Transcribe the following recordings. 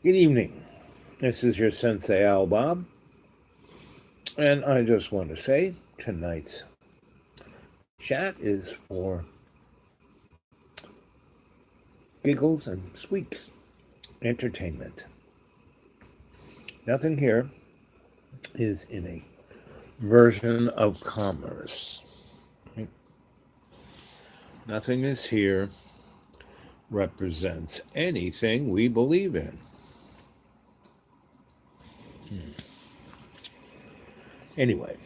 Good evening. This is your Sensei Al Bob, and I just want to say tonight's chat is for giggles and squeaks, entertainment. Nothing here is in a version of commerce. Nothing is here represents anything we believe in. Anyway.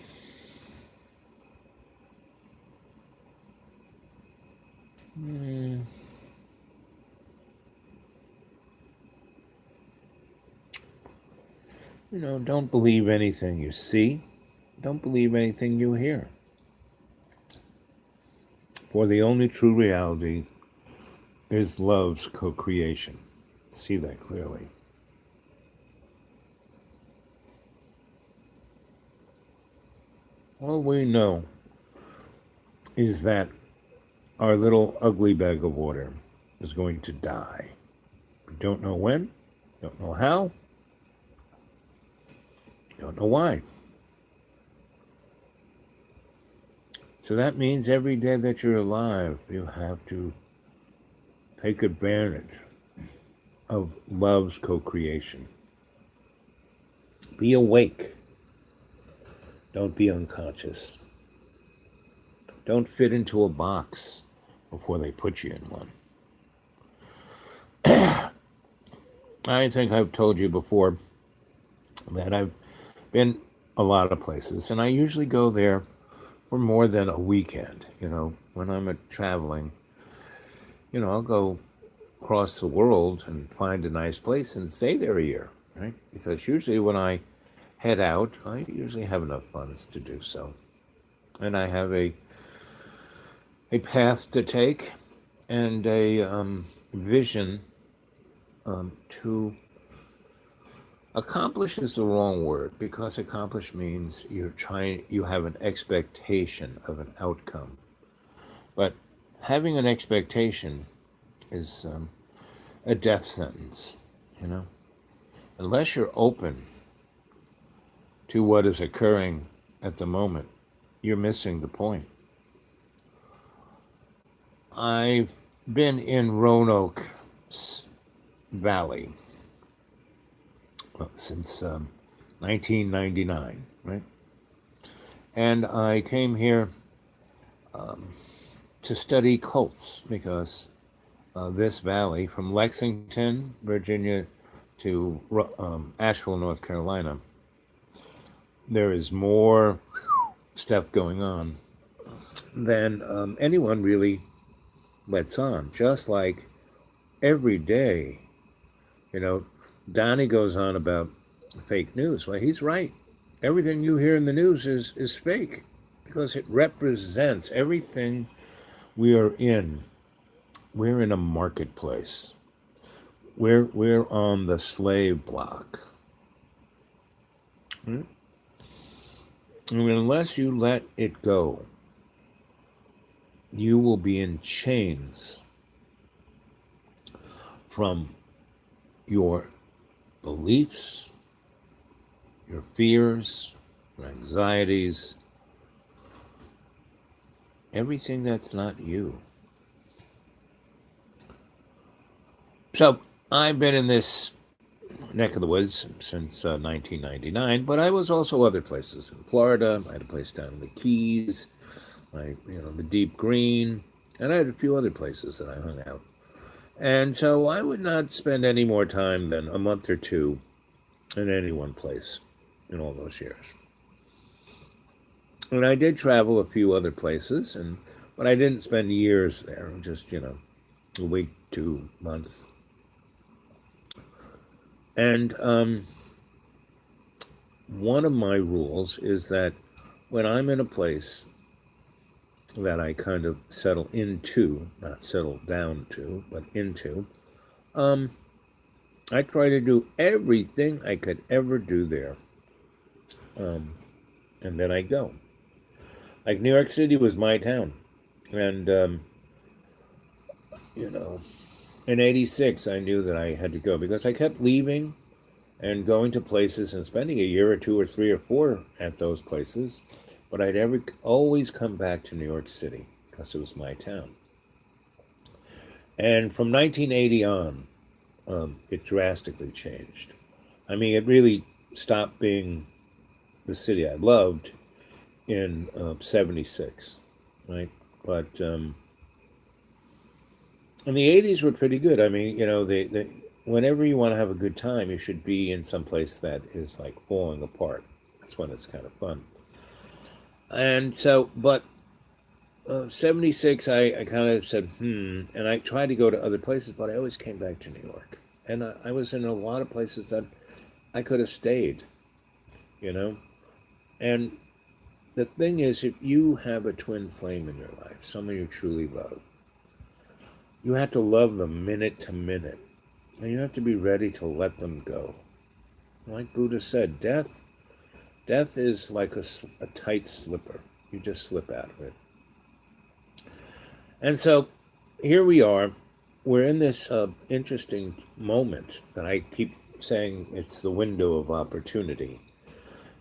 Don't believe anything you see. Don't believe anything you hear. For the only true reality is love's co-creation. See that clearly. All we know is that our little ugly bag of water is going to die. We don't know when, don't know how, don't know why. So that means every day that you're alive, you have to take advantage of love's co-creation. Be awake. Don't be unconscious. Don't fit into a box before they put you in one. I think I've told you before that I've been a lot of places, and I usually go there for more than a weekend. When I'm traveling, I'll go across the world and find a nice place and stay there a year, right? Because usually when I head out, I usually have enough funds to do so. And I have a path to take and a vision to accomplish is the wrong word, because accomplish means you have an expectation of an outcome. But having an expectation is a death sentence, Unless you're open to what is occurring at the moment, you're missing the point. I've been in Roanoke Valley since 1999, right? And I came here to study cults because this valley, from Lexington, Virginia, to Asheville, North Carolina, there is more stuff going on than anyone really lets on. Just like every day, Donnie goes on about fake news. Well, he's right. Everything you hear in the news is fake because it represents everything we are in. We're in a marketplace. We're on the slave block. And unless you let it go, you will be in chains from your beliefs, your fears, your anxieties, everything that's not you. So I've been in this neck of the woods since 1999, but I was also other places in Florida. I had a place down in the Keys, the Deep Green, and I had a few other places that I hung out. And so I would not spend any more time than a month or two in any one place in all those years. And I did travel a few other places, but I didn't spend years there, just, a week, 2 months. And one of my rules is that when I'm in a place that I kind of settle into, not settle down to, but into, I try to do everything I could ever do there. And then I go. Like New York City was my town. And, In 86, I knew that I had to go because I kept leaving and going to places and spending a year or two or three or four at those places. But I'd always come back to New York City because it was my town. And from 1980 on, it drastically changed. I mean, it really stopped being the city I loved in 76, right? But and the 80s were pretty good. I mean, whenever you want to have a good time, you should be in some place that is like falling apart. That's when it's kind of fun. And so, but 76, I kind of said, and I tried to go to other places, but I always came back to New York. And I was in a lot of places that I could have stayed, you know? And the thing is, if you have a twin flame in your life, someone you truly love, you have to love them minute to minute. And you have to be ready to let them go. Like Buddha said, death is like a tight slipper. You just slip out of it. And so here we are. We're in this interesting moment that I keep saying it's the window of opportunity.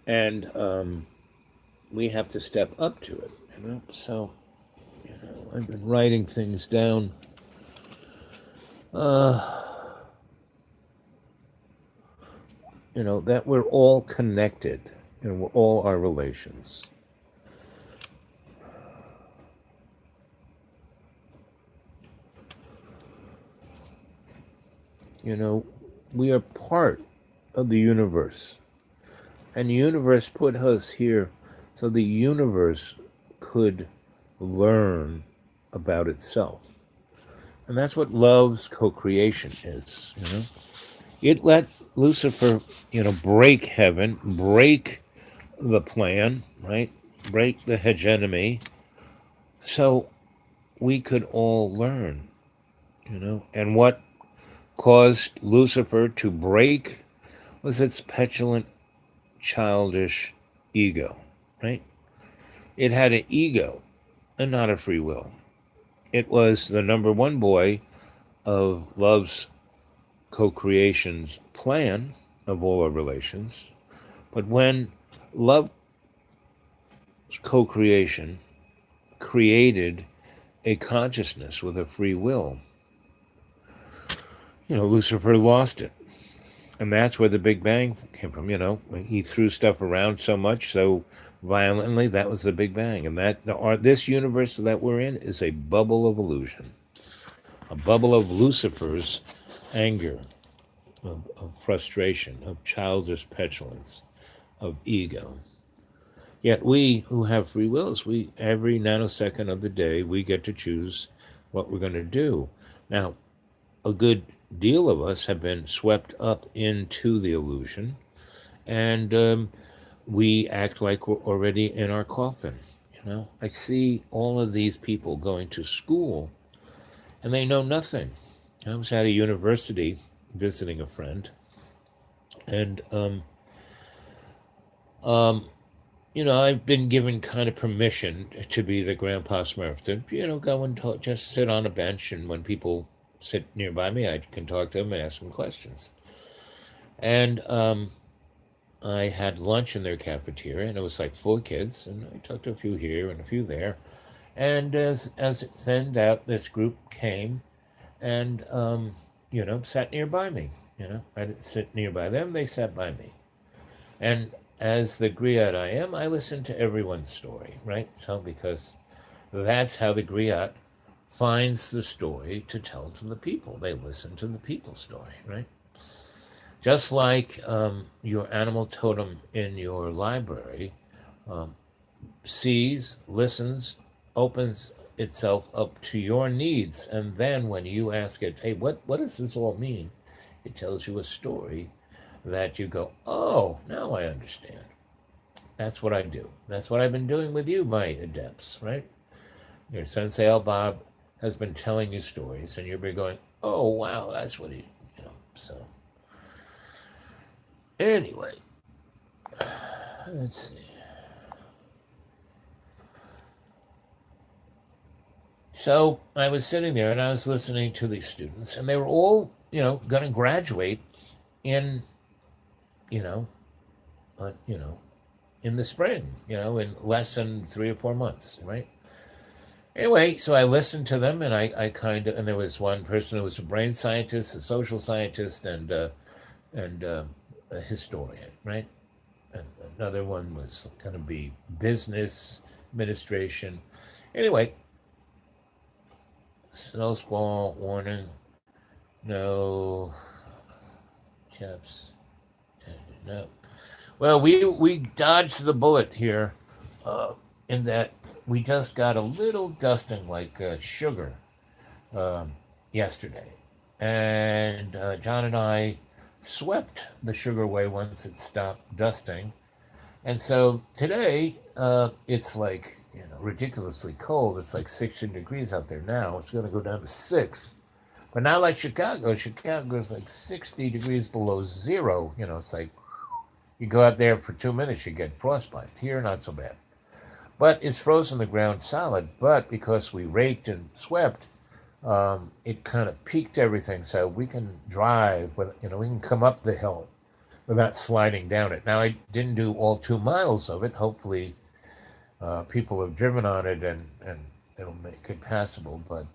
And we have to step up to it. So I've been writing things down. That we're all connected and we're all our relations. We are part of the universe. And the universe put us here so the universe could learn about itself. And that's what love's co-creation is. It let Lucifer, break heaven, break the plan, right? Break the hegemony, so we could all learn, And what caused Lucifer to break was its petulant, childish ego, right? It had an ego and not a free will. It was the number one boy of love's co-creation's plan of all our relations. But when love co-creation created a consciousness with a free will, Lucifer lost it. And that's where the Big Bang came from. He threw stuff around so much, so violently, that was the Big Bang. And this universe that we're in is a bubble of illusion, a bubble of Lucifer's anger, of frustration, of childish petulance, of ego. Yet we who have free wills, every nanosecond of the day, we get to choose what we're going to do. Now, a good deal of us have been swept up into the illusion, and we act like we're already in our coffin. I see all of these people going to school, and they know nothing. I was at a university visiting a friend, and I've been given kind of permission to be the Grandpa Smurf to, go and talk, just sit on a bench, and when people sit nearby me, I can talk to them and ask them questions. And I had lunch in their cafeteria, and it was like full of kids, and I talked to a few here and a few there. And as it thinned out, this group came and, sat nearby me. I didn't sit nearby them, they sat by me. And as the griot I am, I listen to everyone's story, right? So because that's how the griot finds the story to tell to the people. They listen to the people's story, right? Just like your animal totem in your library sees, listens, opens itself up to your needs, and then when you ask it, hey, what does this all mean? It tells you a story that you go, oh, now I understand. That's what I do. That's what I've been doing with you, my adepts, right? Your Sensei El Bob has been telling you stories, and you've been going, oh, wow, that's what so. Anyway, let's see. So I was sitting there and I was listening to these students, and they were all, going to graduate in, you know, you know, in the spring, in less than 3 or 4 months, right? Anyway, so I listened to them, and I kind of, and there was one person who was a brain scientist, a social scientist, and a historian, right? And another one was going to be business administration. Anyway, snow squall warning, no chaps, no. Well, we dodged the bullet here, in that we just got a little dusting like sugar yesterday, and John and I swept the sugar away once it stopped dusting, and so today it's like ridiculously cold. It's like 16 degrees out there now. It's going to go down to 6. But not like Chicago. Chicago's like 60 degrees below zero. It's like you go out there for 2 minutes, you get frostbite. Here, not so bad. But it's frozen the ground solid. But because we raked and swept, it kind of peaked everything. So we can drive, we can come up the hill without sliding down it. Now, I didn't do all 2 miles of it. Hopefully, people have driven on it and it'll make it passable. But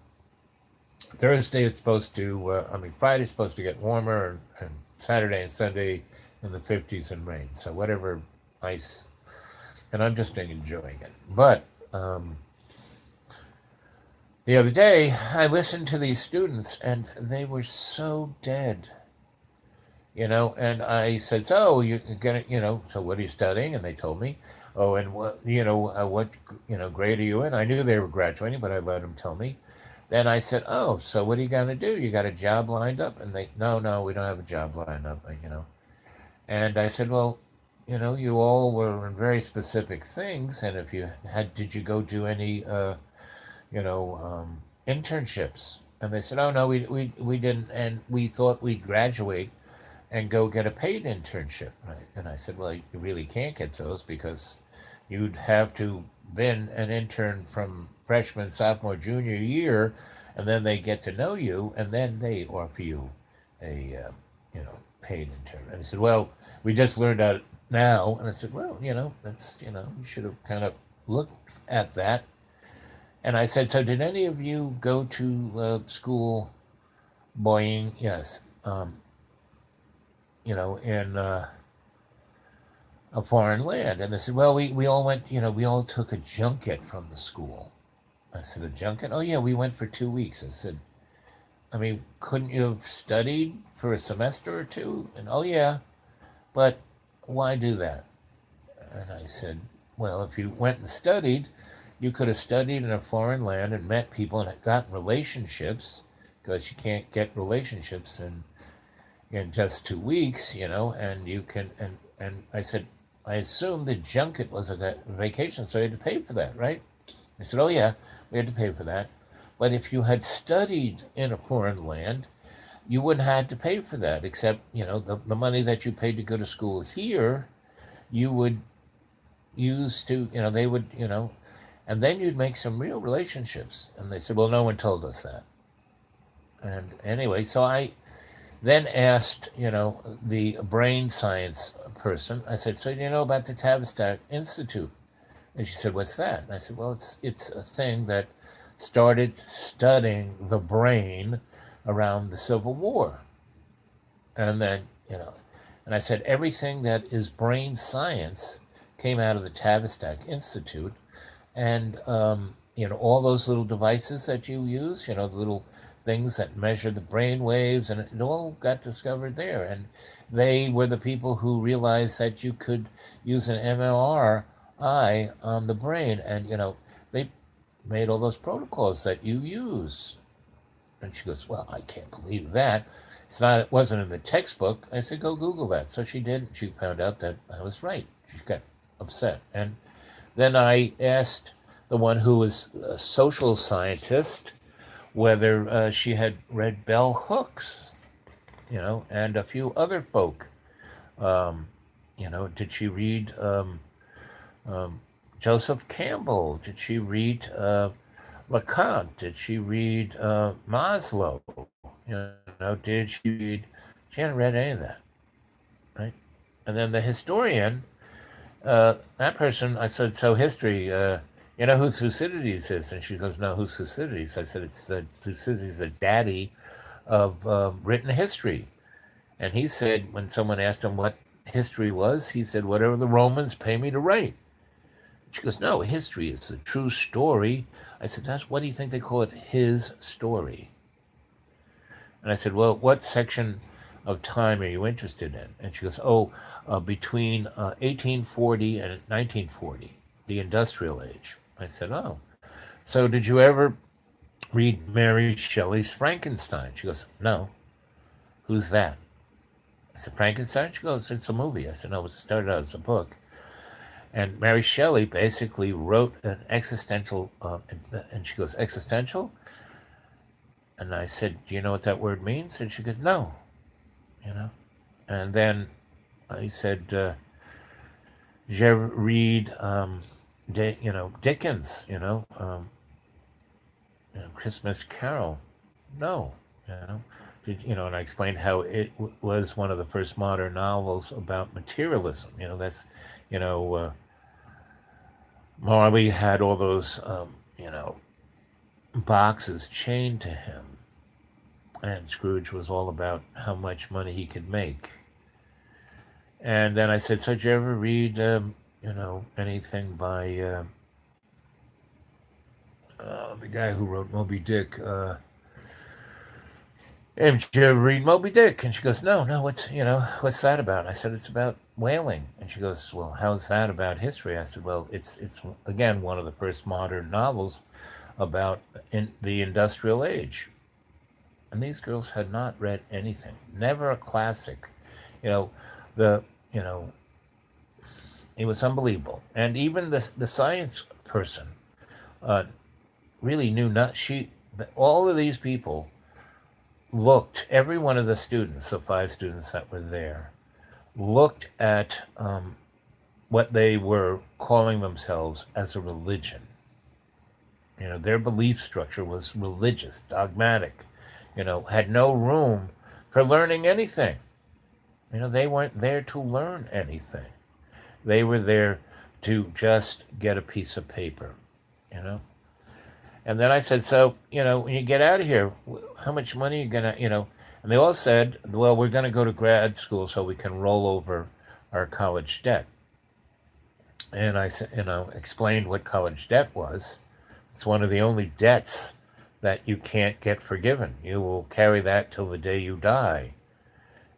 Thursday it's supposed to, Friday's supposed to get warmer, and Saturday and Sunday in the 50s and rain. So whatever ice, and I'm just enjoying it. But the other day I listened to these students, and they were so dead. And I said, so you're gonna, so what are you studying? And they told me, oh, and what, what, grade are you in? I knew they were graduating, but I let them tell me. Then I said, oh, so what are you gonna do? You got a job lined up? And they, no, we don't have a job lined up. And I said, well, you all were in very specific things, and if you had, did you go do any, internships? And they said, oh no, we didn't, and we thought we'd graduate and go get a paid internship. And I said, well, you really can't get those because you'd have to been an intern from freshman, sophomore, junior year, and then they get to know you, and then they offer you a paid intern. And they said, well, we just learned out now. And I said, well, that's you should have kind of looked at that. And I said, so did any of you go to school boying? Yes. In a foreign land. And they said, well, we all went, we all took a junket from the school. I said, a junket? Oh, yeah, we went for 2 weeks. I said, couldn't you have studied for a semester or two? And, oh, yeah, but why do that? And I said, well, if you went and studied, you could have studied in a foreign land and met people and got relationships, because you can't get relationships in just 2 weeks, and you can, and I said, I assumed the junket was a vacation, so you had to pay for that, right? I said, oh yeah, we had to pay for that. But if you had studied in a foreign land, you wouldn't have had to pay for that, except, the money that you paid to go to school here, you would use to, they would, and then you'd make some real relationships. And they said, well, no one told us that. And anyway, so I then asked, the brain science person, I said, so do you know about the Tavistock Institute? And she said, what's that? And I said, well, it's a thing that started studying the brain around the Civil War. And then, and I said, everything that is brain science came out of the Tavistock Institute. And, all those little devices that you use, the little things that measure the brain waves, and it all got discovered there. And they were the people who realized that you could use an MRI on the brain, and they made all those protocols that you use. And she goes, well, I can't believe that. It wasn't in the textbook. I said, go Google that. So she did. She found out that I was right. She got upset. And then I asked the one who was a social scientist whether she had read Bell Hooks, and a few other folk. Did she read Joseph Campbell? Did she read Lacan? Did she read Maslow? Did she read? She hadn't read any of that, right? And then the historian, that person, I said, so history, you know who Thucydides is? And she goes, no, who's Thucydides? I said, it's Thucydides, the daddy of written history. And he said, when someone asked him what history was, he said, whatever the Romans pay me to write. She goes, no, history is the true story. I said, that's what do you think they call it? His story. And I said, well, what section of time are you interested in? And she goes, oh, between 1840 and 1940, the industrial age. I said, oh. So did you ever read Mary Shelley's Frankenstein? She goes, no. Who's that? I said, Frankenstein? She goes, it's a movie. I said, no, it started out as a book. And Mary Shelley basically wrote an existential, and she goes, existential? And I said, do you know what that word means? And she goes, no, you know. And then I said, did you ever read, Dickens, Christmas Carol? No, and I explained how it was one of the first modern novels about materialism. You know, uh, Marley had all those, boxes chained to him, and Scrooge was all about how much money he could make. And then I said, so did you ever read, anything by the guy who wrote Moby Dick? Did you ever read Moby Dick? And she goes, no, no, what's that about? I said, it's about whaling. And she goes, well, how's that about history? I said, well, it's again, one of the first modern novels about the industrial age. And these girls had not read anything, never a classic. You know, the, you know, it was unbelievable. And even the science person uh, really knew not, all of these people looked, every one of the students, the five students that were there, looked at what they were calling themselves as a religion. Their belief structure was religious, dogmatic, had no room for learning anything. They weren't there to learn anything. They were there to just get a piece of paper, you know? And then I said, so, when you get out of here, how much money are you going to, And they all said, well, we're going to go to grad school so we can roll over our college debt. And I said, explained what college debt was. It's one of the only debts that you can't get forgiven. You will carry that till the day you die.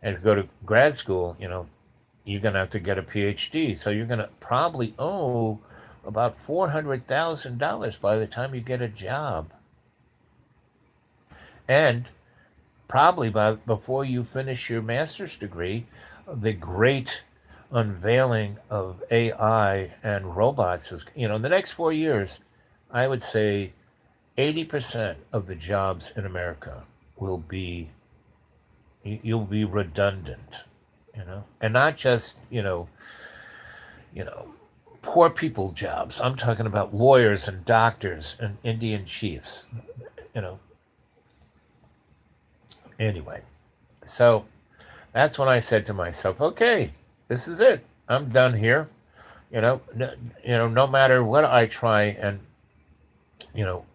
And if you go to grad school, you're going to have to get a PhD. So you're going to probably owe about $400,000 by the time you get a job. And probably before you finish your master's degree, the great unveiling of AI and robots is, in the next 4 years, I would say 80% of the jobs in America will be, you'll be redundant, and not just, poor people jobs. I'm talking about lawyers and doctors and Indian chiefs, you know. Anyway, so that's when I said to myself, okay, this is it. I'm done here. No matter what I try and, you know,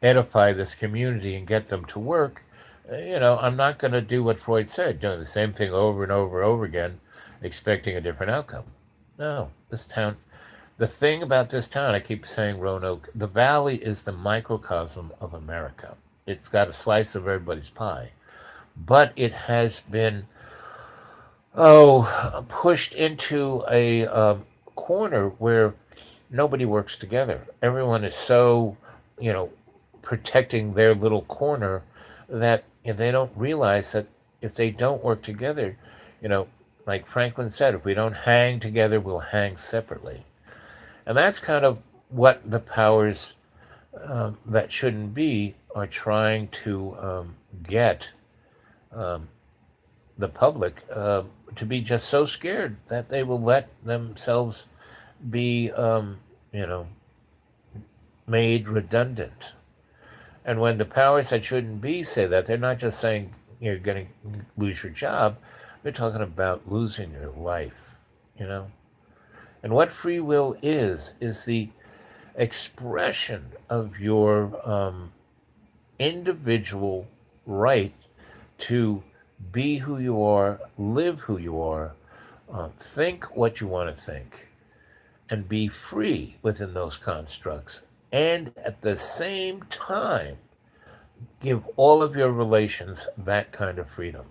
edify this community and get them to work, I'm not going to do what Freud said, doing the same thing over and over and over again, expecting a different outcome. No, this town, the thing about this town, I keep saying Roanoke, the valley is the microcosm of America. It's got a slice of everybody's pie. But it has been, pushed into a corner where nobody works together. Everyone is so, you know, protecting their little corner that they don't realize that if they don't work together, you know, like Franklin said, if we don't hang together, we'll hang separately. And that's kind of what the powers that shouldn't be are trying to get the public to be just so scared that they will let themselves be, you know, made redundant. And when the powers that shouldn't be say that, they're not just saying you're going to lose your job, they're talking about losing your life, you know? And what free will is the expression of your individual right to be who you are, live who you are, think what you want to think, and be free within those constructs. And at the same time, give all of your relations that kind of freedom.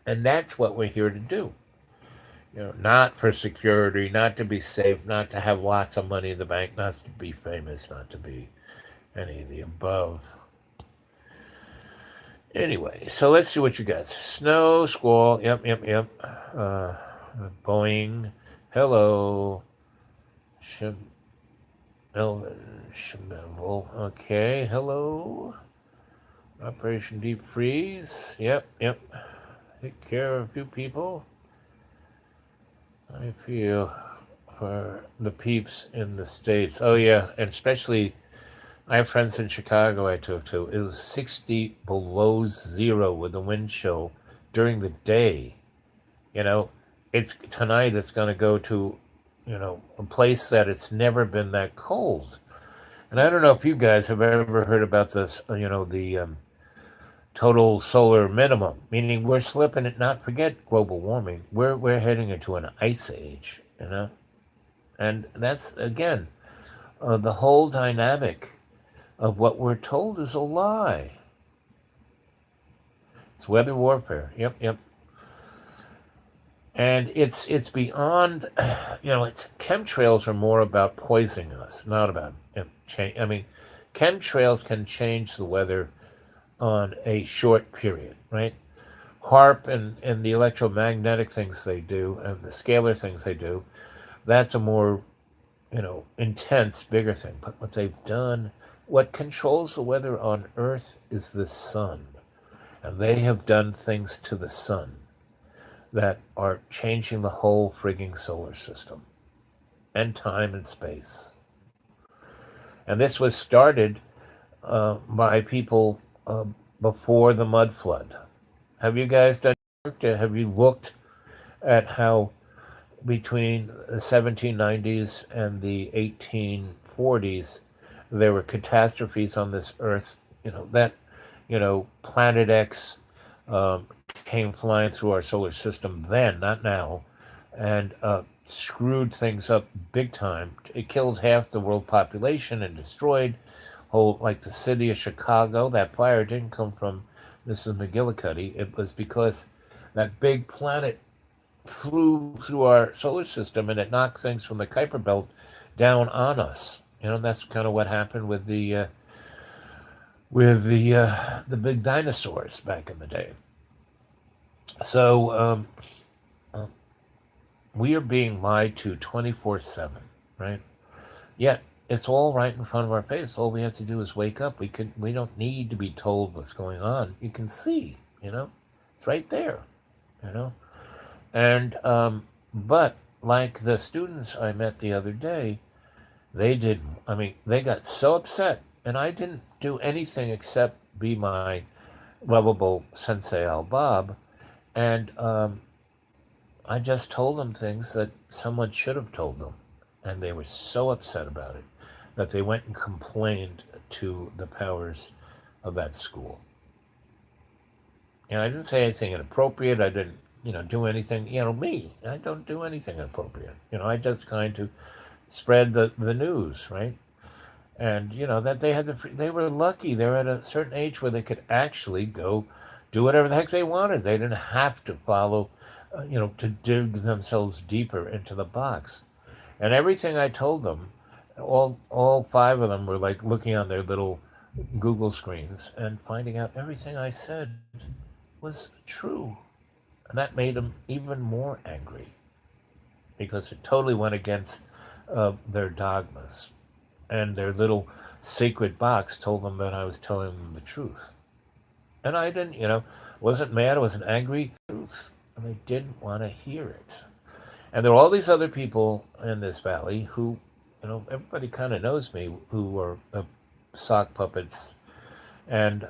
And that's what we're here to do. Not for security, not to be safe, not to have lots of money in the bank, not to be famous, not to be any of the above. Anyway, so let's see what you got. Snow, squall, yep. Boeing, hello. Melvin, Schmevel, okay, hello. Operation Deep Freeze, yep. Take care of a few people. I feel for the peeps in the States. Oh, yeah, and especially I have friends in Chicago I took to. It was 60 below zero with the wind chill during the day. You know, tonight it's going to go to, a place that it's never been that cold. And I don't know if you guys have ever heard about this, the total solar minimum, meaning we're slipping it, not forget global warming. We're heading into an ice age. And that's, again, the whole dynamic of what we're told is a lie. It's weather warfare. Yep. And it's beyond, it's chemtrails are more about poisoning us, not about change. I mean, chemtrails can change the weather on a short period, right? HARP and the electromagnetic things they do and the scalar things they do, that's a more, intense, bigger thing. But what they've done, what controls the weather on Earth is the sun. And they have done things to the sun that are changing the whole frigging solar system and time and space. And this was started by people before the mud flood. Have you guys done work? Have you looked at how between the 1790s and the 1840s there were catastrophes on this earth, Planet X came flying through our solar system then, not now, and screwed things up big time. It killed half the world population and destroyed like the city of Chicago. That fire didn't come from Mrs. McGillicuddy. It was because that big planet flew through our solar system and it knocked things from the Kuiper Belt down on us. That's kind of what happened with the big dinosaurs back in the day. So we are being lied to 24/7, right? Yet it's all right in front of our face. All we have to do is wake up. We don't need to be told what's going on. You can see, it's right there, And but like the students I met the other day, they got so upset, and I didn't do anything except be my lovable Sensei Al Bob, and I just told them things that someone should have told them, and they were so upset about it that they went and complained to the powers of that school. I didn't say anything inappropriate. I didn't, do anything, me. I don't do anything inappropriate. I just kind of spread the news, right? And, that they were lucky. They were at a certain age where they could actually go do whatever the heck they wanted. They didn't have to follow, to dig themselves deeper into the box. And everything I told them, all five of them were like looking on their little Google screens and finding out everything I said was true. And that made them even more angry because it totally went against their dogmas. And their little sacred box told them that I was telling them the truth. And I didn't, wasn't mad, I wasn't angry. Truth. And they didn't want to hear it. And there are all these other people in this valley who, everybody kind of knows me, who are sock puppets and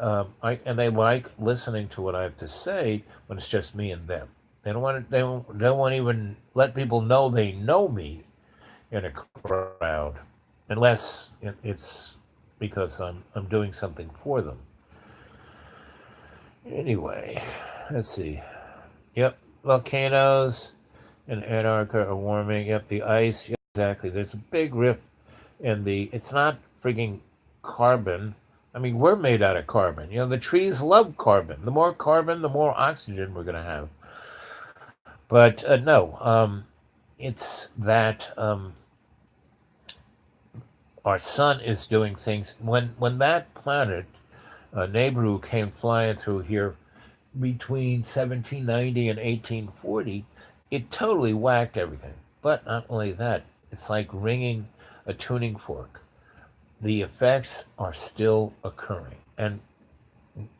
they like listening to what I have to say when it's just me and them. They don't want to even let people know me in a crowd, unless it's because I'm doing something for them. Anyway, let's see. Yep, volcanoes in Antarctica are warming. Yep, the ice. Yep, exactly. There's a big rift in the. It's not frigging carbon. I mean, we're made out of carbon. The trees love carbon. The more carbon, the more oxygen we're going to have. But no, it's that our sun is doing things. When that planet, Nehru, came flying through here between 1790 and 1840, it totally whacked everything. But not only that, it's like ringing a tuning fork. The effects are still occurring. And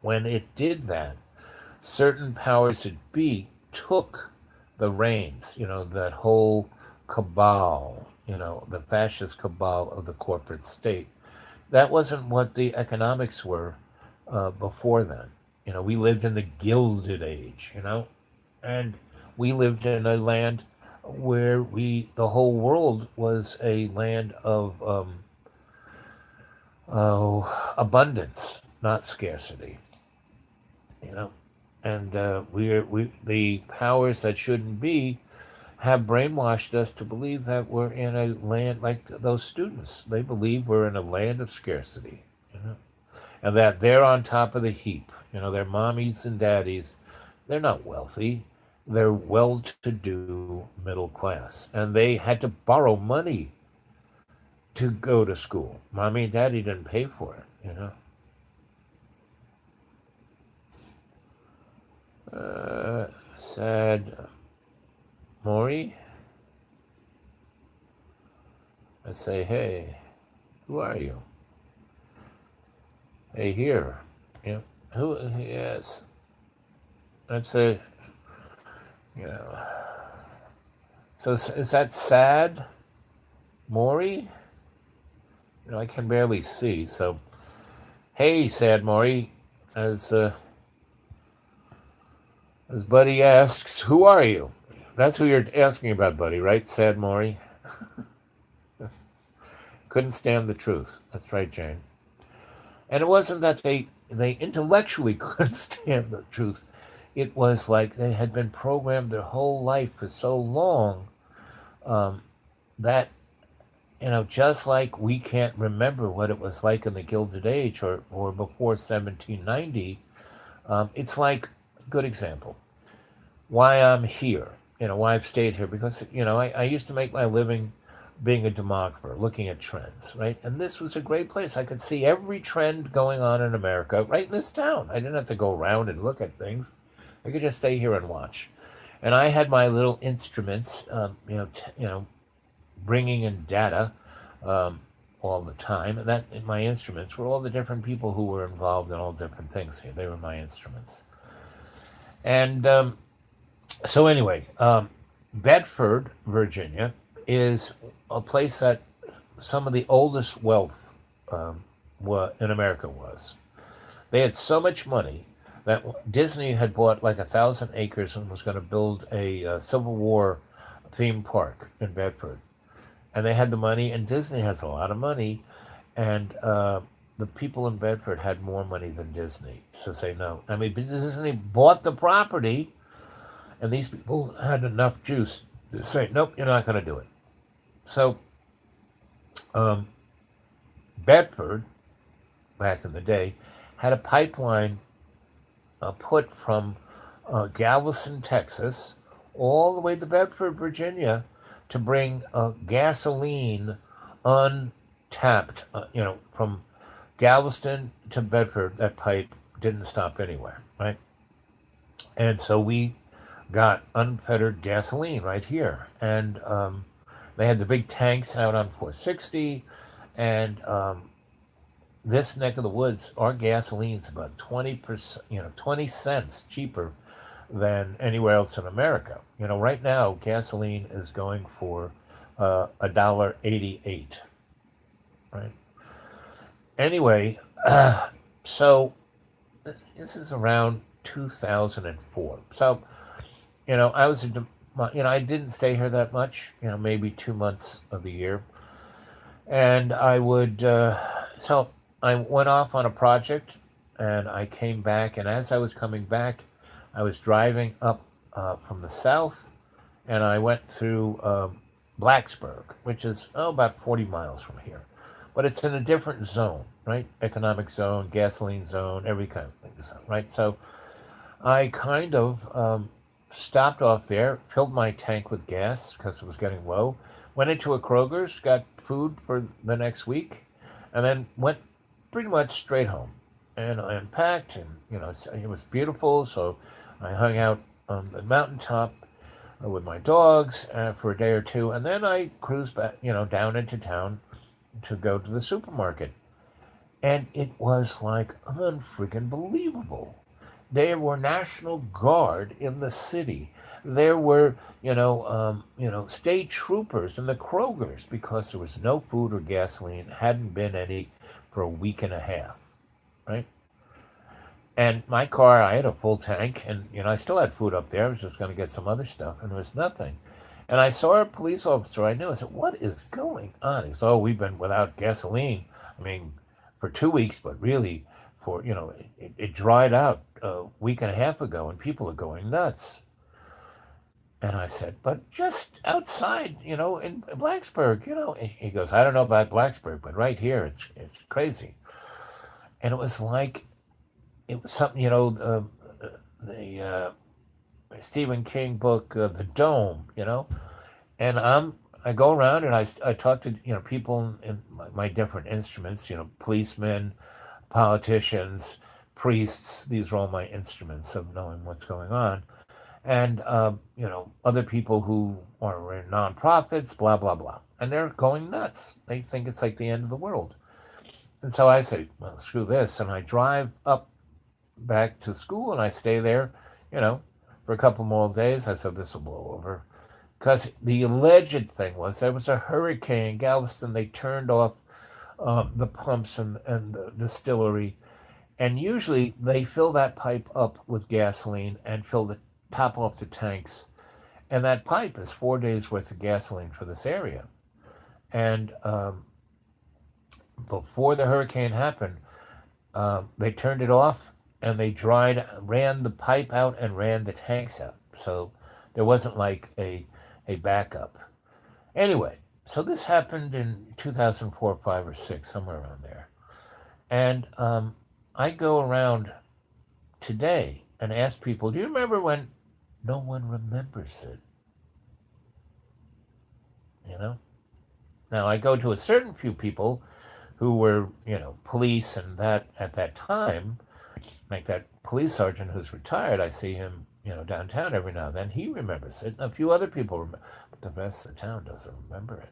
when it did that, certain powers that be took the reins, that whole cabal, the fascist cabal of the corporate state. That wasn't what the economics were before then. We lived in the Gilded Age, and we lived in a land where the whole world was a land of abundance, not scarcity, you know. And the powers that shouldn't be have brainwashed us to believe that we're in a land like those students. They believe we're in a land of scarcity, and that they're on top of the heap. Their mommies and daddies, they're not wealthy. They're well-to-do middle class, and they had to borrow money to go to school. Mommy and daddy didn't pay for it. Sad Maury. I say, hey, who are you? Hey, here. Who? Yes. I'd say, you know. So is that sad, Maury? I can barely see. So, hey, sad Maury, as Buddy asks, who are you? That's who you're asking about, Buddy, right? Sad Maury. Couldn't stand the truth. That's right, Jane. And it wasn't that they intellectually couldn't stand the truth. It was like they had been programmed their whole life for so long that, just like we can't remember what it was like in the Gilded Age or before 1790, it's like, good example, why I'm here, why I've stayed here, because, I used to make my living being a demographer, looking at trends, right? And this was a great place. I could see every trend going on in America right in this town. I didn't have to go around and look at things. I could just stay here and watch. And I had my little instruments, bringing in data all the time. And my instruments were all the different people who were involved in all different things here. They were my instruments. And so anyway, Bedford, Virginia, is a place that some of the oldest wealth in America was. They had so much money that Disney had bought like 1,000 acres and was going to build a Civil War theme park in Bedford. And they had the money, and Disney has a lot of money, and the people in Bedford had more money than Disney. So say no. I mean, Disney bought the property, and these people had enough juice to say, nope, you're not going to do it. So, Bedford, back in the day, had a pipeline put from Galveston, Texas, all the way to Bedford, Virginia, to bring gasoline untapped. From Galveston to Bedford, that pipe didn't stop anywhere, right? And so we got unfettered gasoline right here. And they had the big tanks out on 460. And this neck of the woods, our gasoline is about 20%, 20 cents cheaper than anywhere else in America. Right now, gasoline is going for $1.88, right? Anyway, So this is around 2004. So, I was, I didn't stay here that much, maybe 2 months of the year. And so I went off on a project and I came back. And as I was coming back, I was driving up from the south and I went through Blacksburg, which is, about 40 miles from here. But it's in a different zone, right? Economic zone, gasoline zone, every kind of thing zone, right? So I kind of stopped off there, filled my tank with gas because it was getting low, went into a Kroger's, got food for the next week, and then went pretty much straight home. And I unpacked, and it was beautiful. So I hung out on the mountaintop with my dogs for a day or two, and then I cruised back, down into town to go to the supermarket, and it was like unfreaking believable. There were National Guard in the city. There were, state troopers in the Krogers because there was no food or gasoline, hadn't been any for a week and a half, right? And my car, I had a full tank, and I still had food up there. I was just going to get some other stuff, and there was nothing. And I saw a police officer I knew. I said, "What is going on?" He said, "Oh, we've been without gasoline. I mean, for 2 weeks, but really, for it dried out a week and a half ago, and people are going nuts." And I said, "But just outside, in Blacksburg, He goes, "I don't know about Blacksburg, but right here, it's crazy." And it was like it was something, the Stephen King book, The Dome, and I go around and I talk to people in my different instruments, policemen, politicians, priests. These are all my instruments of knowing what's going on, and other people who are in nonprofits, blah blah blah, and they're going nuts. They think it's like the end of the world. And so I say, well, screw this, and I drive up back to school and I stay there, you know, for a couple more days. I said, this will blow over. Because the alleged thing was there was a hurricane in Galveston. They turned off the pumps and the distillery. And usually they fill that pipe up with gasoline and fill the top off the tanks. And that pipe is 4 days worth of gasoline for this area. And before the hurricane happened, they turned it off and they ran the pipe out and ran the tanks out. So there wasn't like a backup. Anyway, so this happened in 2004, 5, or 6, somewhere around there. And I go around today and ask people, do you remember when? No one remembers it, you know? Now, I go to a certain few people who were, police and that at that time, like that police sergeant who's retired. I see him, downtown every now and then. He remembers it. And a few other people remember, but the rest of the town doesn't remember it.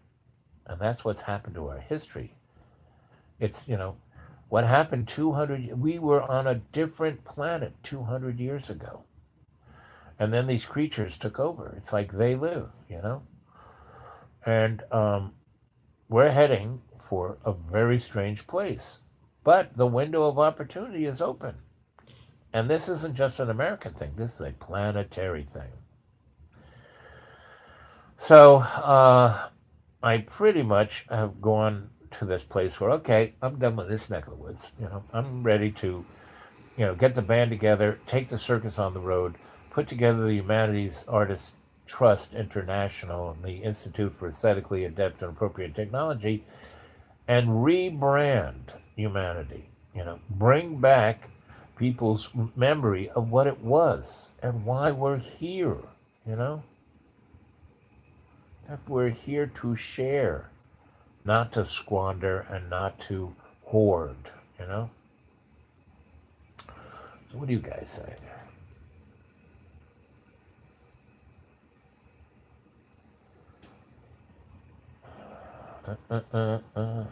And that's what's happened to our history. It's, what happened 200, we were on a different planet 200 years ago. And then these creatures took over. It's like they live. And we're heading for a very strange place. But the window of opportunity is open. And this isn't just an American thing. This is a planetary thing. So I pretty much have gone to this place where, okay, I'm done with this neck of the woods. I'm ready to, get the band together, take the circus on the road, put together the Humanities Artists Trust International and the Institute for Aesthetically Adept and Appropriate Technology, and rebrand humanity. Bring back people's memory of what it was and why we're here. That we're here to share, not to squander and not to hoard. So what do you guys say? Uh, uh, uh.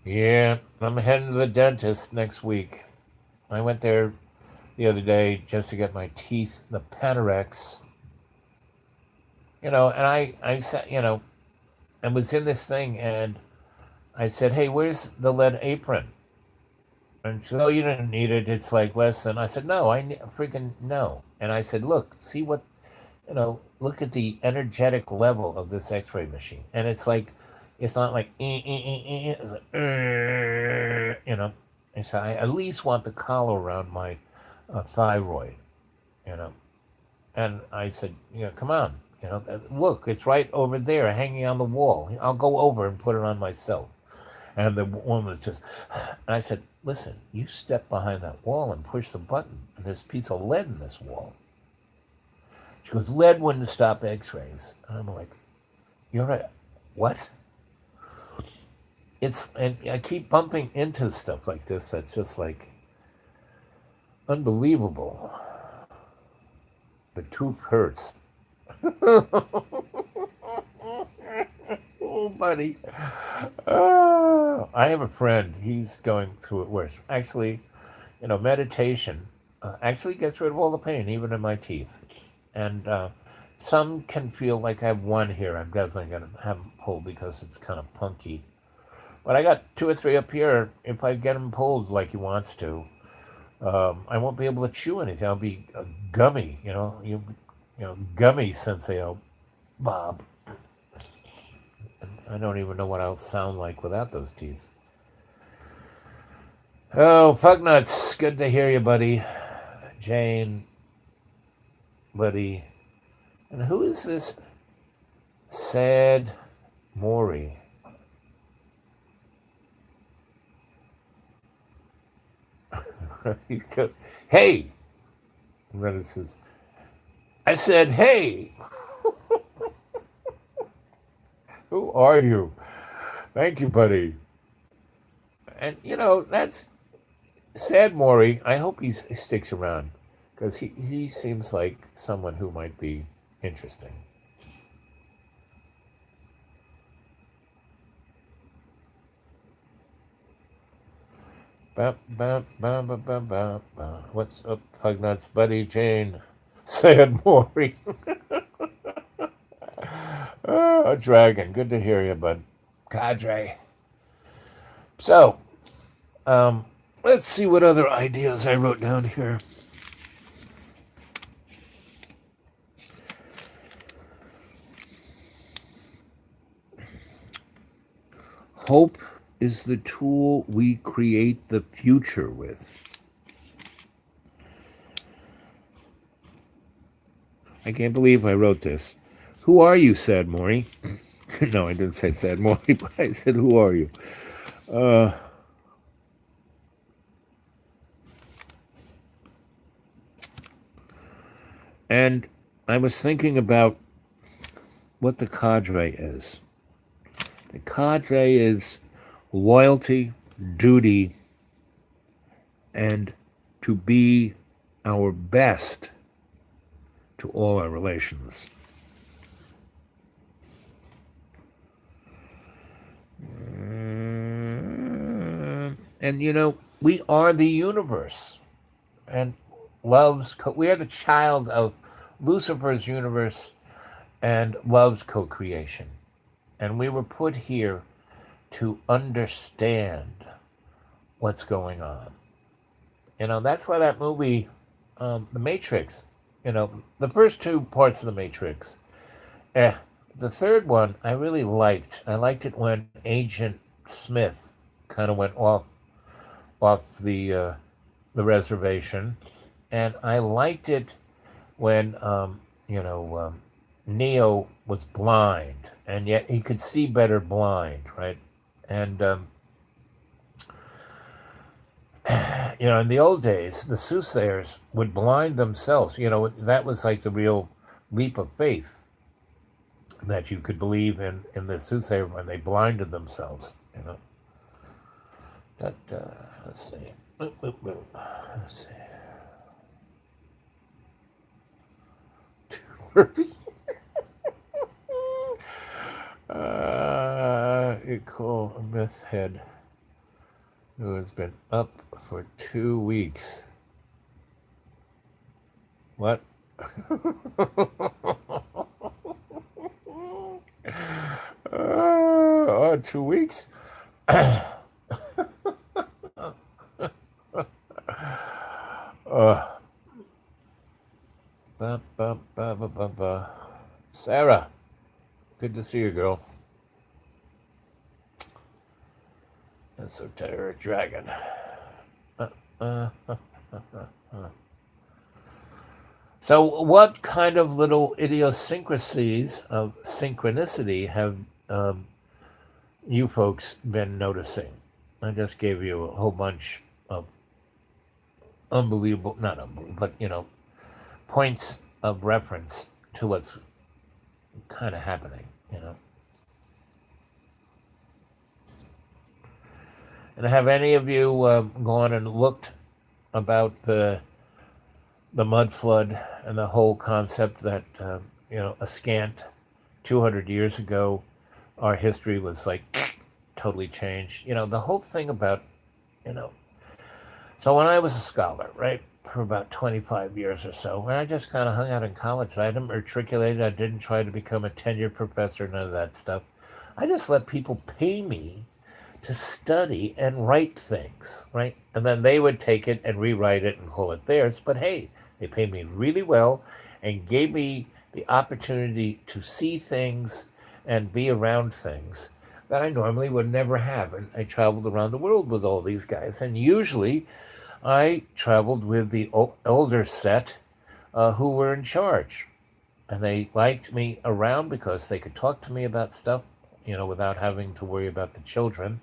Yeah, I'm heading to the dentist next week. I went there the other day just to get my teeth, the Panorex. And I said, and was in this thing, and I said, "Hey, where's the lead apron?" And she said, "Oh, you didn't need it. It's like less than." I said, "No, freaking no." And I said, "Look, see what look at the energetic level of this X-ray machine, and it's like, it's not like, it's like, And so I at least want the collar around my thyroid, you know." And I said, "Come on, look, it's right over there, hanging on the wall. I'll go over and put it on myself." And the woman was just, and I said, "Listen, you step behind that wall and push the button, and there's a piece of lead in this wall." She goes, "Lead wouldn't stop X-rays." And I'm like, "You're right. What?" And I keep bumping into stuff like this that's just like unbelievable. The truth hurts. Oh, buddy. I have a friend. He's going through it worse. Actually, meditation actually gets rid of all the pain, even in my teeth. And some can feel like I have one here. I'm definitely going to have them pulled because it's kind of punky. But I got two or three up here. If I get him pulled like he wants to, I won't be able to chew anything. I'll be gummy, gummy sensei Bob. I don't even know what I'll sound like without those teeth. Oh, Fugnuts, good to hear you, buddy. Jane, buddy. And who is this sad Maury? He goes, "Hey." And then it says, "I said, hey." Who are you? Thank you, buddy. And, that's sad Maury. I hope he sticks around because he seems like someone who might be interesting. What's up, Pugnuts, buddy? Jane, sad Maury. A dragon. Good to hear you, bud. Cadre. So, let's see what other ideas I wrote down here. Hope is the tool we create the future with. I can't believe I wrote this. Who are you, sad Maury? No, I didn't say sad Maury, but I said, who are you? And I was thinking about what the cadre is. The cadre is loyalty, duty, and to be our best to all our relations. And we are the universe, and we are the child of Lucifer's universe and loves co-creation. And we were put here to understand what's going on. That's why that movie, The Matrix, the first two parts of The Matrix, the third one I really liked. I liked it when Agent Smith kind of went off the reservation, and I liked it when Neo was blind, and yet he could see better blind, right? And in the old days, the soothsayers would blind themselves. That was like the real leap of faith, that you could believe in the soothsayer when they blinded themselves. That let's see. Let's see. 2:30. You call a meth head who has been up for 2 weeks. What? 2 weeks? Uh, Sarah, good to see you, girl. Esoteric dragon. So, what kind of little idiosyncrasies of synchronicity have um, you folks been noticing? I just gave you a whole bunch of unbelievable, not unbelievable, but points of reference to what's kind of happening. And have any of you gone and looked about the mud flood and the whole concept that a scant 200 years ago our history was like totally changed. The whole thing about you know so when I was a scholar, right, for about 25 years or so, when I just kind of hung out in college, I didn't matriculate, I didn't try to become a tenured professor, none of that stuff. I just let people pay me to study and write things, right? And then they would take it and rewrite it and call it theirs. But hey, they paid me really well and gave me the opportunity to see things and be around things that I normally would never have. And I traveled around the world with all these guys. And usually I traveled with the elder set who were in charge. And they liked me around because they could talk to me about stuff, without having to worry about the children.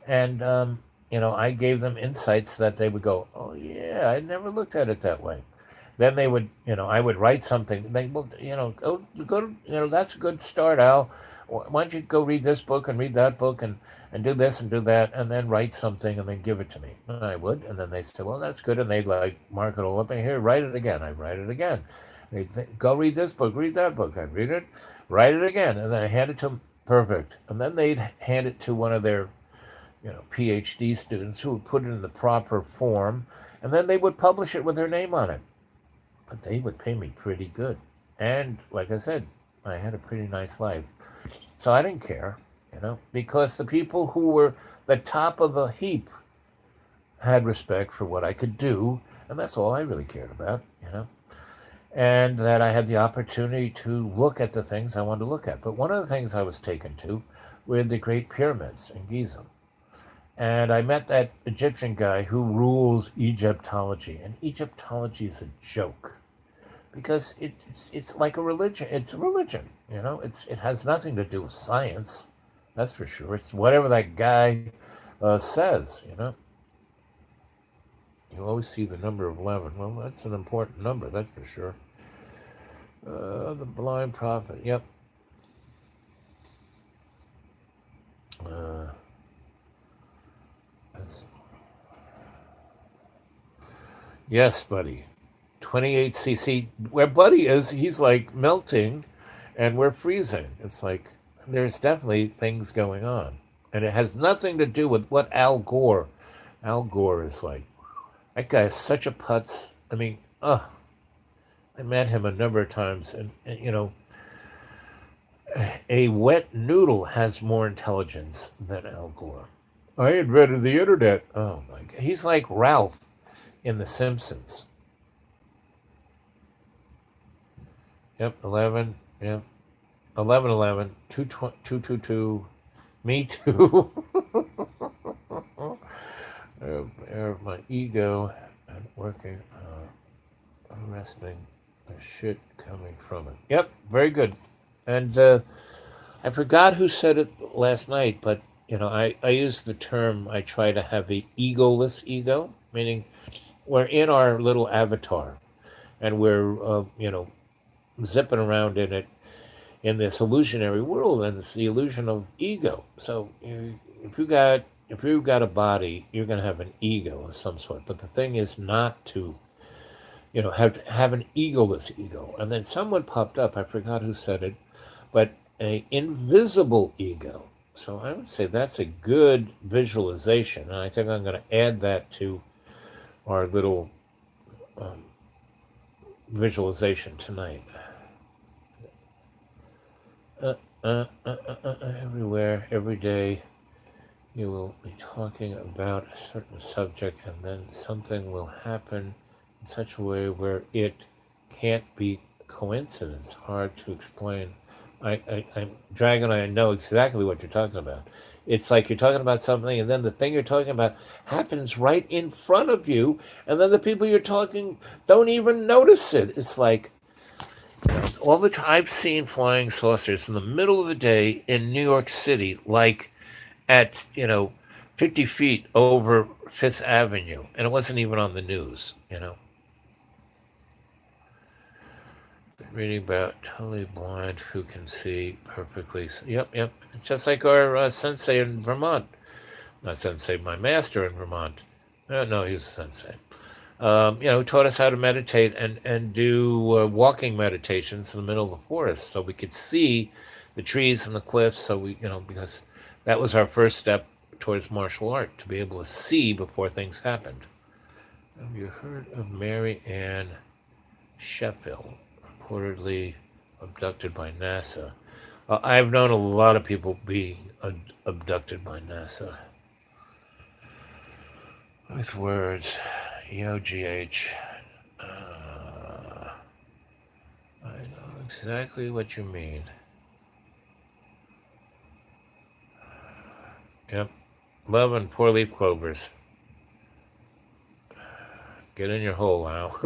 And I gave them insights that they would go, "Oh yeah, I never looked at it that way." Then they would, I would write something. They, well, go to, that's a good start, Al. Why don't you go read this book and read that book and do this and do that, and then write something and then give it to me. And I would, and then they said, "Well, that's good," and they'd like mark it all up and here, write it again. I write it again. They go read this book, read that book. I'd read it, write it again, and then I hand it to them. Perfect. And then they'd hand it to one of their PhD students who would put it in the proper form, and then they would publish it with their name on it. But they would pay me pretty good. And like I said, I had a pretty nice life. So I didn't care, because the people who were the top of the heap had respect for what I could do, and that's all I really cared about. And that I had the opportunity to look at the things I wanted to look at. But one of the things I was taken to were the Great Pyramids in Giza. And I met that Egyptian guy who rules Egyptology. And Egyptology is a joke because it's like a religion. It's a religion, it has nothing to do with science. That's for sure. It's whatever that guy says. You always see the number of 11. Well, that's an important number, that's for sure. The blind prophet. Yep. Yes, buddy. 28 cc. Where Buddy is, he's like melting and we're freezing. It's like there's definitely things going on. And it has nothing to do with what Al Gore. Al Gore is like, that guy is such a putz. I mean, I met him a number of times, and a wet noodle has more intelligence than Al Gore. I invented the internet. Oh my God. He's like Ralph in The Simpsons. Yep, 11. Yep. 11, 11. 222. Me too. My ego and working, arresting the shit coming from it. Yep, very good. And I forgot who said it last night, but I use the term. I try to have a egoless ego, meaning we're in our little avatar, and we're zipping around in it in this illusionary world, and it's the illusion of ego. So if you've got a body, you're going to have an ego of some sort. But the thing is not to have an egoless ego. And then someone popped up. I forgot who said it, but a invisible ego. So I would say that's a good visualization, and I think I'm going to add that to our little visualization tonight. Everywhere, every day, You will be talking about a certain subject, and then something will happen in such a way where it can't be coincidence, hard to explain. I'm Dragon. I know exactly what you're talking about. It's like you're talking about something, and then the thing you're talking about happens right in front of you, and then the people you're talking don't even notice it. It's like all the time I've seen flying saucers in the middle of the day in New York City, like at 50 feet over Fifth Avenue, and it wasn't even on the news. Reading about totally blind who can see perfectly. Yep, yep. It's just like our sensei in Vermont. Not sensei, my master in Vermont. No, he was a sensei. Taught us how to meditate and do walking meditations in the middle of the forest so we could see the trees and the cliffs. So because that was our first step towards martial art, to be able to see before things happened. Have you heard of Mary Ann Sheffield, reportedly abducted by NASA? I've known a lot of people being abducted by NASA. With words, EOGH. I know exactly what you mean. Yep. Love and four-leaf clovers. Get in your hole, Al.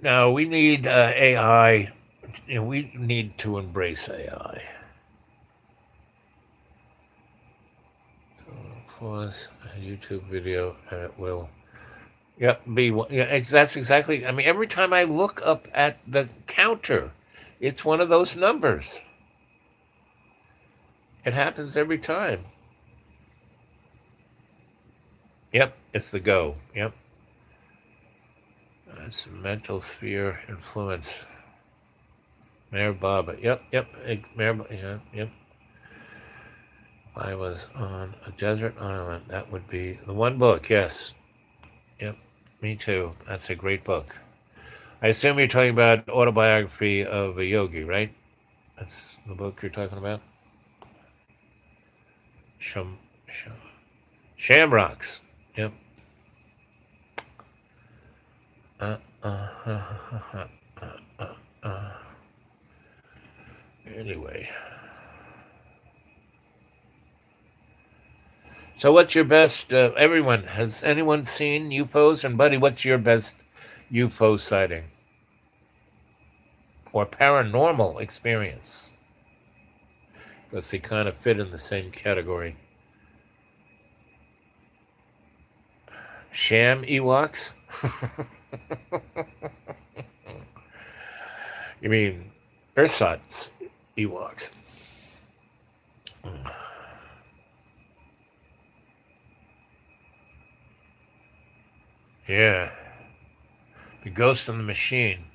No, we need AI. We need to embrace AI. Pause a YouTube video and it will. Yep, that's exactly. I mean, every time I look up at the counter, it's one of those numbers. It happens every time. Yep, it's the go. Yep. That's mental sphere influence. Mayor Baba. Yep, yep. Mayor. Yeah, yep. If I was on a desert island, that would be the one book. Yes. Yep. Me too. That's a great book. I assume you're talking about autobiography of a yogi, right? That's the book you're talking about. Shamrocks. Yep. Anyway. So what's your best, has anyone seen UFOs? And buddy, what's your best UFO sighting? Or paranormal experience? Because they kind of fit in the same category. Sham Ewoks? You mean Ersatz Ewoks? Yeah. The Ghost in the Machine.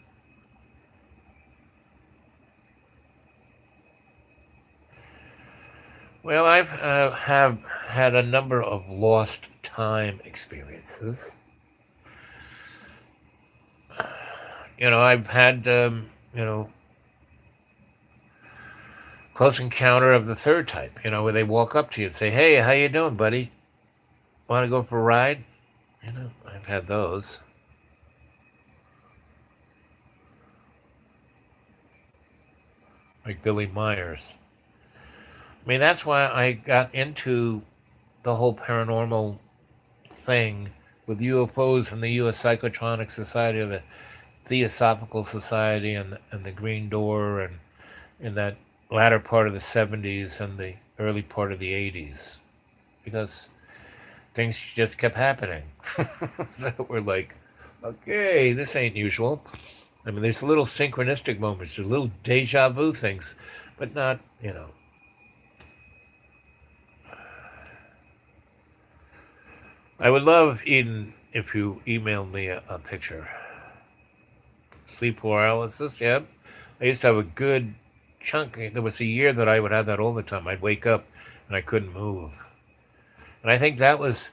Well, I've have had a number of lost time experiences. I've had close encounter of the third type. Where they walk up to you and say, "Hey, how you doing, buddy? Want to go for a ride?" I've had those. Like Billy Myers. I mean, that's why I got into the whole paranormal thing with UFOs and the U.S. Psychotronic Society, or the Theosophical Society, and the Green Door, and in that latter part of the 70s and the early part of the 80s, because things just kept happening. That were like, okay, this ain't usual. I mean, there's little synchronistic moments, there's little deja vu things, but not. I would love, Eden, if you emailed me a picture. Sleep paralysis, yeah. I used to have a good chunk. There was a year that I would have that all the time. I'd wake up and I couldn't move. And I think that was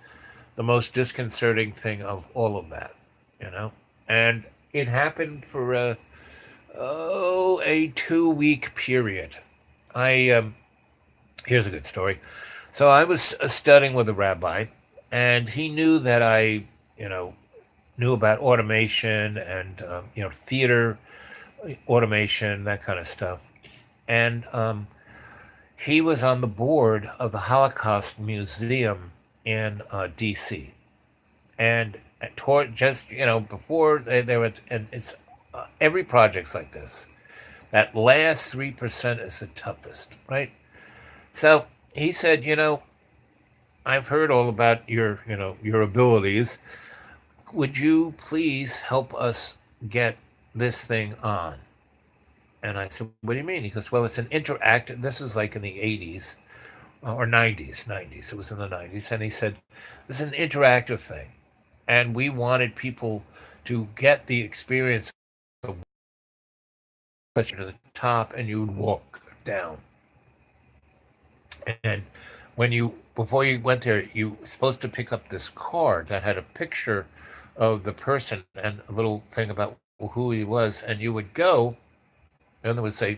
the most disconcerting thing of all of that. And it happened for a 2 week period. I Here's a good story. So I was studying with a rabbi, and he knew that you know, knew about automation and theater automation, that kind of stuff. And he was on the board of the Holocaust Museum in D.C. And toward just before there was, and it's every project's like this. That last 3% is the toughest, right? So he said, I've heard all about your abilities. Would you please help us get this thing on? And I said, what do you mean? He goes, well, it's an interactive. This is like in the 80s or 90s. It was in the 90s. And he said, this is an interactive thing. And we wanted people to get the experience of to the top and you would walk down. And when you before you went there, you were supposed to pick up this card that had a picture of the person and a little thing about who he was, and you would go, and there was a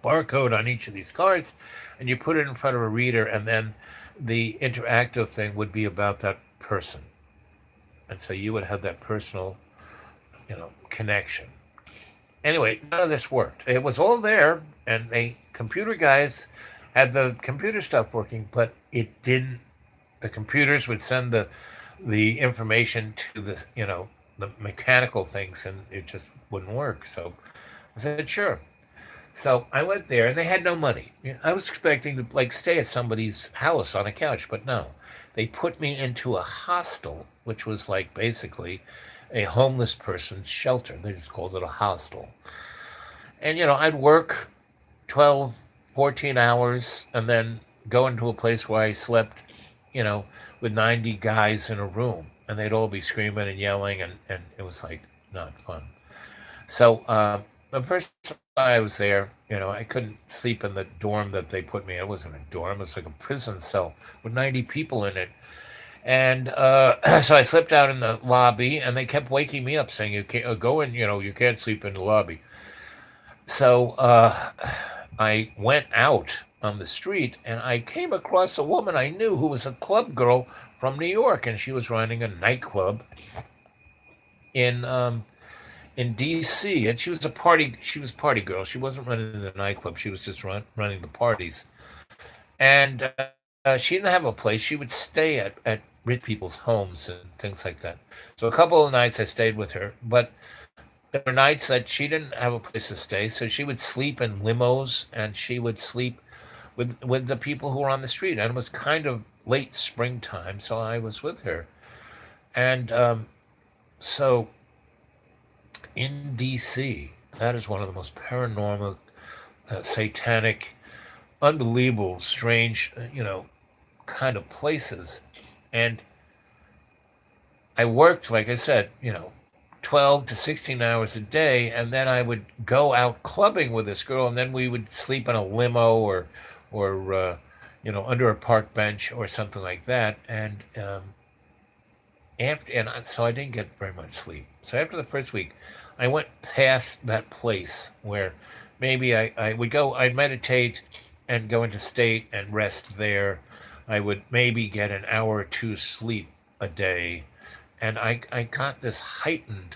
barcode on each of these cards, and you put it in front of a reader, and then the interactive thing would be about that person, and so you would have that personal, connection. Anyway, none of this worked. It was all there, and the computer guys had the computer stuff working, but it didn't. The computers would send the information to the mechanical things, and it just wouldn't work. So I said, sure. So I went there, and they had no money. I was expecting to like stay at somebody's house on a couch, but no. They put me into a hostel, which was like basically a homeless person's shelter. They just called it a hostel. And I'd work 12, 14 hours and then go into a place where I slept, you know, with 90 guys in a room, and they'd all be screaming and yelling, and it was like not fun. So the first time I was there, I couldn't sleep in the dorm that they put me in. It wasn't a dorm, it was like a prison cell with 90 people in it. And so I slept out in the lobby, and they kept waking me up saying, you can't go in, you can't sleep in the lobby. So I went out on the street, and I came across a woman I knew who was a club girl from New York, and she was running a nightclub in D.C. And she was party girl. She wasn't running the nightclub. She was just running the parties. And she didn't have a place. She would stay at rich people's homes and things like that. So a couple of nights I stayed with her, but there were nights that she didn't have a place to stay, so she would sleep in limos, and she would sleep with the people who were on the street. And it was kind of late springtime, so I was with her. And so in D.C., that is one of the most paranormal, satanic, unbelievable, strange, kind of places. And I worked, like I said, 12 to 16 hours a day, and then I would go out clubbing with this girl, and then we would sleep in a limo or under a park bench or something like that. And so I didn't get very much sleep. So after the first week, I went past that place where maybe I would go, I'd meditate and go into state and rest there. I would maybe get an hour or two sleep a day. And I got this heightened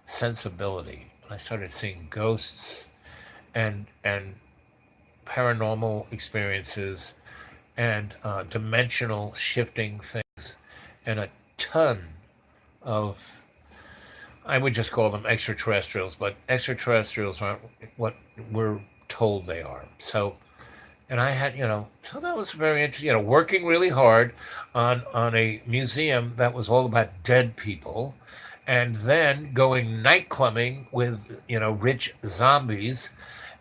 sensibility. I started seeing ghosts and paranormal experiences and dimensional shifting things and a ton of, I would just call them extraterrestrials, but extraterrestrials aren't what we're told they are. So, and I had, so that was very interesting, working really hard on a museum that was all about dead people, and then going night clubbing with, rich zombies,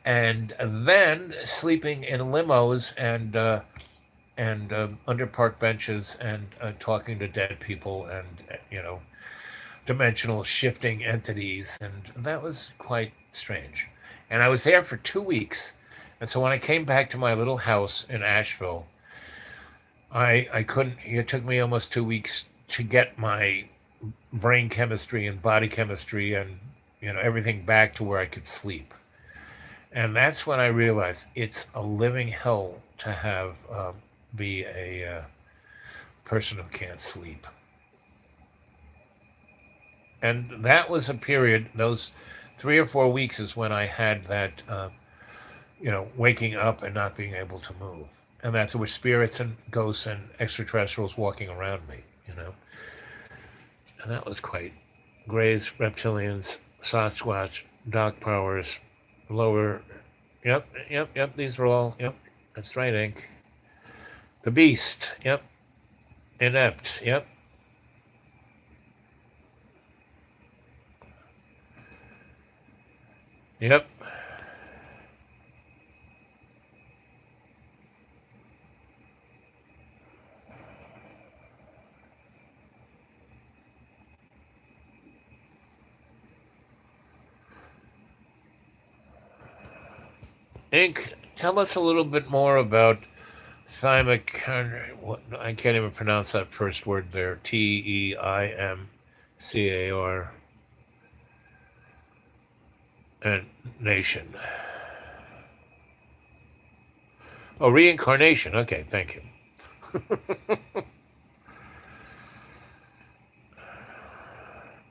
and then sleeping in limos and under park benches and talking to dead people and, dimensional shifting entities. And that was quite strange. And I was there for 2 weeks. And so when I came back to my little house in Asheville, I couldn't, it took me almost 2 weeks to get my brain chemistry and body chemistry and, everything back to where I could sleep. And that's when I realized it's a living hell to have be a person who can't sleep. And that was a period. Those 3 or 4 weeks is when I had that, waking up and not being able to move, and that's with spirits and ghosts and extraterrestrials walking around me. And that was quite Greys, reptilians, Sasquatch, dark powers, lower. Yep, yep, yep. These are all. Yep, that's right, Ink. The beast. Yep, inept. Yep, yep. Ink. Tell us a little bit more about thymic. I can't even pronounce that first word there. TEIMCAR and nation. Oh, reincarnation. Okay, thank you.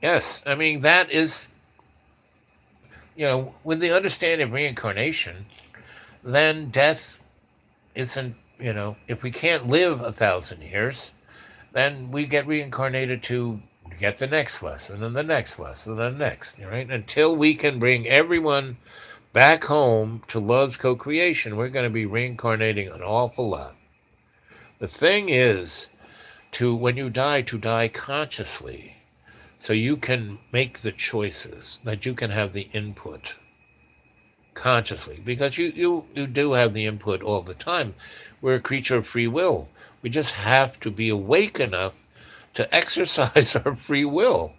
Yes, I mean that is, with the understanding of reincarnation, then death isn't. If we can't live 1,000 years, then we get reincarnated to get the next lesson and the next lesson and the next, right? Until we can bring everyone back home to love's co-creation, we're going to be reincarnating an awful lot. The thing is, when you die, to die consciously, so you can make the choices, that you can have the input consciously, because you do have the input all the time. We're a creature of free will. We just have to be awake enough to exercise our free will.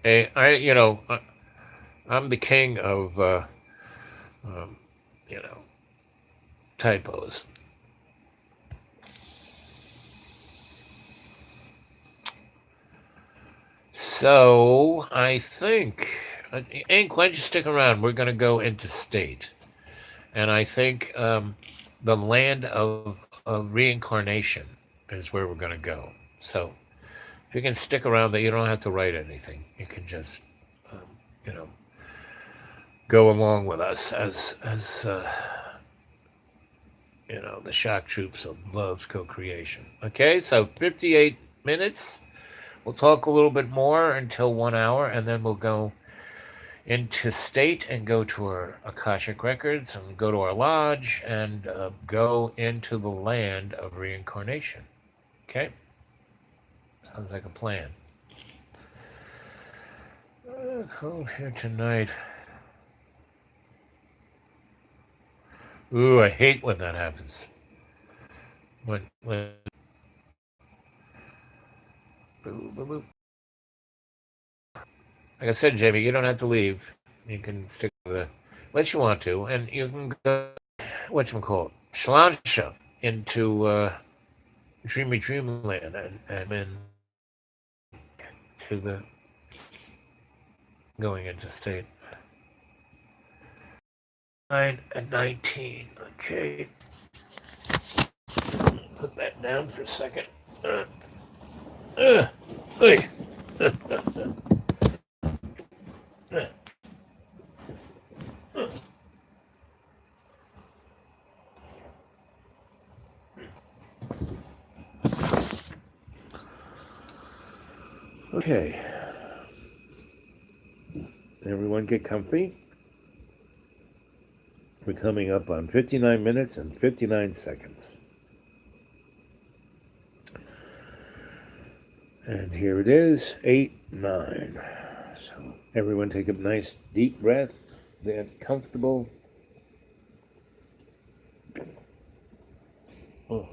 I'm the king of um, you know typos. So I think, Ink, why don't you stick around? We're going to go into state, and I think the land of reincarnation is where we're going to go. So if you can stick around, that you don't have to write anything. You can just um, you know go along with us as the shock troops of love's co-creation. Okay, so 58 minutes. We'll talk a little bit more until 1 hour, and then we'll go into state and go to our Akashic records and go to our lodge and go into the land of reincarnation. Okay? Sounds like a plan. Cold here tonight. Ooh, I hate when that happens. When boop, boop, boop. Like I said, Jamie, you don't have to leave. You can stick with it, unless you want to, and you can go, whatchamacallit, Shalansha, into Dreamy Dreamland and then to the going into state. 9 and 19. Okay. Put that down for a second. Hey. Okay. Everyone get comfy. We're coming up on 59 minutes and 59 seconds. And here it is, 8, 9. So everyone take a nice deep breath. Get comfortable. Oh.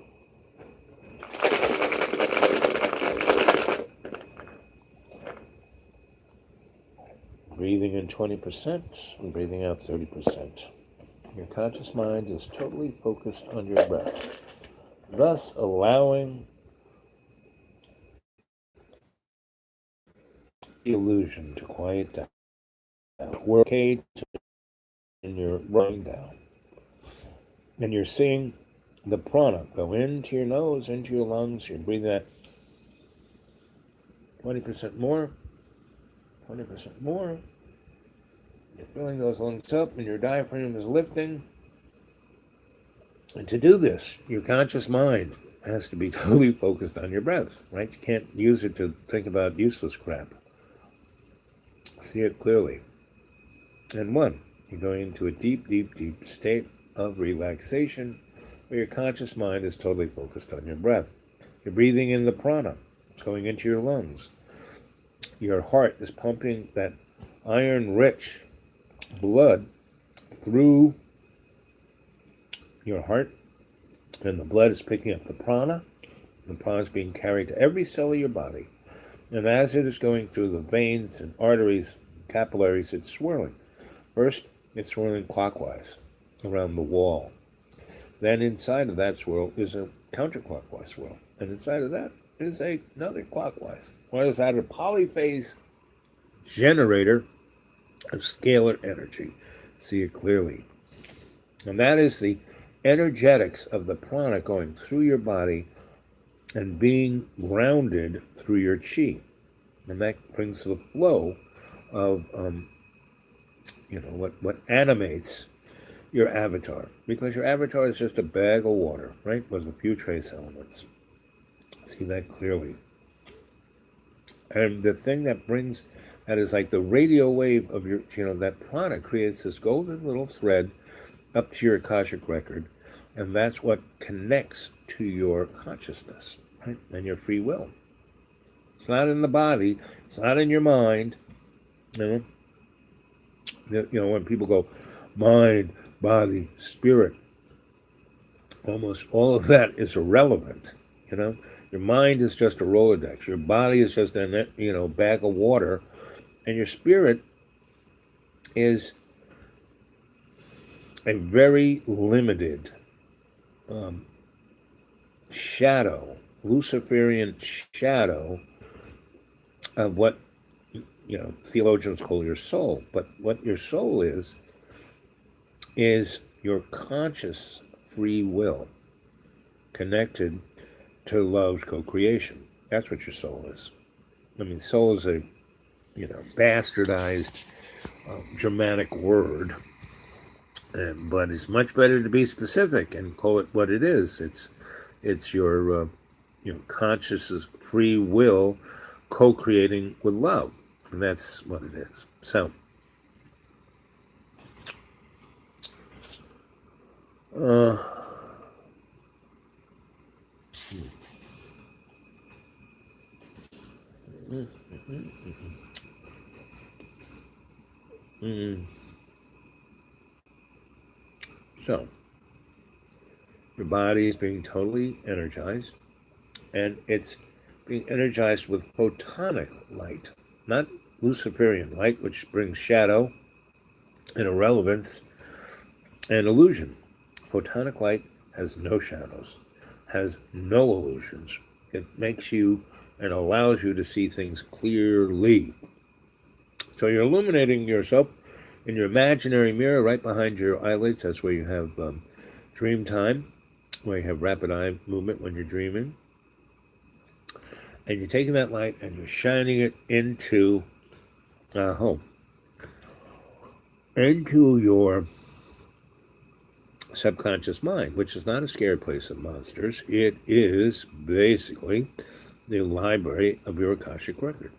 Breathing in 20% and breathing out 30%. Your conscious mind is totally focused on your breath. thus allowing the illusion to quiet down. We're okay, and you're running down. And you're seeing the prana go into your nose, into your lungs. You're breathing that 20% more, 20% more. You're filling those lungs up, and your diaphragm is lifting. And to do this, your conscious mind has to be totally focused on your breath, right? You can't use it to think about useless crap. See it clearly. And one, you're going into a deep, deep, deep state of relaxation where your conscious mind is totally focused on your breath. You're breathing in the prana. It's going into your lungs. Your heart is pumping that iron-rich blood through your heart, and the blood is picking up the prana. The prana is being carried to every cell of your body. And as it is going through the veins and arteries, capillaries, it's swirling. First, it's swirling clockwise around the wall. Then inside of that swirl is a counterclockwise swirl. And inside of that is another clockwise. What is that? A polyphase generator of scalar energy. See it clearly. And that is the energetics of the prana going through your body and being grounded through your chi. And that brings the flow of, what animates your avatar. Because your avatar is just a bag of water, right? With a few trace elements. See that clearly. And the thing that is like the radio wave of your, that prana creates this golden little thread up to your Akashic record. And that's what connects to your consciousness, right? And your free will. It's not in the body. It's not in your mind. When people go mind, body, spirit, almost all of that is irrelevant. Your mind is just a Rolodex. Your body is just a bag of water, and your spirit is a very limited shadow, Luciferian shadow of what theologians call your soul. But what your soul is your conscious free will connected to love's co-creation. That's what your soul is. I mean, soul is a bastardized Germanic word, but it's much better to be specific and call it what it is. It's your conscious's free will co-creating with love, and that's what it is. So, So, your body is being totally energized, and it's being energized with photonic light, not Luciferian light, which brings shadow and irrelevance and illusion. Photonic light has no shadows, has no illusions. It makes you and allows you to see things clearly. So you're illuminating yourself in your imaginary mirror right behind your eyelids. That's where you have dream time, where you have rapid eye movement when you're dreaming. And you're taking that light and you're shining it into into your subconscious mind, which is not a scared place of monsters. It is basically the library of your Akashic record.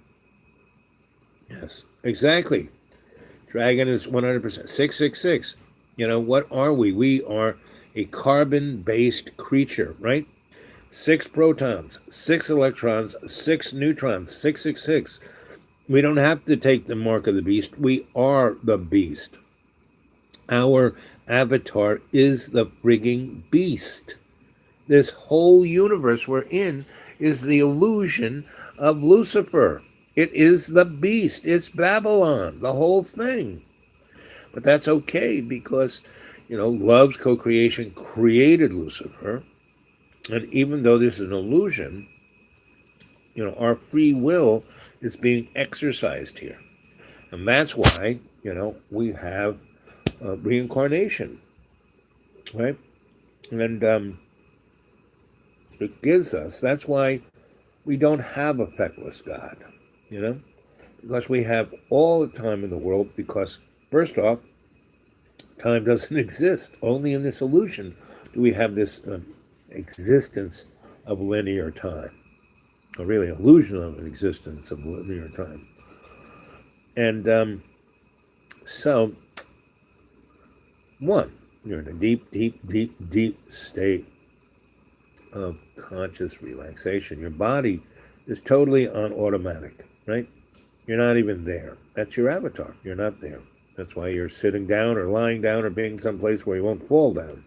Yes, exactly. Dragon is 100%. 666. What are we? We are a carbon-based creature, right? 6 protons, 6 electrons, 6 neutrons, 666. We don't have to take the mark of the beast. We are the beast. Our avatar is the frigging beast. This whole universe we're in is the illusion of Lucifer. It is the beast. It's Babylon, the whole thing. But that's okay because, love's co-creation created Lucifer. And even though this is an illusion, our free will is being exercised here. And that's why, we have reincarnation, right? And it gives us, that's why we don't have a feckless God, because we have all the time in the world, because first off, time doesn't exist. Only in this illusion do we have this existence of linear time, or really illusion of an existence of linear time. And so, one, you're in a deep, deep, deep, deep state of conscious relaxation. Your body is totally on automatic, right? You're not even there. That's your avatar. You're not there. That's why you're sitting down or lying down or being someplace where you won't fall down.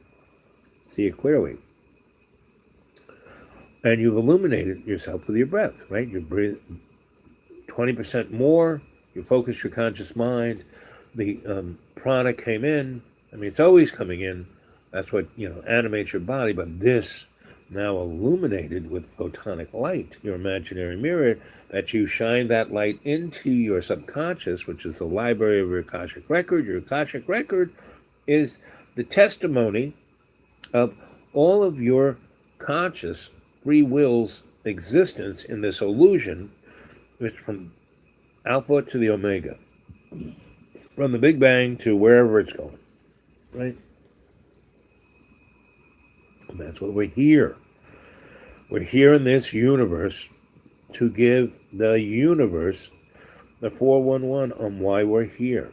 See it clearly. And you've illuminated yourself with your breath, right? You breathe 20% more. You focus your conscious mind. The prana came in. I mean, it's always coming in. That's what, animates your body. But this, now illuminated with photonic light, your imaginary mirror, that you shine that light into your subconscious, which is the library of your Akashic record. Your Akashic record is the testimony of all of your conscious free will's existence in this illusion, which from alpha to the omega, from the Big Bang to wherever it's going, right? And that's what we're here. We're here in this universe to give the universe the 411 on why we're here.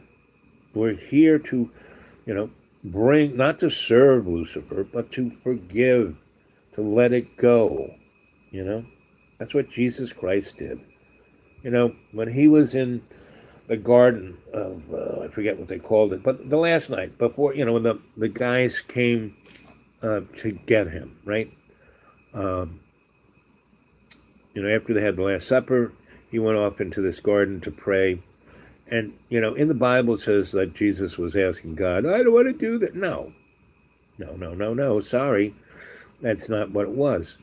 We're here to, bring, not to serve Lucifer, but to forgive, to let it go, That's what Jesus Christ did. When he was in the garden of, I forget what they called it, but the last night, before, when the guys came to get him, right? After they had the Last Supper, he went off into this garden to pray. And, in the Bible it says that Jesus was asking God, I don't want to do that. No, sorry. That's not what it was.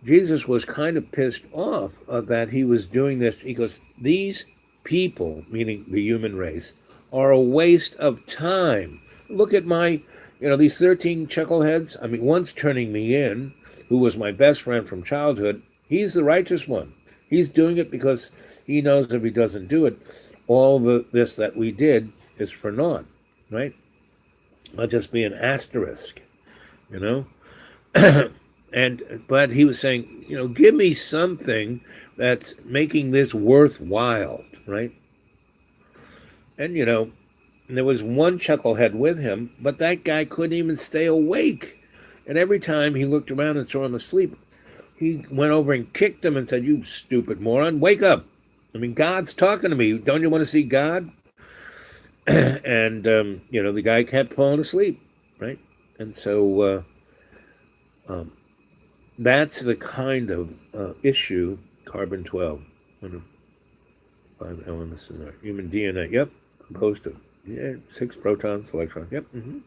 Jesus was kind of pissed off that he was doing this because these people, meaning the human race, are a waste of time. Look at my, these 13 chuckleheads. I mean, one's turning me in, who was my best friend from childhood. He's the righteous one. He's doing it because he knows if he doesn't do it, all this that we did is for naught, right? I'll just be an asterisk, But he was saying, give me something that's making this worthwhile, right? And, there was one chucklehead with him, but that guy couldn't even stay awake. And every time he looked around and saw him asleep, he went over and kicked him and said, you stupid moron, wake up. I mean, God's talking to me. Don't you want to see God? And, the guy kept falling asleep, right? And so that's the kind of issue, carbon-12, one of 5 elements in our human DNA. Yep, composed of 6 protons, electrons. Yep. Mm-hmm.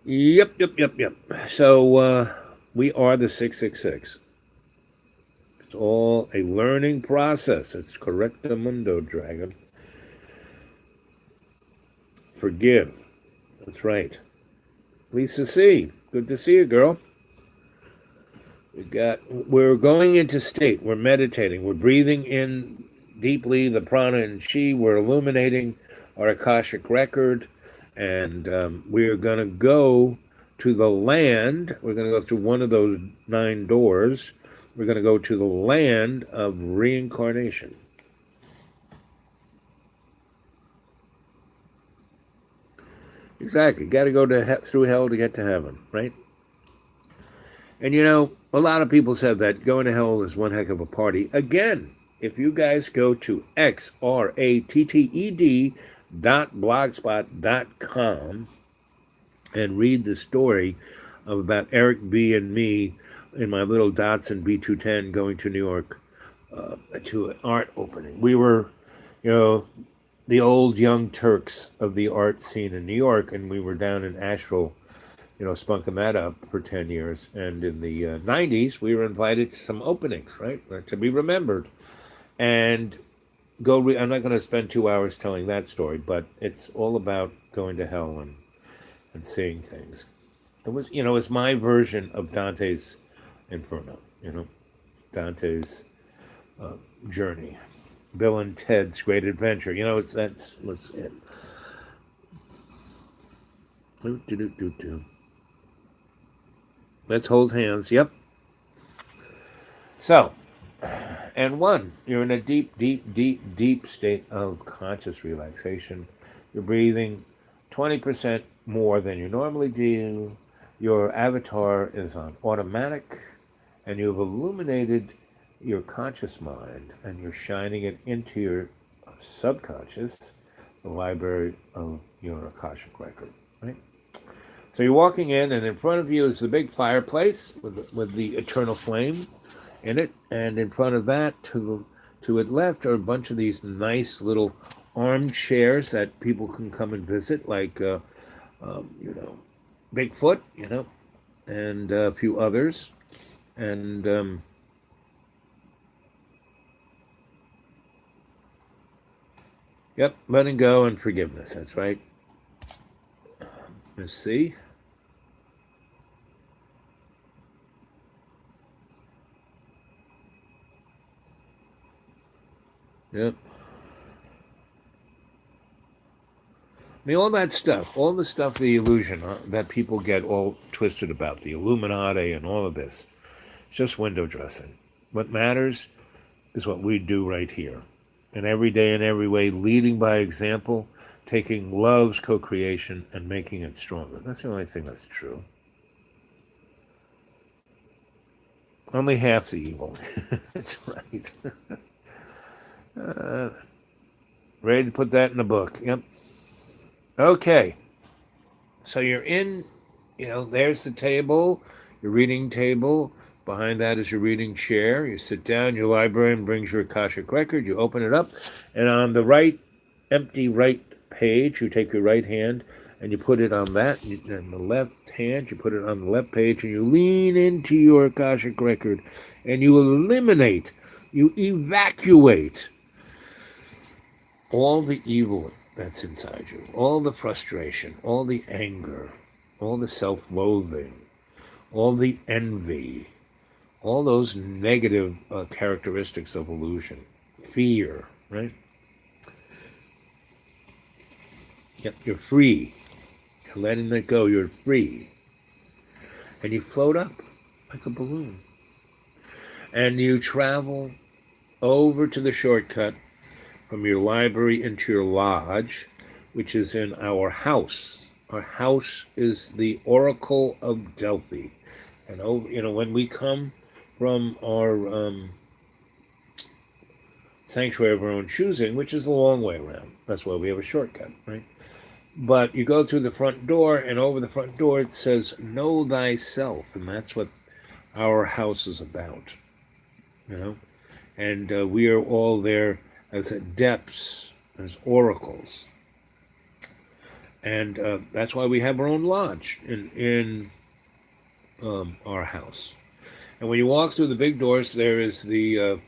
Yep. So we are the 666. It's all a learning process. It's correctamundo, dragon. Forgive. That's right. Lisa C., good to see you, girl. We're going into state. We're meditating. We're breathing in deeply the prana and chi. We're illuminating our Akashic record. And we're going to go to the land. We're going to go through one of those 9 doors. We're going to go to the land of reincarnation. Exactly. Got to go through hell to get to heaven, right? And a lot of people said that going to hell is one heck of a party. Again, if you guys go to xratted.blogspot.com and read the story about Eric B. and me in my little Datsun B210 going to New York to an art opening. We were, the old young Turks of the art scene in New York, and we were down in Asheville, spunking that up for 10 years. And in the 90s, we were invited to some openings, right, to be remembered. And I'm not going to spend 2 hours telling that story, but it's all about going to hell and seeing things. It's my version of Dante's Inferno, Dante's journey. Bill and Ted's Great Adventure. That's it. Let's hold hands. Yep. So, and you're in a deep, deep, deep, deep state of conscious relaxation. You're breathing 20% more than you normally do. Your avatar is on automatic, and you've illuminated your conscious mind, and you're shining it into your subconscious, the library of your Akashic record, right? So you're walking in front of you is the big fireplace with the eternal flame in it, and in front of that, to its left, are a bunch of these nice little armchairs that people can come and visit, like Bigfoot, and a few others, and yep, letting go and forgiveness. That's right. Let's see. Yep. I mean, all that stuff, all the stuff, the illusion that people get all twisted about, the Illuminati and all of this, it's just window dressing. What matters is what we do right here. And every day in every way, leading by example, taking love's co-creation and making it stronger. That's the only thing that's true. Only half the evil. That's right. Ready to put that in the book. Yep. Okay. So you're in, there's the table, your reading table. Behind that is your reading chair. You sit down, your librarian brings your Akashic record, you open it up, and on the right, empty right page, you take your right hand and you put it on that, and the left hand, you put it on the left page, and you lean into your Akashic record, and you eliminate, you evacuate all the evil that's inside you, all the frustration, all the anger, all the self-loathing, all the envy, all those negative characteristics of illusion, fear, right? Yep, you're free. You're letting that go. You're free. And you float up like a balloon. And you travel over to the shortcut from your library into your lodge, which is in our house. Our house is the Oracle of Delphi. And when we come from our sanctuary of our own choosing, which is a long way around. That's why we have a shortcut, right? But you go through the front door, and over the front door it says, know thyself. And that's what our house is about, And we are all there as adepts, as oracles. And that's why we have our own lodge in our house. And when you walk through the big doors, there is the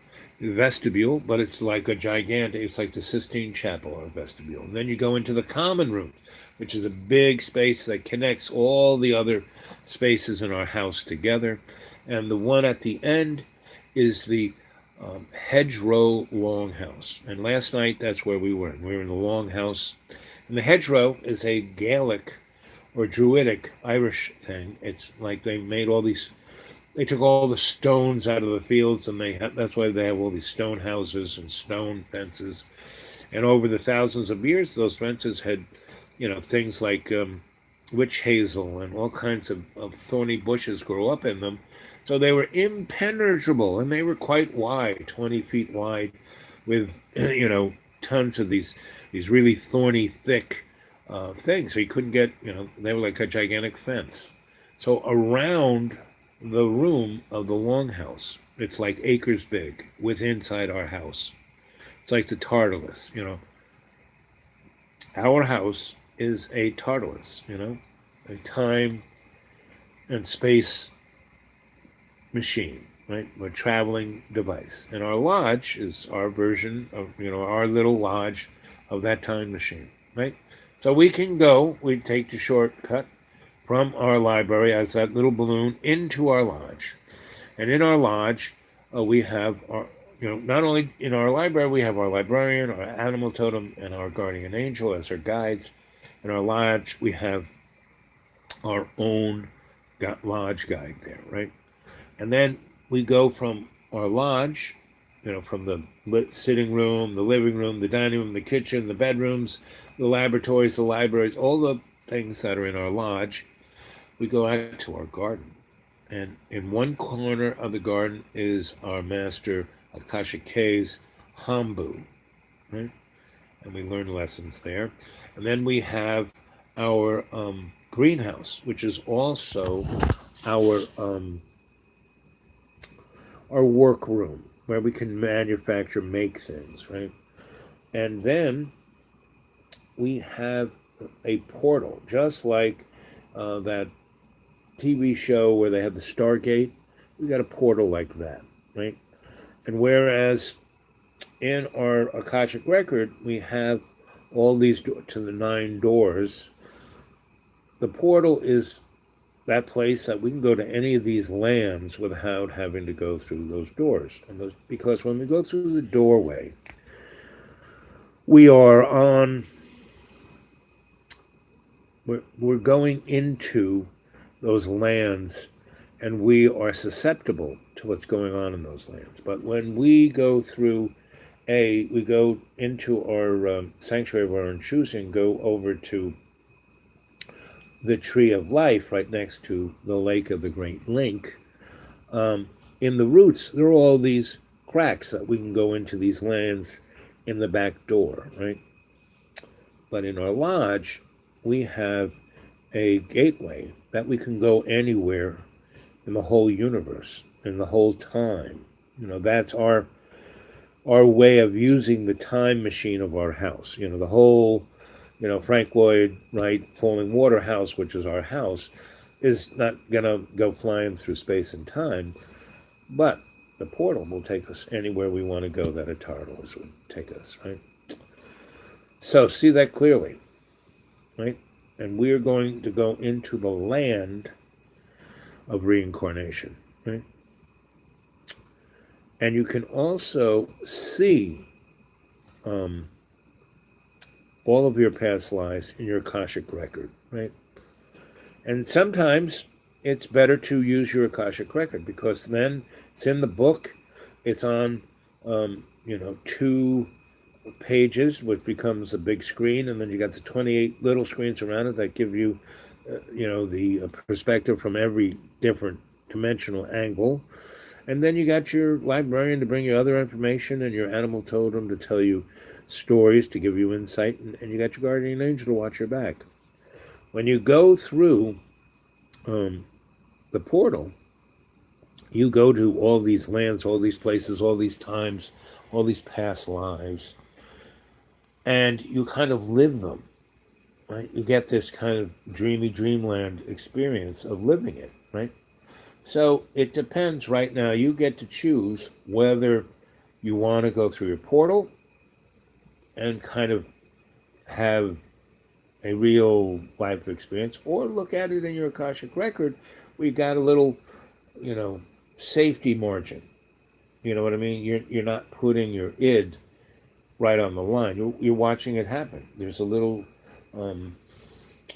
vestibule, but it's like it's like the Sistine Chapel or vestibule. And then you go into the common room, which is a big space that connects all the other spaces in our house together. And the one at the end is the hedgerow longhouse. And last night, that's where we were. We were in the longhouse. And the hedgerow is a Gaelic or Druidic Irish thing. It's like they took all the stones out of the fields, and that's why they have all these stone houses and stone fences. And over the thousands of years, those fences had, things like witch hazel and all kinds of thorny bushes grow up in them. So they were impenetrable, and they were quite wide, 20 feet wide, with, tons of these really thorny, thick things. So you couldn't get, they were like a gigantic fence. So around the room of the longhouse, it's like acres big inside our house. It's like the Tartarus, Our house is a Tartarus, a time and space machine, right? We're traveling device. And our lodge is our version of, our little lodge of that time machine, right? So we can go, we take the shortcut from our library as that little balloon into our lodge. And in our lodge, we have our, not only in our library, we have our librarian, our animal totem, and our guardian angel as our guides. In our lodge, we have our own lodge guide there, right? And then we go from our lodge, from the sitting room, the living room, the dining room, the kitchen, the bedrooms, the laboratories, the libraries, all the things that are in our lodge, we go out to our garden. And in one corner of the garden is our master Akasha K's Hambu, right? And we learn lessons there. And then we have our greenhouse, which is also our workroom where we can manufacture, make things, right? And then we have a portal, just like that TV show where they have the Stargate. We got a portal like that, right? And whereas in our Akashic record we have all these to the 9 doors, the portal is that place that we can go to any of these lands without having to go through those doors. And because when we go through the doorway, we are on, we're going into those lands, and we are susceptible to what's going on in those lands. But when we go through we go into our sanctuary of our own choosing, go over to the tree of life right next to the lake of the Great Link. In the roots, there are all these cracks that we can go into these lands in the back door, right? But in our lodge, we have a gateway that we can go anywhere in the whole universe, in the whole time. That's our way of using the time machine of our house. The whole, Frank Lloyd Wright Falling Water house, which is our house, is not going to go flying through space and time, but the portal will take us anywhere we want to go that a TARDIS would take us, right? So see that clearly, right? And we're going to go into the land of reincarnation, right? And you can also see all of your past lives in your Akashic record, right? And sometimes it's better to use your Akashic record because then it's in the book, it's on, 2 pages, which becomes a big screen, and then you got the 28 little screens around it that give you, the perspective from every different dimensional angle. And then you got your librarian to bring you other information and your animal totem to tell you stories, to give you insight, and you got your guardian angel to watch your back. When you go through the portal, you go to all these lands, all these places, all these times, all these past lives, and you kind of live them, right? You get this kind of dreamy dreamland experience of living it, right? So it depends right now. You get to choose whether you want to go through your portal and kind of have a real life experience, or look at it in your Akashic record. We got a little, safety margin. You know what I mean? You're not putting your id right on the line. You're watching it happen. There's a little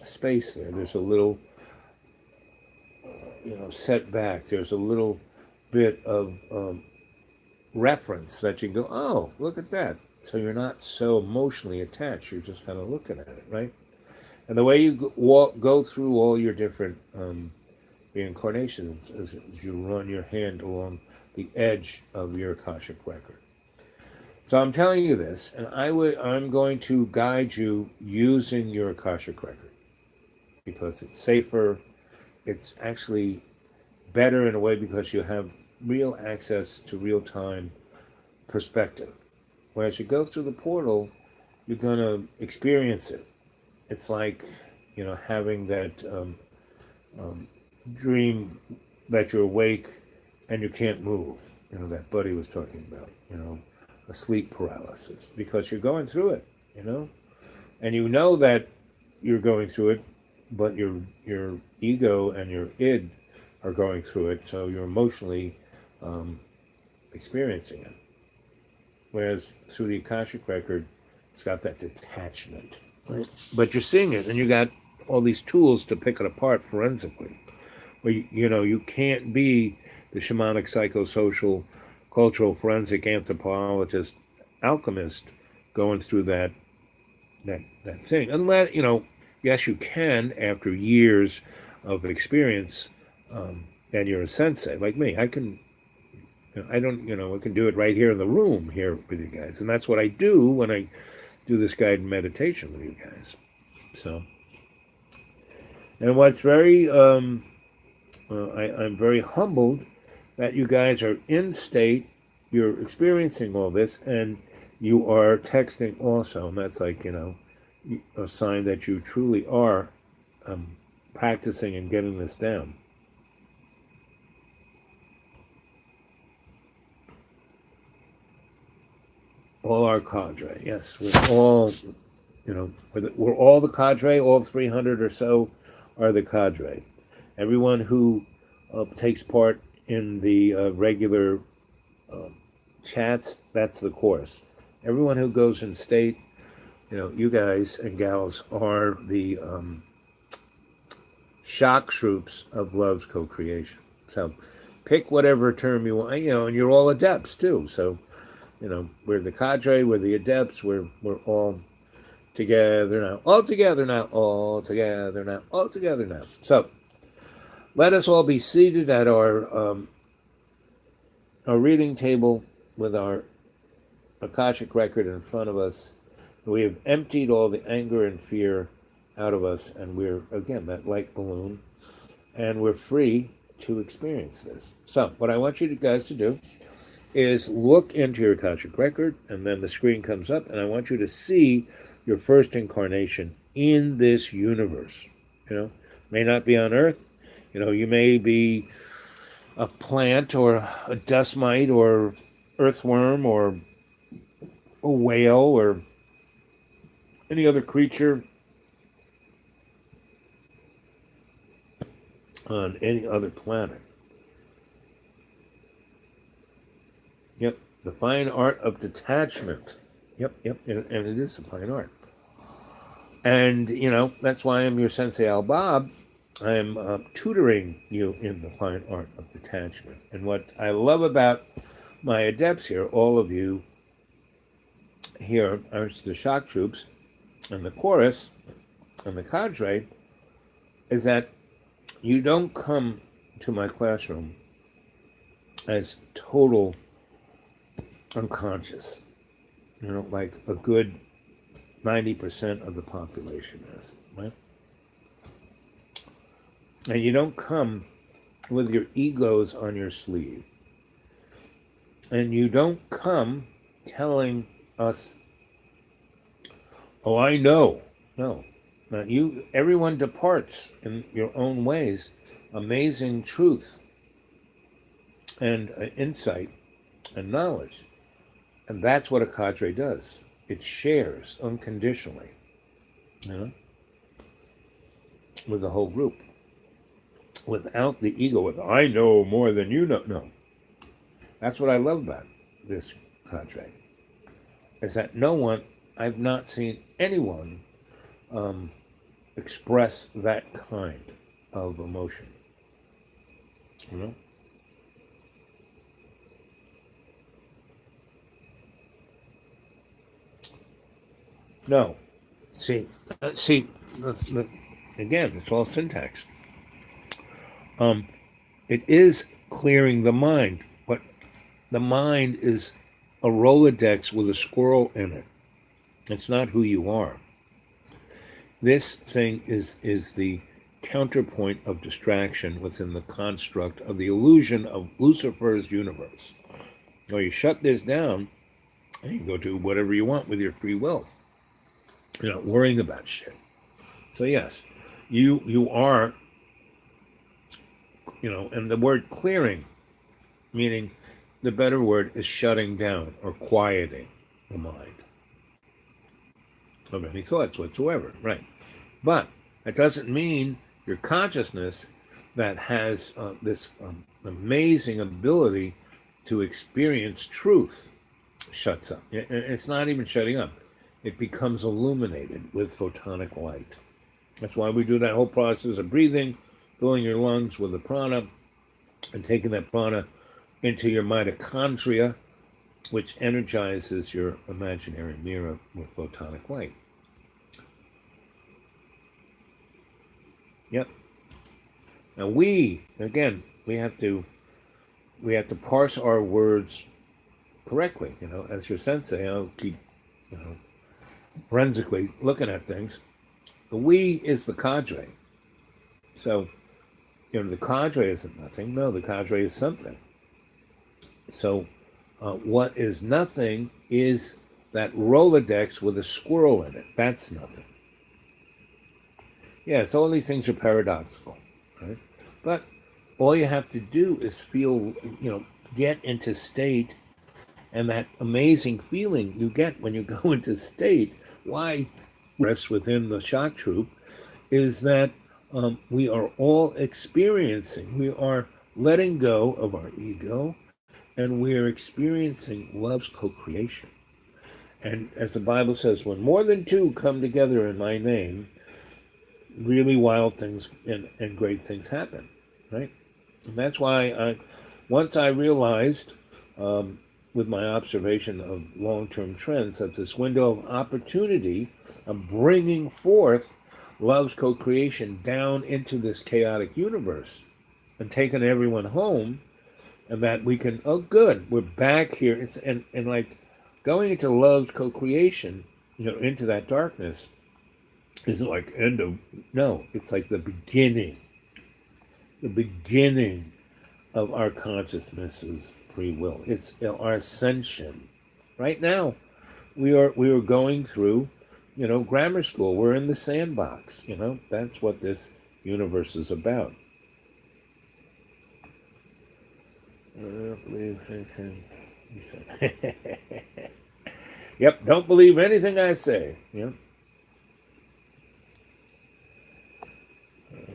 space there. There's a little setback. There's a little bit of reference that you can go, oh, look at that. So you're not so emotionally attached. You're just kind of looking at it, right? And the way you go through all your different reincarnations is you run your hand along the edge of your Akashic record. So I'm telling you this, and I'm going to guide you using your Akashic record because it's safer. It's actually better in a way because you have real access to real-time perspective. Whereas you go through the portal, you're going to experience it. It's like, having that dream that you're awake and you can't move. That Buddy was talking about, a sleep paralysis because you're going through it, and that you're going through it, but your ego and your id are going through it, so you're emotionally experiencing it. Whereas through the Akashic record, it's got that detachment, right? But you're seeing it, and you got all these tools to pick it apart forensically. Where you can't be the shamanic, psychosocial, cultural, forensic anthropologist, alchemist going through that thing, unless yes, you can after years of experience, and you're a sensei like me. I can. I don't, I can do it right here in the room here with you guys. And that's what I do when I do this guided meditation with you guys. So, and what's very, I'm very humbled that you guys are in state, you're experiencing all this, and you are texting also. And that's like, a sign that you truly are practicing and getting this down. All our cadre, yes, we're all, we're all the cadre. All 300 or so are the cadre. Everyone who takes part in the regular chats, that's the course. Everyone who goes in state, you guys and gals are the shock troops of love's co-creation. So pick whatever term you want, and you're all adepts too. So, we're the cadre, we're the adepts, we're all together now, all together now, all together now, all together now. So let us all be seated at our reading table with our Akashic record in front of us. We have emptied all the anger and fear out of us, and we're, again, that light balloon, and we're free to experience this. So what I want you guys to do is look into your Akashic record, and then the screen comes up, and I want you to see your first incarnation in this universe. May not be on Earth. You may be a plant or a dust mite or earthworm or a whale or any other creature on any other planet. Yep, the fine art of detachment. Yep, and it is a fine art. And, that's why I'm your Sensei Al Bob. I'm tutoring you in the fine art of detachment. And what I love about my adepts here, all of you here, are the shock troops and the chorus and the cadre, is that you don't come to my classroom as total unconscious, like a good 90% of the population is, right? And you don't come with your egos on your sleeve. And you don't come telling us, oh, I know. No. Now everyone departs in your own ways. Amazing truth and insight and knowledge. And that's what a cadre does. It shares unconditionally, with the whole group. Without the ego, with I know more than you know. No. That's what I love about this cadre. Is that I've not seen anyone express that kind of emotion. No. See, again, it's all syntax. It is clearing the mind, but the mind is a Rolodex with a squirrel in it. It's not who you are. This thing is the counterpoint of distraction within the construct of the illusion of Lucifer's universe. Now you shut this down, and you can go do whatever you want with your free will. You're not worrying about shit. So yes, you are And the word clearing, meaning the better word is shutting down or quieting the mind of any thoughts whatsoever, right? But that doesn't mean your consciousness that has this amazing ability to experience truth shuts up. It's not even shutting up. It becomes illuminated with photonic light. That's why we do that whole process of breathing, filling your lungs with the prana, and taking that prana into your mitochondria, which energizes your imaginary mirror with photonic light. Yep. Now we have to parse our words correctly. As your sensei, I'll keep forensically looking at things. The we is the cadre. So, the cadre isn't nothing. No, the cadre is something. So, what is nothing is that Rolodex with a squirrel in it. That's nothing. Yes, all these things are paradoxical, right? But all you have to do is feel, get into state, and that amazing feeling you get when you go into state, why rests within the shock troop, is that we are all experiencing, we are letting go of our ego, and we are experiencing love's co-creation. And as the Bible says, when more than two come together in my name, really wild things and great things happen, right? And that's why once I realized with my observation of long-term trends that this window of opportunity of bringing forth love's co-creation down into this chaotic universe and taking everyone home, and that we can, oh good, we're back here. And like going into love's co-creation, into that darkness, isn't like no, it's like the beginning of our consciousness's free will. It's our ascension. Right now, we are going through, grammar school. We're in the sandbox. That's what this universe is about. I don't believe anything you say. Yep, don't believe anything I say. Yep.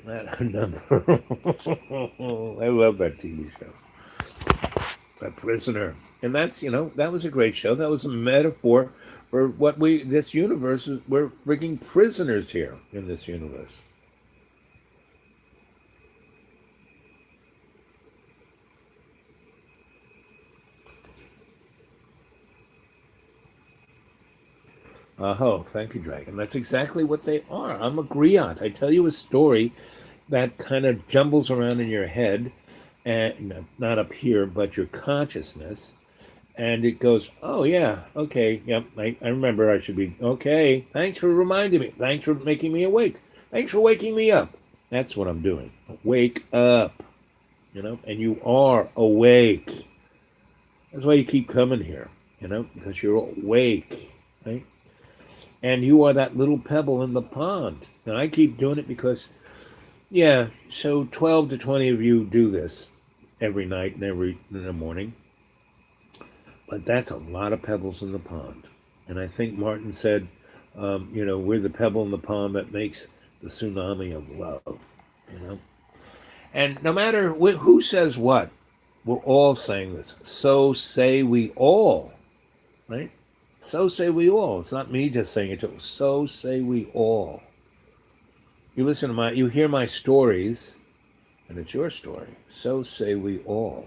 That number. I love that TV show. A Prisoner. And that's, that was a great show. That was a metaphor for what this universe is. We're freaking prisoners here in this universe. Oh, thank you, Dragon. That's exactly what they are. I'm a griot. I tell you a story that kind of jumbles around in your head, and not up here, but your consciousness, and it goes, oh yeah, okay, yep, I remember I should be, okay, thanks for reminding me, thanks for making me awake, thanks for waking me up. That's what I'm doing. Wake up, and you are awake. That's why you keep coming here, because you're awake, right? And you are that little pebble in the pond. And I keep doing it because, yeah, so 12 to 20 of you do this every night and in the morning. But that's a lot of pebbles in the pond. And I think Martin said, we're the pebble in the pond that makes the tsunami of love, And no matter who says what, we're all saying this. So say we all, right? So say we all. It's not me just saying it. So say we all. You listen to you hear my stories, and it's your story. So say we all.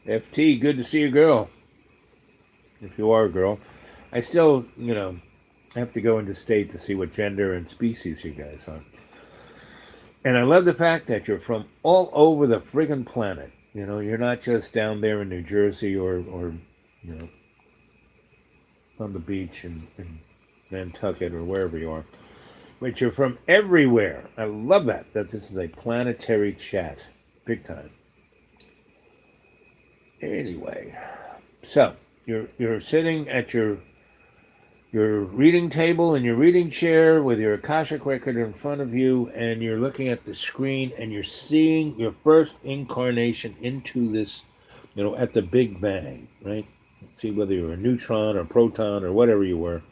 FT, good to see you, girl. If you are a girl. I still, have to go into state to see what gender and species you guys are. And I love the fact that you're from all over the friggin' planet. You're not just down there in New Jersey or on the beach in Nantucket or wherever you are. But you're from everywhere. I love that this is a planetary chat. Big time. Anyway, so you're sitting at your reading table and your reading chair with your Akashic record in front of you, and you're looking at the screen and you're seeing your first incarnation into this, at the Big Bang, right? See whether you're a neutron or proton or whatever you were,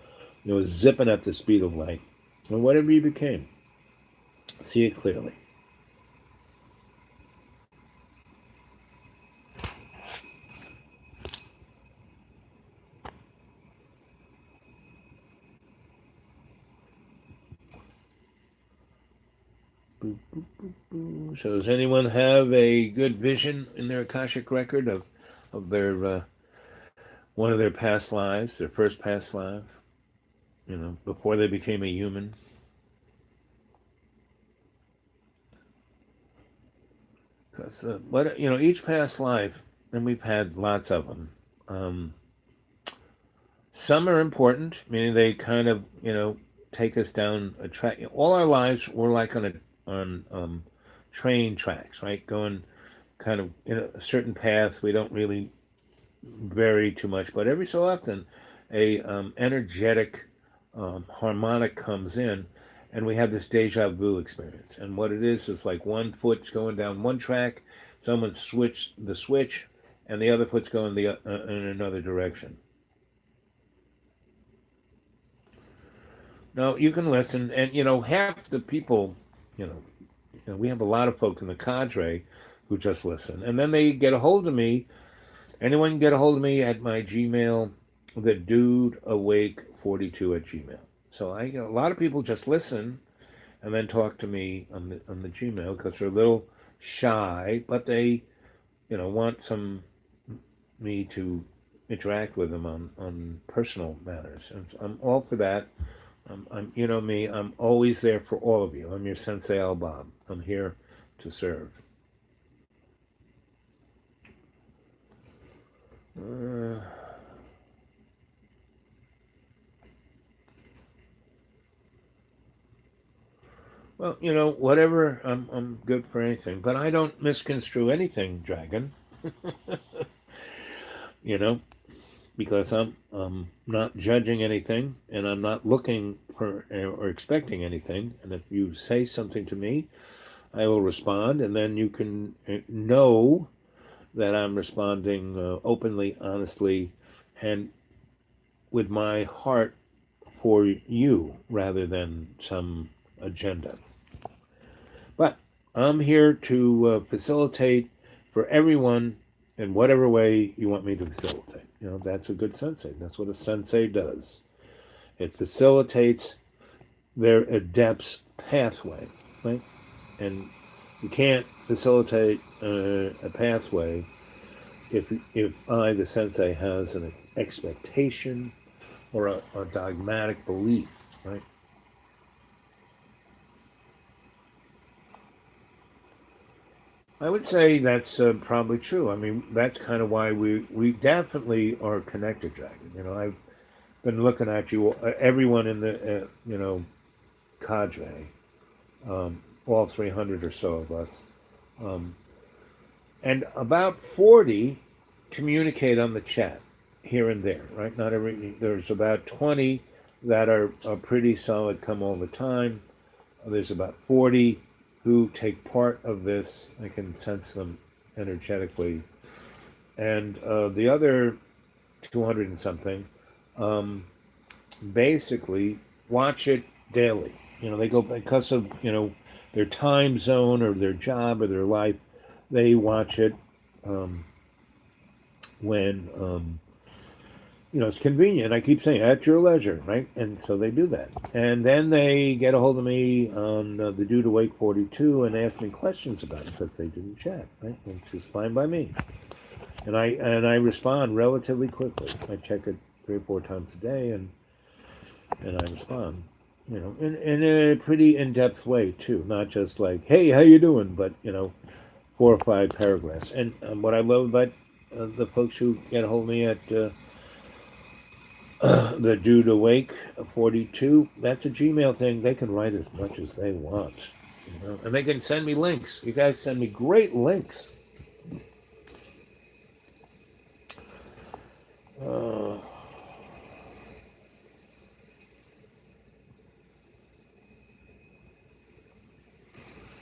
zipping at the speed of light, or whatever you became. See it clearly. So does anyone have a good vision in their Akashic record of their one of their past lives, their first past life, before they became a human? Because each past life, and we've had lots of them. Some are important, meaning they kind of take us down a track. All our lives we're like on train tracks, right? Going kind of in a certain path. We don't really vary too much, but every so often, a energetic harmonic comes in, and we have this deja vu experience. And what it is like one foot's going down one track, someone switched the switch, and the other foot's going in another direction. Now you can listen, and half the people, we have a lot of folk in the cadre who just listen, and then they get a hold of me. Anyone can get a hold of me at my Gmail, the dude awake 42 at Gmail. So a lot of people just listen and then talk to me on the Gmail because they're a little shy, but they want me to interact with them on personal matters. And I'm all for that. I'm me. I'm always there for all of you. I'm your Sensei Al Bob. I'm here to serve. Well, whatever. I'm good for anything, but I don't misconstrue anything, Dragon. Because I'm not judging anything, and I'm not looking for or expecting anything. And if you say something to me, I will respond, and then you can know that I'm responding openly, honestly, and with my heart for you rather than some agenda. But I'm here to facilitate for everyone in whatever way you want me to facilitate. That's a good sensei. That's what a sensei does. It facilitates their adept's pathway, right? And you can't facilitate a pathway if I, the sensei, has an expectation or a dogmatic belief, right? I would say that's probably true. I mean, that's kind of why we definitely are connected, Dragon. I've been looking at you, everyone in the cadre, all 300 or so of us, and about 40 communicate on the chat here and there, right? Not every. There's about 20 that are pretty solid, come all the time. There's about 40 who take part of this. I can sense them energetically. And the other 200 and something basically watch it daily. They go because of, their time zone or their job or their life. They watch it when it's convenient. I keep saying at your leisure, right? And so they do that, and then they get a hold of me on the Dude Awake 42 and ask me questions about it because they didn't chat, right? Which is fine by me, and I respond relatively quickly. I check it 3 or 4 times a day, and I respond, in a pretty in-depth way too, not just like, hey, how you doing, but 4 or 5 paragraphs. And what I love about the folks who get a hold of me at the Dude Awake 42, that's a Gmail thing. They can write as much as they want, and they can send me links. You guys send me great links. Uh,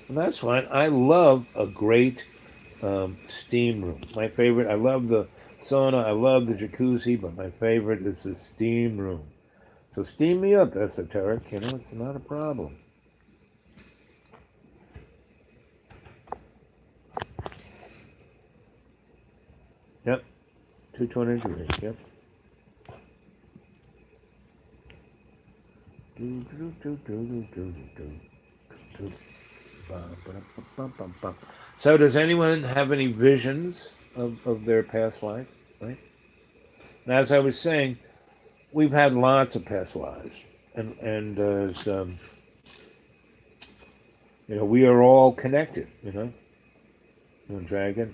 and that's fine. I love a great steam room. My favorite. I love the sauna. I love the jacuzzi, but my favorite is the steam room. So steam me up, esoteric. You know, it's not a problem. Yep, 220 degrees. Yep. So, does anyone have any visions of their past life? Right. And as I was saying, we've had lots of past lives, and as you know, we are all connected. You know, Dragon.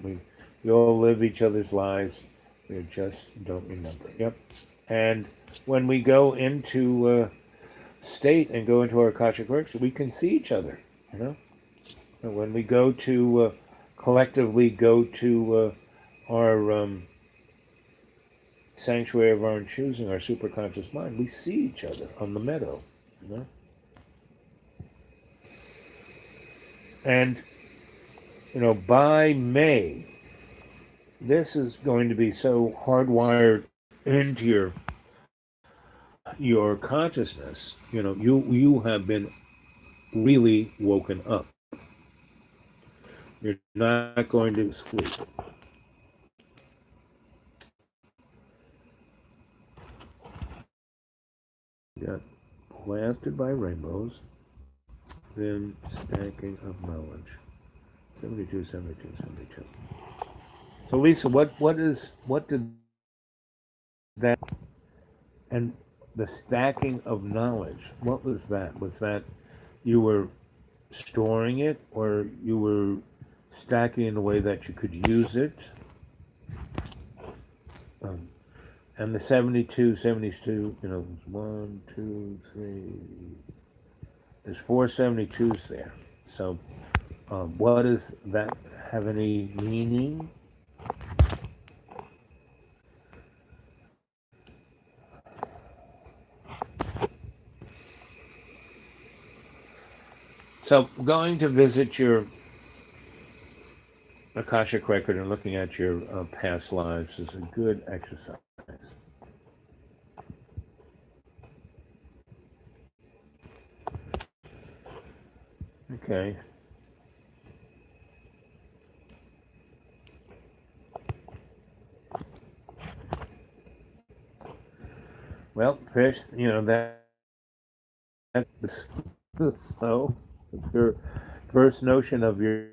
We all live each other's lives. We just don't remember. Yep. And when we go into state and go into our Akashic works, we can see each other. You know, and when we go to collectively go to our sanctuary of our own choosing, our superconscious mind, we see each other on the meadow. You know, and you know by May, this is going to be so hardwired into your consciousness. You know, you have been really woken up. You're not going to sleep. Got blasted by rainbows, then stacking of knowledge. 72, 72, 72. So Lisa, what did that and the stacking of knowledge? What was that? Was that you were storing it, or you were stacking in a way that you could use it? Um, and the 72, 72, you know, one, two, three. There's four 72s there. So, what does that have any meaning? So, going to visit your Akashic record and looking at your past lives is a good exercise. Okay. Well, fish, you know, that's so your first notion of your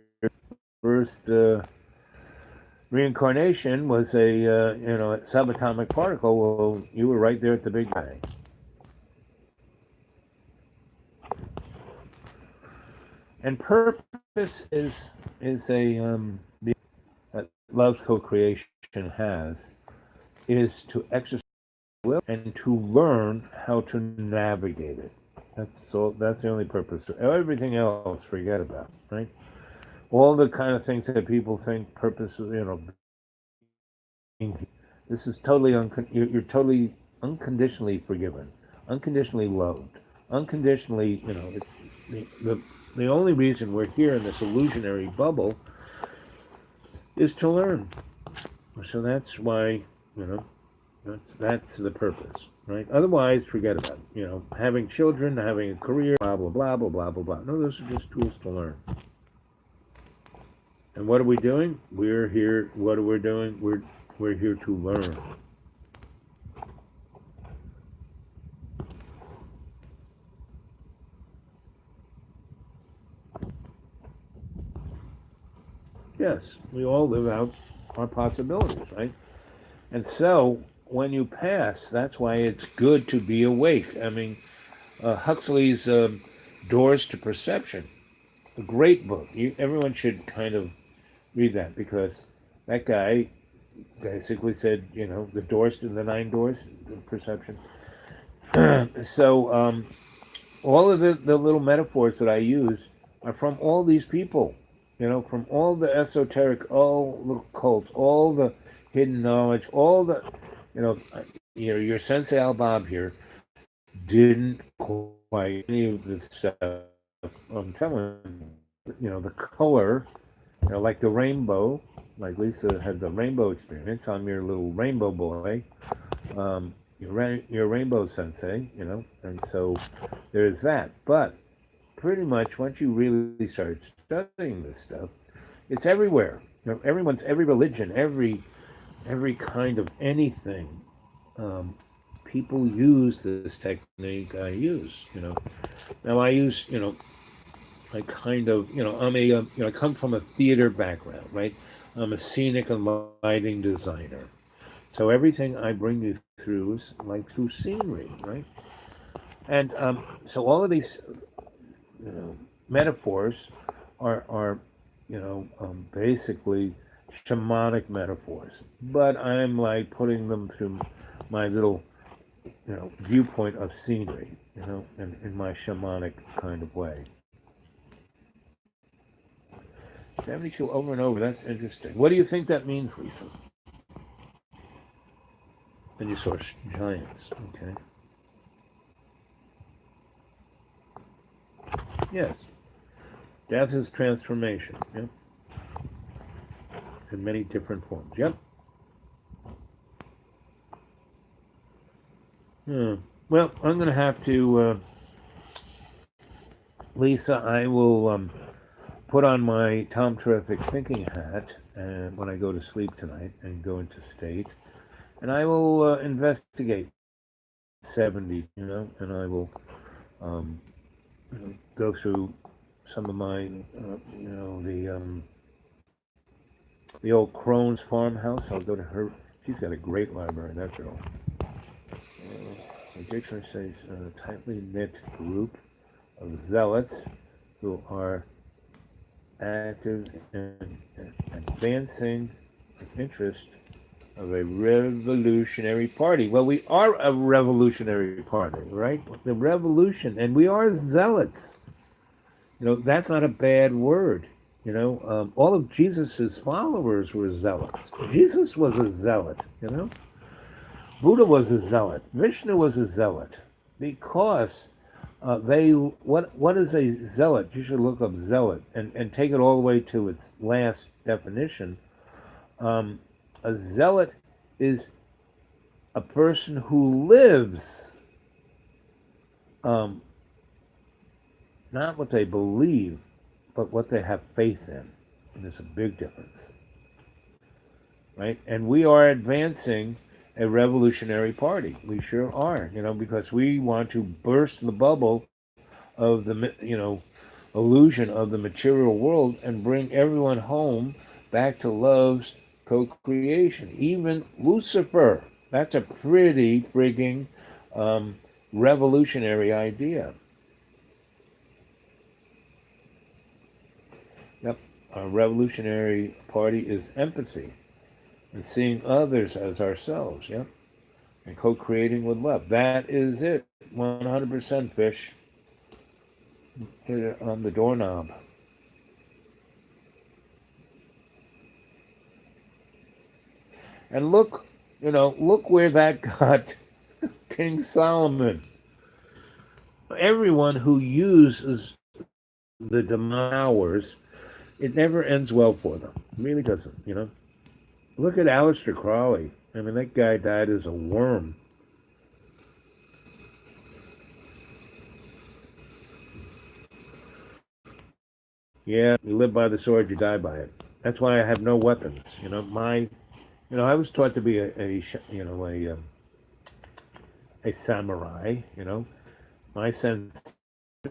first reincarnation was a you know, a subatomic particle. Well, you were right there at the Big Bang. And purpose is a that love's co-creation has is to exercise will and to learn how to navigate it. That's the only purpose. Everything else, forget about. Right? All the kind of things that people think purpose. You know, this is totally you're totally unconditionally forgiven, unconditionally loved, unconditionally. You know, it's the only reason we're here in this illusionary bubble is to learn. So that's why, you know, that's the purpose, right? Otherwise, forget about it. You know, having children, having a career, blah blah blah blah blah blah blah. No, those are just tools to learn. And what are we doing? We're here. What are we doing? We're here to learn. Yes, we all live out our possibilities, right? And so when you pass, that's why it's good to be awake. I mean, Huxley's Doors to Perception, a great book. Everyone should kind of read that because that guy basically said, you know, the doors to the nine doors of perception. So all of the little metaphors that I use are from all these people, you know, from all the esoteric, all the cults, all the hidden knowledge, all the, you know, your Sensei Al Bob here didn't quite any of the stuff. I'm telling you, the color, like the rainbow, like Lisa had the rainbow experience. I'm your little rainbow boy. You're Rainbow Sensei, and so there's that. But pretty much once you really start studying this stuff, it's everywhere. Every religion, every kind of anything. Um, People use this technique I use. Now I use, I kind of, I come from a theater background, right? I'm a scenic and lighting designer. So everything I bring you through is like through scenery, right? And so all of these, metaphors are basically shamanic metaphors. But I'm like putting them through my little, viewpoint of scenery, in my shamanic kind of way. 72 over and over, that's interesting. What do you think that means, Lisa? And you saw giants, okay? Yes. Death is transformation, yep. In many different forms, yep. Well, I'm going to have to, Lisa, I will put on my Tom Terrific thinking hat and when I go to sleep tonight and go into state, and I will investigate 70, and I will go through some of my, the old Crone's farmhouse. I'll go to her. She's got a great library, that girl. The dictionary says a tightly knit group of zealots who are active in advancing the interest of a revolutionary party. Well, we are a revolutionary party, right? The revolution, and we are zealots. That's not a bad word. All of Jesus's followers were zealots. Jesus was a zealot. Buddha was a zealot. Vishnu was a zealot, because what is a zealot? You should look up zealot and take it all the way to its last definition. A zealot is a person who lives not what they believe, but what they have faith in. And there's a big difference, right? And we are advancing a revolutionary party. We sure are, because we want to burst the bubble of the, illusion of the material world and bring everyone home back to love's co-creation. Even Lucifer. That's a pretty frigging revolutionary idea. Yep. Our revolutionary party is empathy and seeing others as ourselves, yep. And co-creating with love. That is it. 100% fish. Hit it on the doorknob. And look where that got King Solomon. Everyone who uses the demonic powers, it never ends well for them. It really doesn't, Look at Aleister Crowley. I mean, that guy died as a worm. Yeah, you live by the sword, you die by it. That's why I have no weapons. I was taught to be a samurai. My sense,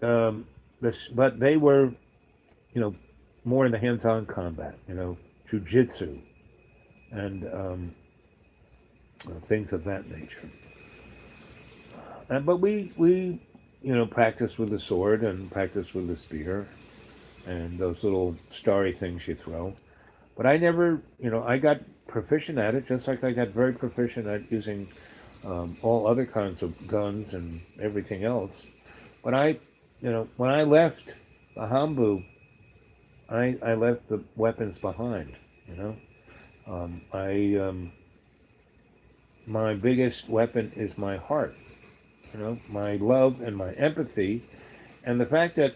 but they were, more in the hands-on combat. Jujitsu and things of that nature. But we practice with the sword and practice with the spear and those little starry things you throw. But I never, I got proficient at it, just like I got very proficient at using all other kinds of guns and everything else. But when I left the Hambu, I left the weapons behind. I my biggest weapon is my heart, my love and my empathy, and the fact that,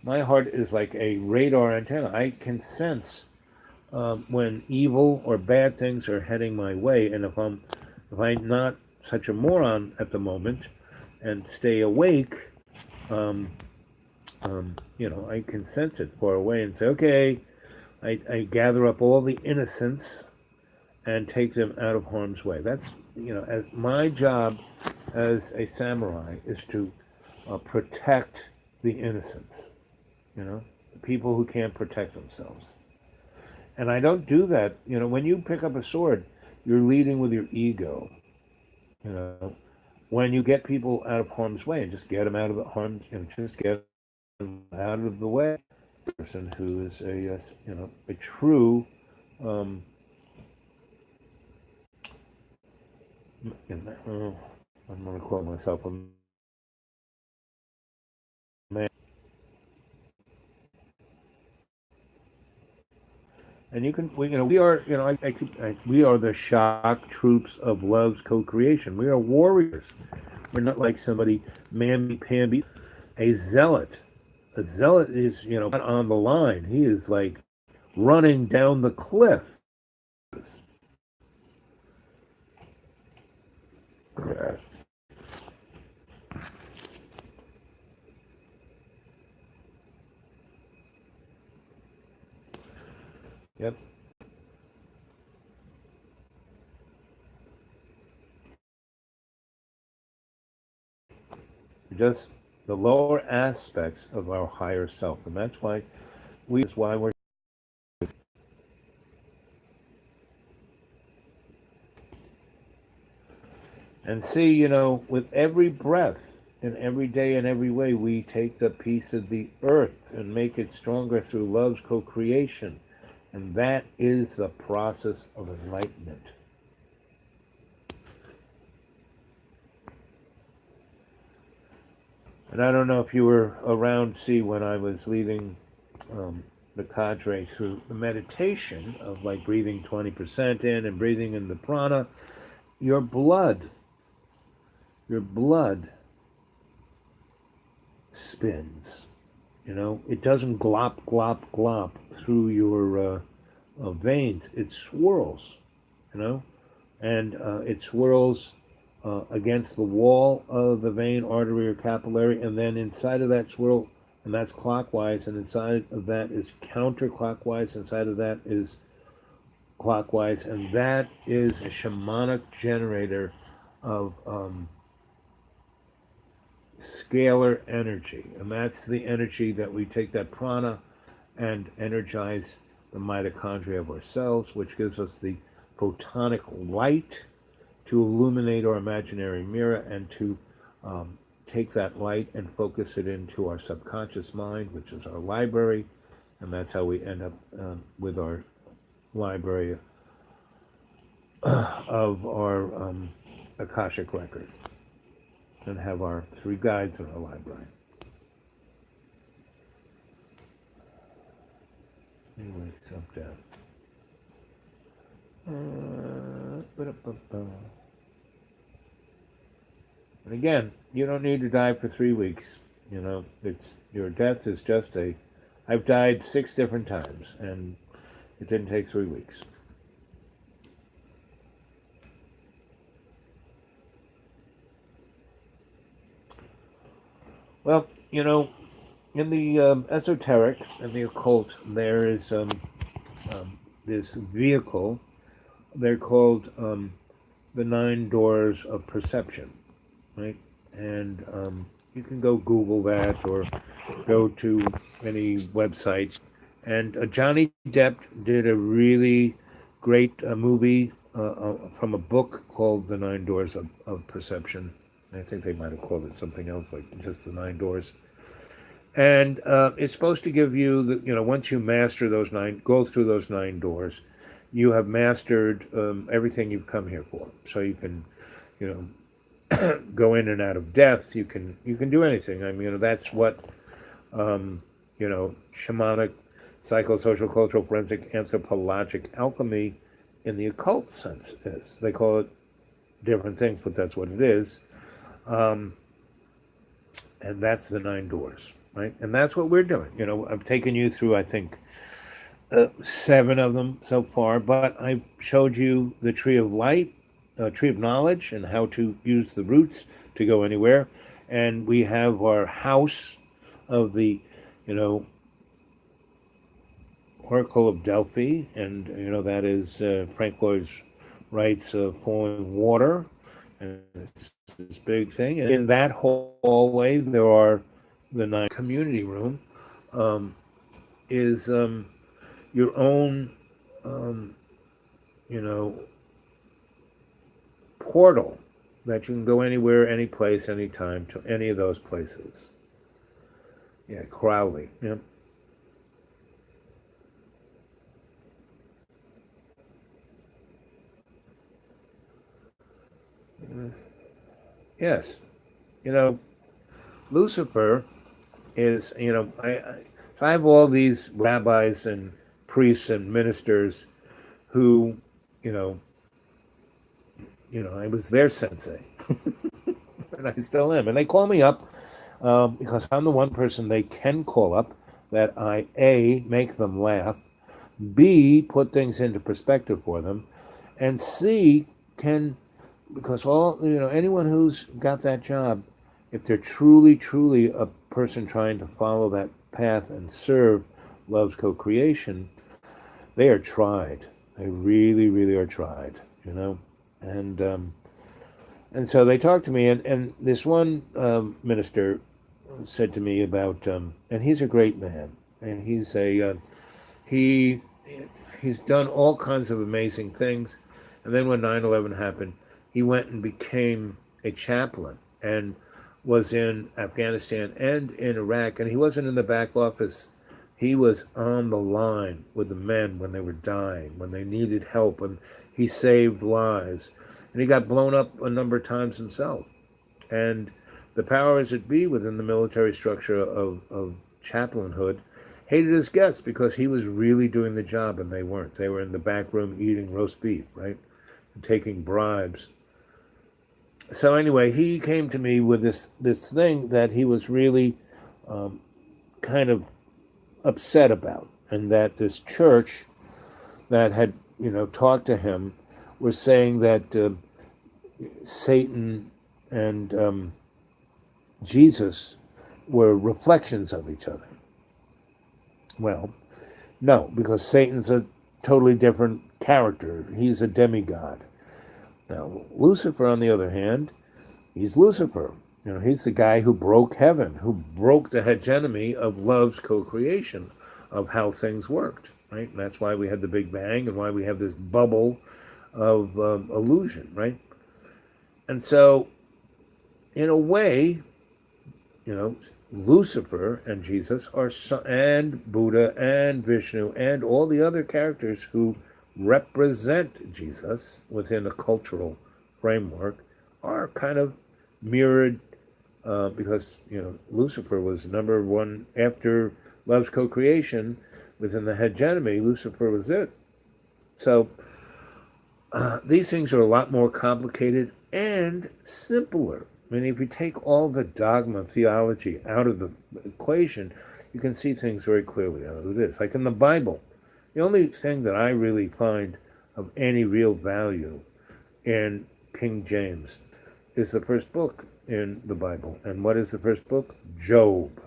my heart is like a radar antenna. I can sense when evil or bad things are heading my way, and if I'm not such a moron at the moment and stay awake, um, I can sense it far away and say, okay, I gather up all the innocents and take them out of harm's way. That's, as my job as a samurai is to protect the innocents, the people who can't protect themselves. And I don't do that. When you pick up a sword, you're leading with your ego. You know, when you get people out of harm's way and just get them out of the harm's, just get them out of the way. Person who is a true, um, I'm going to call myself a man. And we are, we are the shock troops of love's co-creation. We are warriors. We're not like somebody mamby-pamby, a zealot. A zealot is, on the line. He is like running down the cliff. Yeah. Yep. Just the lower aspects of our higher self, and that's why we're. And see, with every breath and every day and every way, we take the piece of the earth and make it stronger through love's co-creation, and that is the process of enlightenment. And I don't know if you were around, see, when I was leading the cadre through the meditation of like breathing 20% in and breathing in the prana, your blood, your blood spins. It doesn't glop, glop, glop through your veins. It swirls, you know, and it swirls against the wall of the vein, artery, or capillary, and then inside of that swirl, and that's clockwise, and inside of that is counterclockwise, inside of that is clockwise, and that is a shamanic generator of scalar energy. And that's the energy that we take that prana and energize the mitochondria of our cells, which gives us the photonic light to illuminate our imaginary mirror and to take that light and focus it into our subconscious mind, which is our library. And that's how we end up with our library of our Akashic record and have our three guides in our library. Anyway, jump down. And again, you don't need to die for 3 weeks. It's your death is just a. I've died 6 different times, and it didn't take 3 weeks. Well, in the esoteric and the occult, there is this vehicle. They're called the 9 doors of perception, right? And you can go Google that or go to any website. And Johnny Depp did a really great movie from a book called The 9 Doors of Perception. I think they might have called it something else, like just the 9 doors. And it's supposed to give you once you master those go through those 9 doors, you have mastered everything you've come here for. So you can, go in and out of death. You can do anything. I mean, that's what shamanic, psychosocial, cultural, forensic, anthropologic alchemy in the occult sense is. They call it different things, but that's what it is. Um, and that's the 9 doors, right? And that's what we're doing. I've taken you through, I think, 7 of them so far, but I've showed you the tree of light, tree of knowledge, and how to use the roots to go anywhere. And we have our house of the, you know, Oracle of Delphi, and that is Frank Lloyd Wright's falling water, and it's this big thing. And in that hallway, there are the 9 community room. Is your own, you know, portal that you can go anywhere, any place, anytime to any of those places. Yeah, Crowley. Yeah. Yes. You know, Lucifer is, so I have all these rabbis and priests and ministers who, you know, I was their sensei, and I still am. And they call me up because I'm the one person they can call up that I A, make them laugh, B, put things into perspective for them, and C, can, because anyone who's got that job, if they're truly, truly a person trying to follow that path and serve love's co-creation, they are tried. They really, really are tried, and so they talked to me, and this one minister said to me about, and he's a great man, and he he's done all kinds of amazing things, and then when 9/11 happened, he went and became a chaplain and was in Afghanistan and in Iraq, and he wasn't in the back office. He was on the line with the men when they were dying, when they needed help, and he saved lives. And he got blown up a number of times himself. And the powers that be within the military structure of chaplainhood hated his guts because he was really doing the job and they weren't. They were in the back room eating roast beef, right? And taking bribes. So anyway, he came to me with this thing that he was really kind of upset about, and that this church that had talked to him was saying that Satan and Jesus were reflections of each other. Well, no, because Satan's a totally different character. He's a demigod. Now, Lucifer, on the other hand, he's Lucifer. He's the guy who broke heaven, who broke the hegemony of love's co-creation, of how things worked, right? And that's why we had the Big Bang and why we have this bubble of illusion, right? And so, in a way, Lucifer and Jesus and Buddha and Vishnu and all the other characters who represent Jesus within a cultural framework are kind of mirrored because Lucifer was number one after love's co-creation within the hegemony. Lucifer was it. So these things are a lot more complicated and simpler. I mean, if you take all the dogma theology out of the equation, you can see things very clearly how it is. Like in the Bible, the only thing that I really find of any real value in King James is the first book in the Bible. And what is the first book? Job.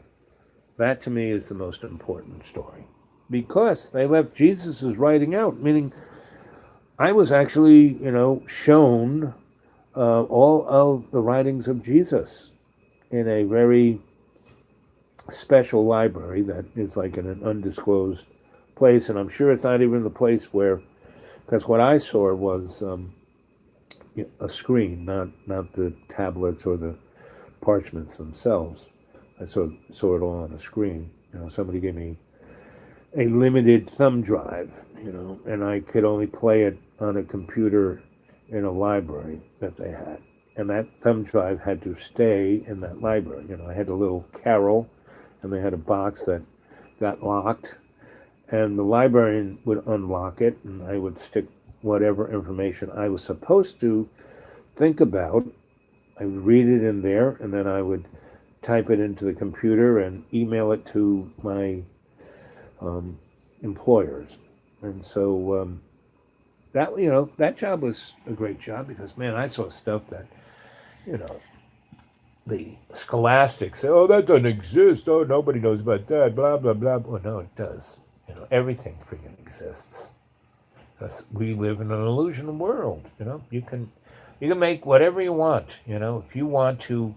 That to me is the most important story. Because they left Jesus' writing out, meaning I was actually, shown all of the writings of Jesus in a very special library that is like in an undisclosed place, and I'm sure it's not even the place where, because what I saw was a screen, not the tablets or the parchments themselves. I saw it all on a screen. Somebody gave me a limited thumb drive, and I could only play it on a computer in a library that they had. And that thumb drive had to stay in that library. I had a little carrel, and they had a box that got locked, and the librarian would unlock it, and I would stick whatever information I was supposed to think about. I would read it in there, and then I would type it into the computer and email it to my um, employers. And so that that job was a great job because man, I saw stuff that you know the scholastics say, oh, that doesn't exist. Oh, nobody knows about that. Blah blah blah. Well, no, it does. Everything freaking exists. Because we live in an illusion world. You can make whatever you want. If you want to,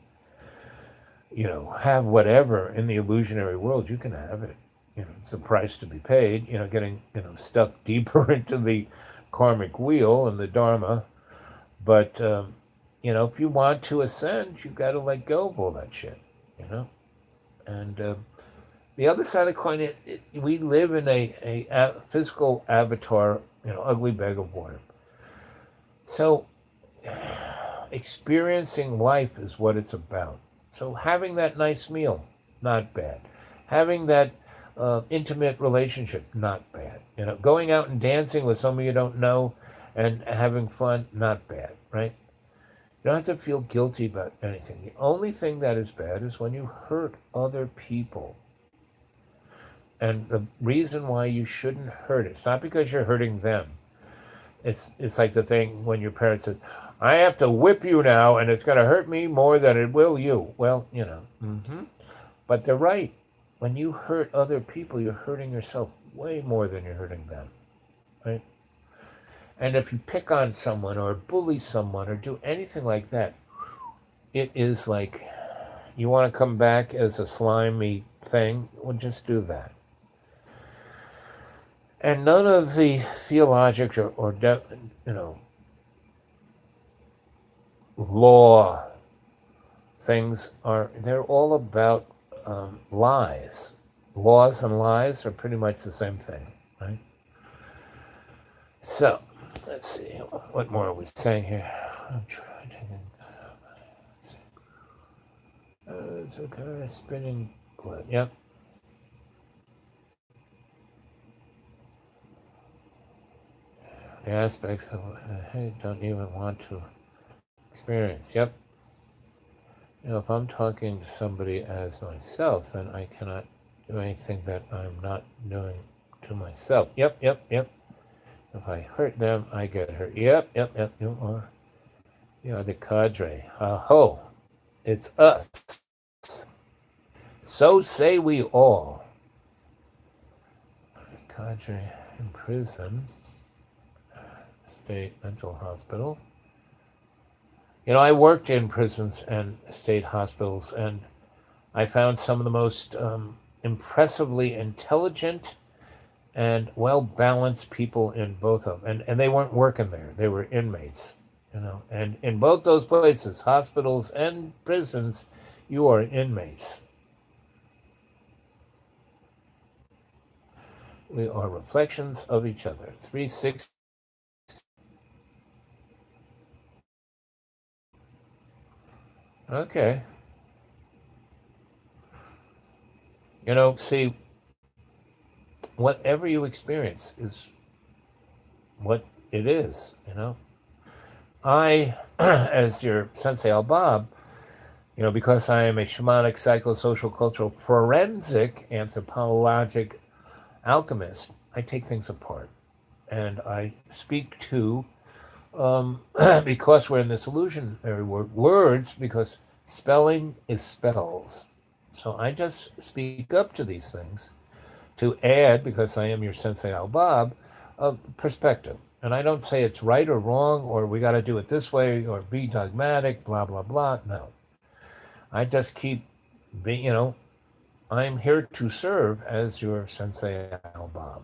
have whatever in the illusionary world, you can have it. It's a price to be paid. Getting stuck deeper into the karmic wheel and the dharma. But if you want to ascend, you've got to let go of all that shit. And the other side of the coin, we live in a physical avatar, ugly bag of water. So experiencing life is what it's about. So having that nice meal, not bad. Having that intimate relationship, not bad. Going out and dancing with somebody you don't know and having fun, not bad, right? You don't have to feel guilty about anything. The only thing that is bad is when you hurt other people. And the reason why you shouldn't hurt it's not because you're hurting them. It's like the thing when your parents said, I have to whip you now and it's going to hurt me more than it will you. Well, But they're right. When you hurt other people, you're hurting yourself way more than you're hurting them, right? And if you pick on someone or bully someone or do anything like that, it is like you want to come back as a slimy thing, well, just do that. And none of the theologic or law things they're all about lies. Laws and lies are pretty much the same thing, right? So, let's see, what more are we saying here? I'm trying to let's see. It's okay, spinning glue. Yep. The aspects of I don't even want to experience. Yep. If I'm talking to somebody as myself, then I cannot do anything that I'm not doing to myself. Yep, yep, yep. If I hurt them, I get hurt. Yep, yep, yep. You are the cadre. Ho, it's us. So say we all. Cadre in prison, state mental hospital. I worked in prisons and state hospitals, and I found some of the most impressively intelligent and well-balanced people in both of them. And they weren't working there. They were inmates, And in both those places, hospitals and prisons, you are inmates. We are reflections of each other. 360. Okay. See, whatever you experience is what it is, I, as your Sensei Al Bob, because I am a shamanic, psychosocial, cultural, forensic, anthropologic alchemist, I take things apart. And I speak to, because we're in this illusionary words, because spelling is spells. So I just speak up to these things to add, because I am your Sensei Al Bob, a perspective. And I don't say it's right or wrong, or we got to do it this way, or be dogmatic, blah, blah, blah. No. I just keep being, I'm here to serve as your Sensei Al Bob.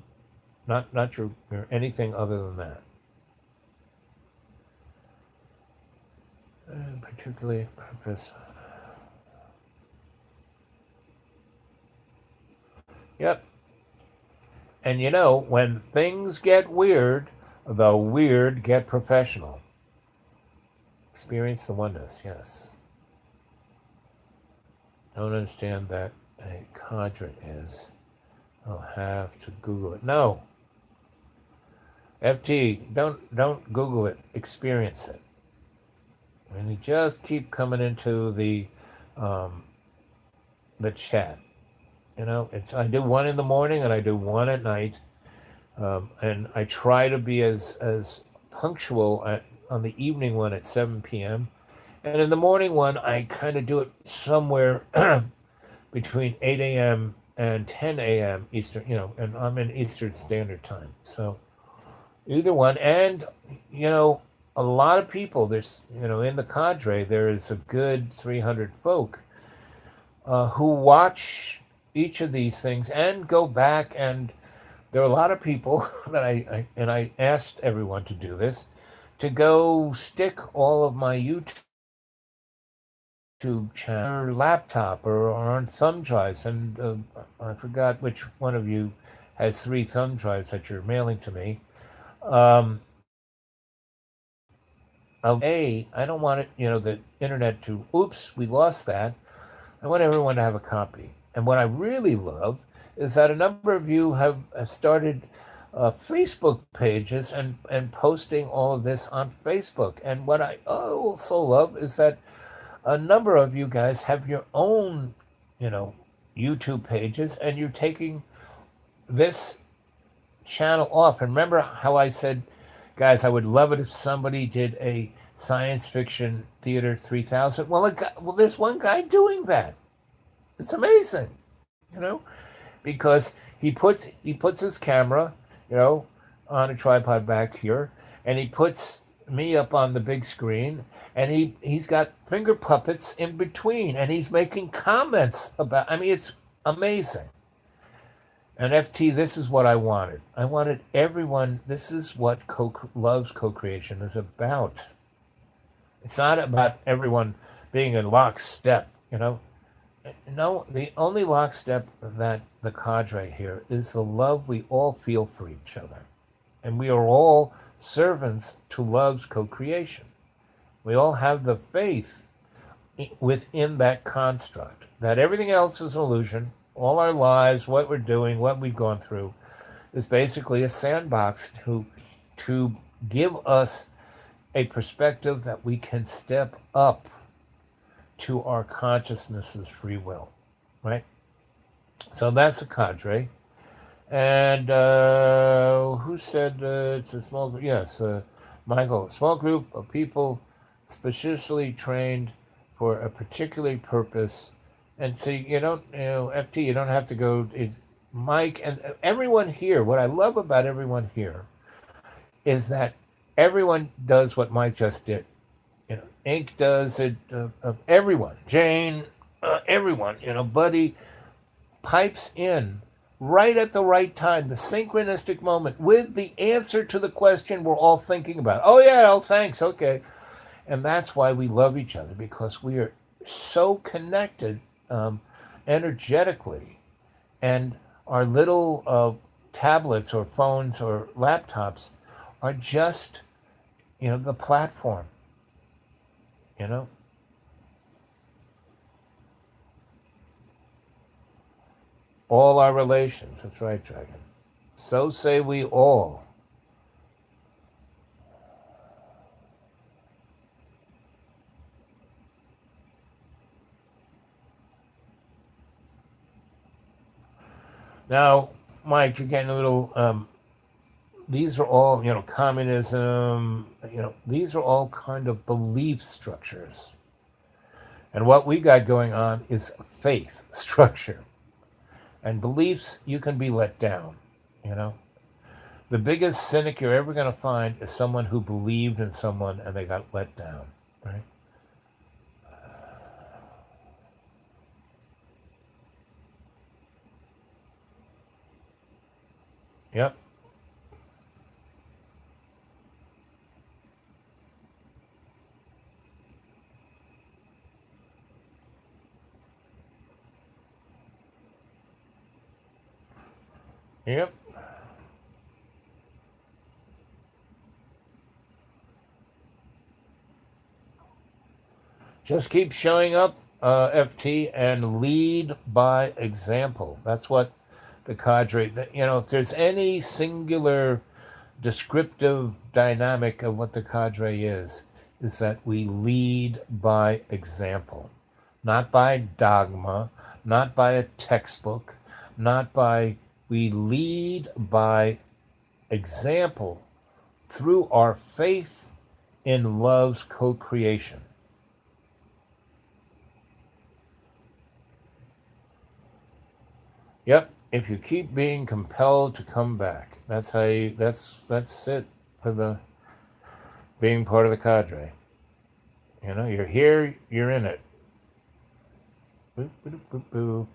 Not your anything other than that. Particularly purpose. Yep. And when things get weird, the weird get professional. Experience the oneness, yes. Don't understand that a cadre is. I'll have to Google it. No. FT, don't Google it. Experience it. and you just keep coming into um, the chat. It's I do one in the morning and I do one at night, and I try to be as punctual on the evening one at 7 p.m. And in the morning one, I kind of do it somewhere between 8 a.m. and 10 a.m. Eastern, and I'm in Eastern Standard Time. So either one. And, you know, a lot of people, in the cadre, there is a good 300 folk who watch each of these things and go back. And there are a lot of people that I asked everyone to do this, to go stick all of my YouTube channel or laptop or on thumb drives. And I forgot which one of you has 3 thumb drives that you're mailing to me. Um, I don't want the internet to, oops, we lost that. I want everyone to have a copy. And what I really love is that a number of you have started Facebook pages and posting all of this on Facebook. And what I also love is that a number of you guys have your own, you know, YouTube pages, and you're taking this channel off. And remember how I said, guys, I would love it if somebody did a science fiction theater 3000. Well, there's one guy doing that. It's amazing, you know, because he puts his camera, you know, on a tripod back here, and he puts me up on the big screen, and he's got finger puppets in between, and he's making comments about. I mean, it's amazing. And FT, this is what I wanted. I wanted everyone. This is what loves co-creation is about. It's not about everyone being in lockstep. No, the only lockstep that the cadre here is the love we all feel for each other. And we are all servants to love's co-creation. We all have the faith within that construct, that everything else is an illusion. All our lives, what we're doing, what we've gone through, is basically a sandbox to give us a perspective that we can step up to our consciousness's free will, right? So that's the cadre. And who said it's a small group? Yes, Michael, a small group of people specially trained for a particular purpose. And so FT, you don't have to go. Mike and everyone here, what I love about everyone here is that everyone does what Mike just did. Ink does it of everyone. Jane, everyone. Buddy pipes in right at the right time, the synchronistic moment, with the answer to the question we're all thinking about. Oh yeah, oh thanks, okay. And that's why we love each other, because we are so connected energetically, and our little tablets or phones or laptops are just the platform. you know all our relations. That's right, Dragon. So say we all. Now, Mike, you're getting a little these are all, communism, these are all kind of belief structures. And what we got going on is faith structure. And beliefs, you can be let down, you know. The biggest cynic you're ever going to find is someone who believed in someone and they got let down, right? Yep. Yep. Just keep showing up, FT, and lead by example. That's what the cadre, if there's any singular descriptive dynamic of what the cadre is, is that we lead by example, not by dogma, not by a textbook, not by, we lead by example through our faith in love's co-creation. Yep, if you keep being compelled to come back, that's how you, that's it for the being part of the cadre. You know, you're here, you're in it. Boop, boop, boop, boop.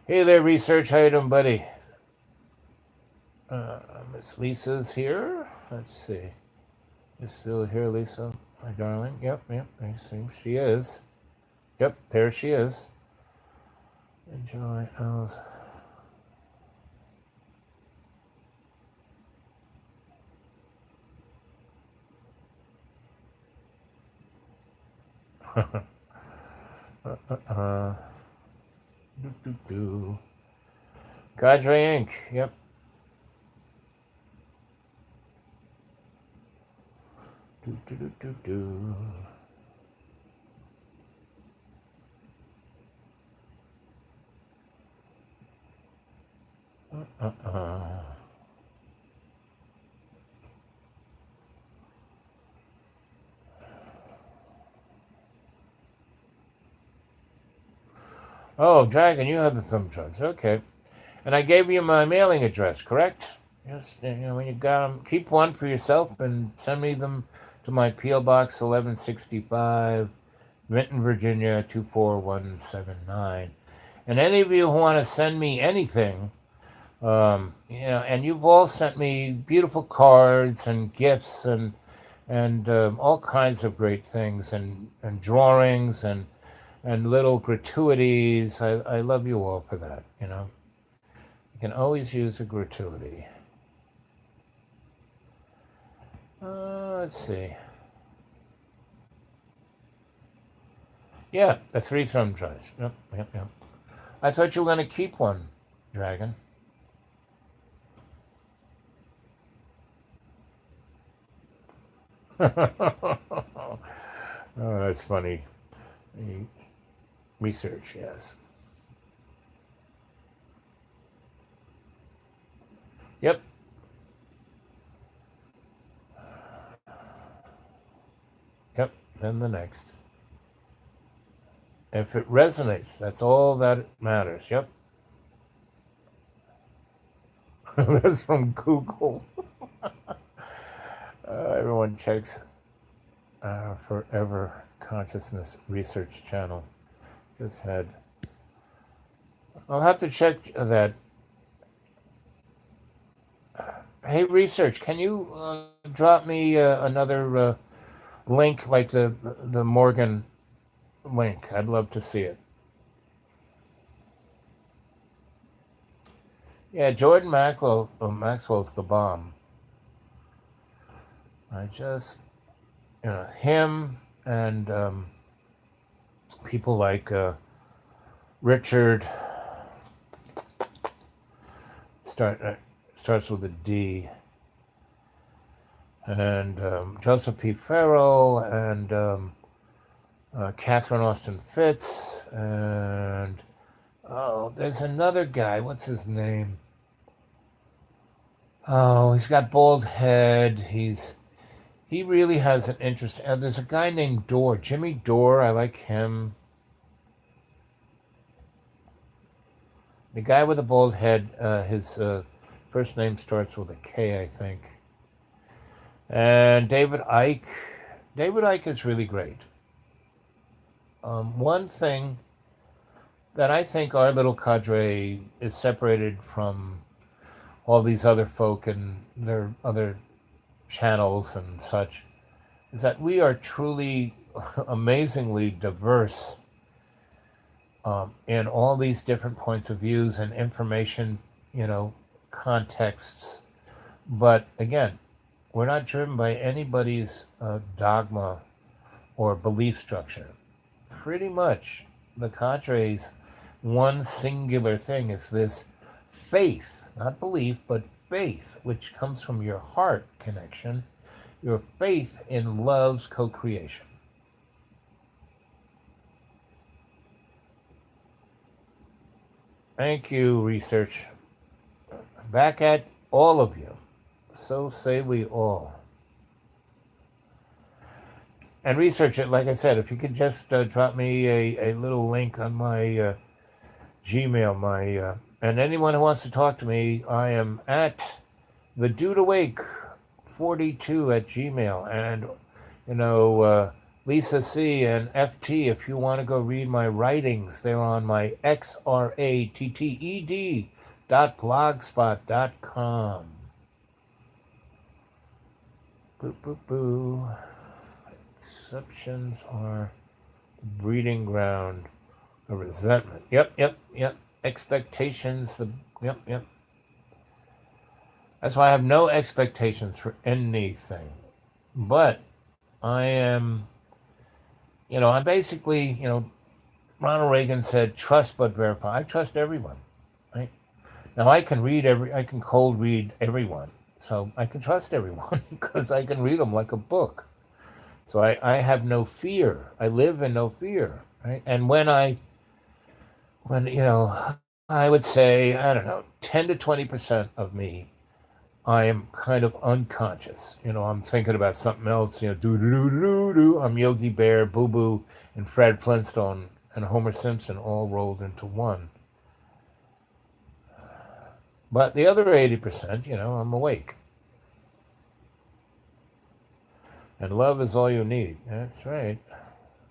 Hey there, research. How you doing, buddy? Miss Lisa's here. Let's see. Is still here, Lisa, my darling? Yep, I see. She is. Yep, there she is. Enjoy Alice. Cadre Inc. Yep. Do, do, do, do, do. Oh, Dragon, you have the thumb drugs. Okay. And I gave you my mailing address, correct? Yes. You know, when you got them, keep one for yourself and send me them to my P.O. Box 1165, Renton, Virginia 24179. And any of you who want to send me anything, you know, and you've all sent me beautiful cards and gifts and all kinds of great things and drawings and little gratuities. I love you all for that, you know. You can always use a gratuity. Let's see. Yeah, the 3 thumb drives. Yep. I thought you were going to keep one, Dragon. Oh, that's funny. Research, yes. Yep. Yep, then the next. If it resonates, that's all that matters. Yep. That's from Google. Everyone checks Forever Consciousness Research Channel. Just had. I'll have to check that. Hey, research, can you drop me another link like the Morgan link? I'd love to see it. Yeah, Jordan Maxwell's the bomb. I just, you know, him and people like Richard, starts with a D, and Joseph P. Farrell, and Catherine Austin Fitz, and there's another guy. What's his name? Oh, he's got bald head. He really has an interest. There's a guy named Dorr, Jimmy Dorr. I like him. The guy with the bald head. His first name starts with a K, I think. And David Icke. David Icke is really great. One thing that I think our little cadre is separated from all these other folk and their other channels and such is that we are truly amazingly diverse in all these different points of views and information, you know, contexts. But again, we're not driven by anybody's dogma or belief structure. Pretty much the cadre's one singular thing is this faith, not belief, but faith, which comes from your heart connection your faith in love's co-creation. Thank you, research. Back at all of you. So say we all. And research it, like I said, if you could just drop me a little link on my Gmail, and anyone who wants to talk to me, I am at the Dude Awake 42 at Gmail. And, Lisa C and FT, if you want to go read my writings, they're on my xratted.blogspot.com. Boo, boo, boo. Exceptions are the breeding ground of resentment. Yep. Expectations, yep. That's why I have no expectations for anything. But I am, I'm basically, Ronald Reagan said, trust but verify. I trust everyone, right? Now I can cold read everyone. So I can trust everyone because I can read them like a book. So I have no fear. I live in no fear, right? And when I would say, I don't know, 10 to 20% of me, I am kind of unconscious. I'm thinking about something else, do. I'm Yogi Bear, Boo Boo, and Fred Flintstone and Homer Simpson all rolled into one. But the other 80%, I'm awake. And love is all you need. That's right.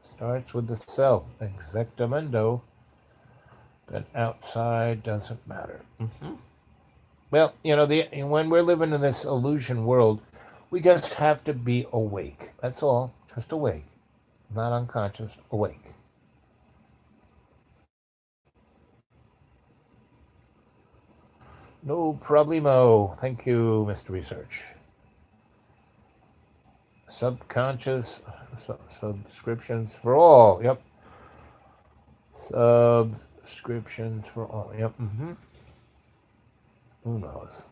Starts with the self. Exactamendo. Then outside doesn't matter. Mm-hmm. Well, when we're living in this illusion world, we just have to be awake. That's all. Just awake. Not unconscious, awake. No problemo. Thank you, Mr. Research. Subconscious subscriptions for all. Yep. Subscriptions for all. Yep. Mm-hmm. Who knows?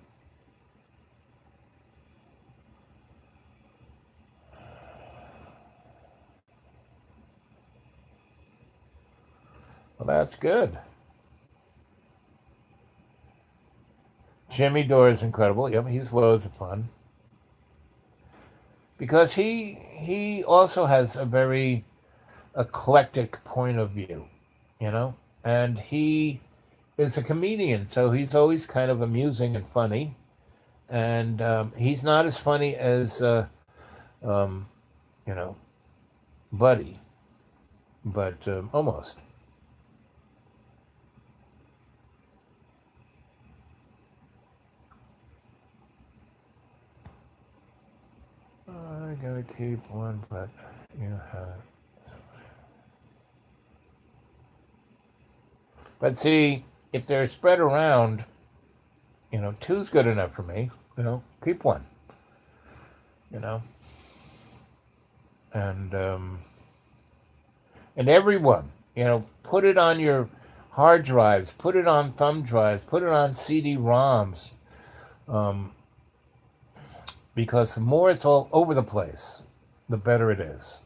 Well, that's good. Jimmy Dore is incredible. Yep, he's loads of fun. Because he also has a very eclectic point of view, and he is a comedian, so he's always kind of amusing and funny. And he's not as funny as, Buddy, but almost. I gotta keep one, but But see, if they're spread around, two's good enough for me. Keep one. And everyone, put it on your hard drives, put it on thumb drives, put it on CD-ROMs, because the more it's all over the place, the better it is.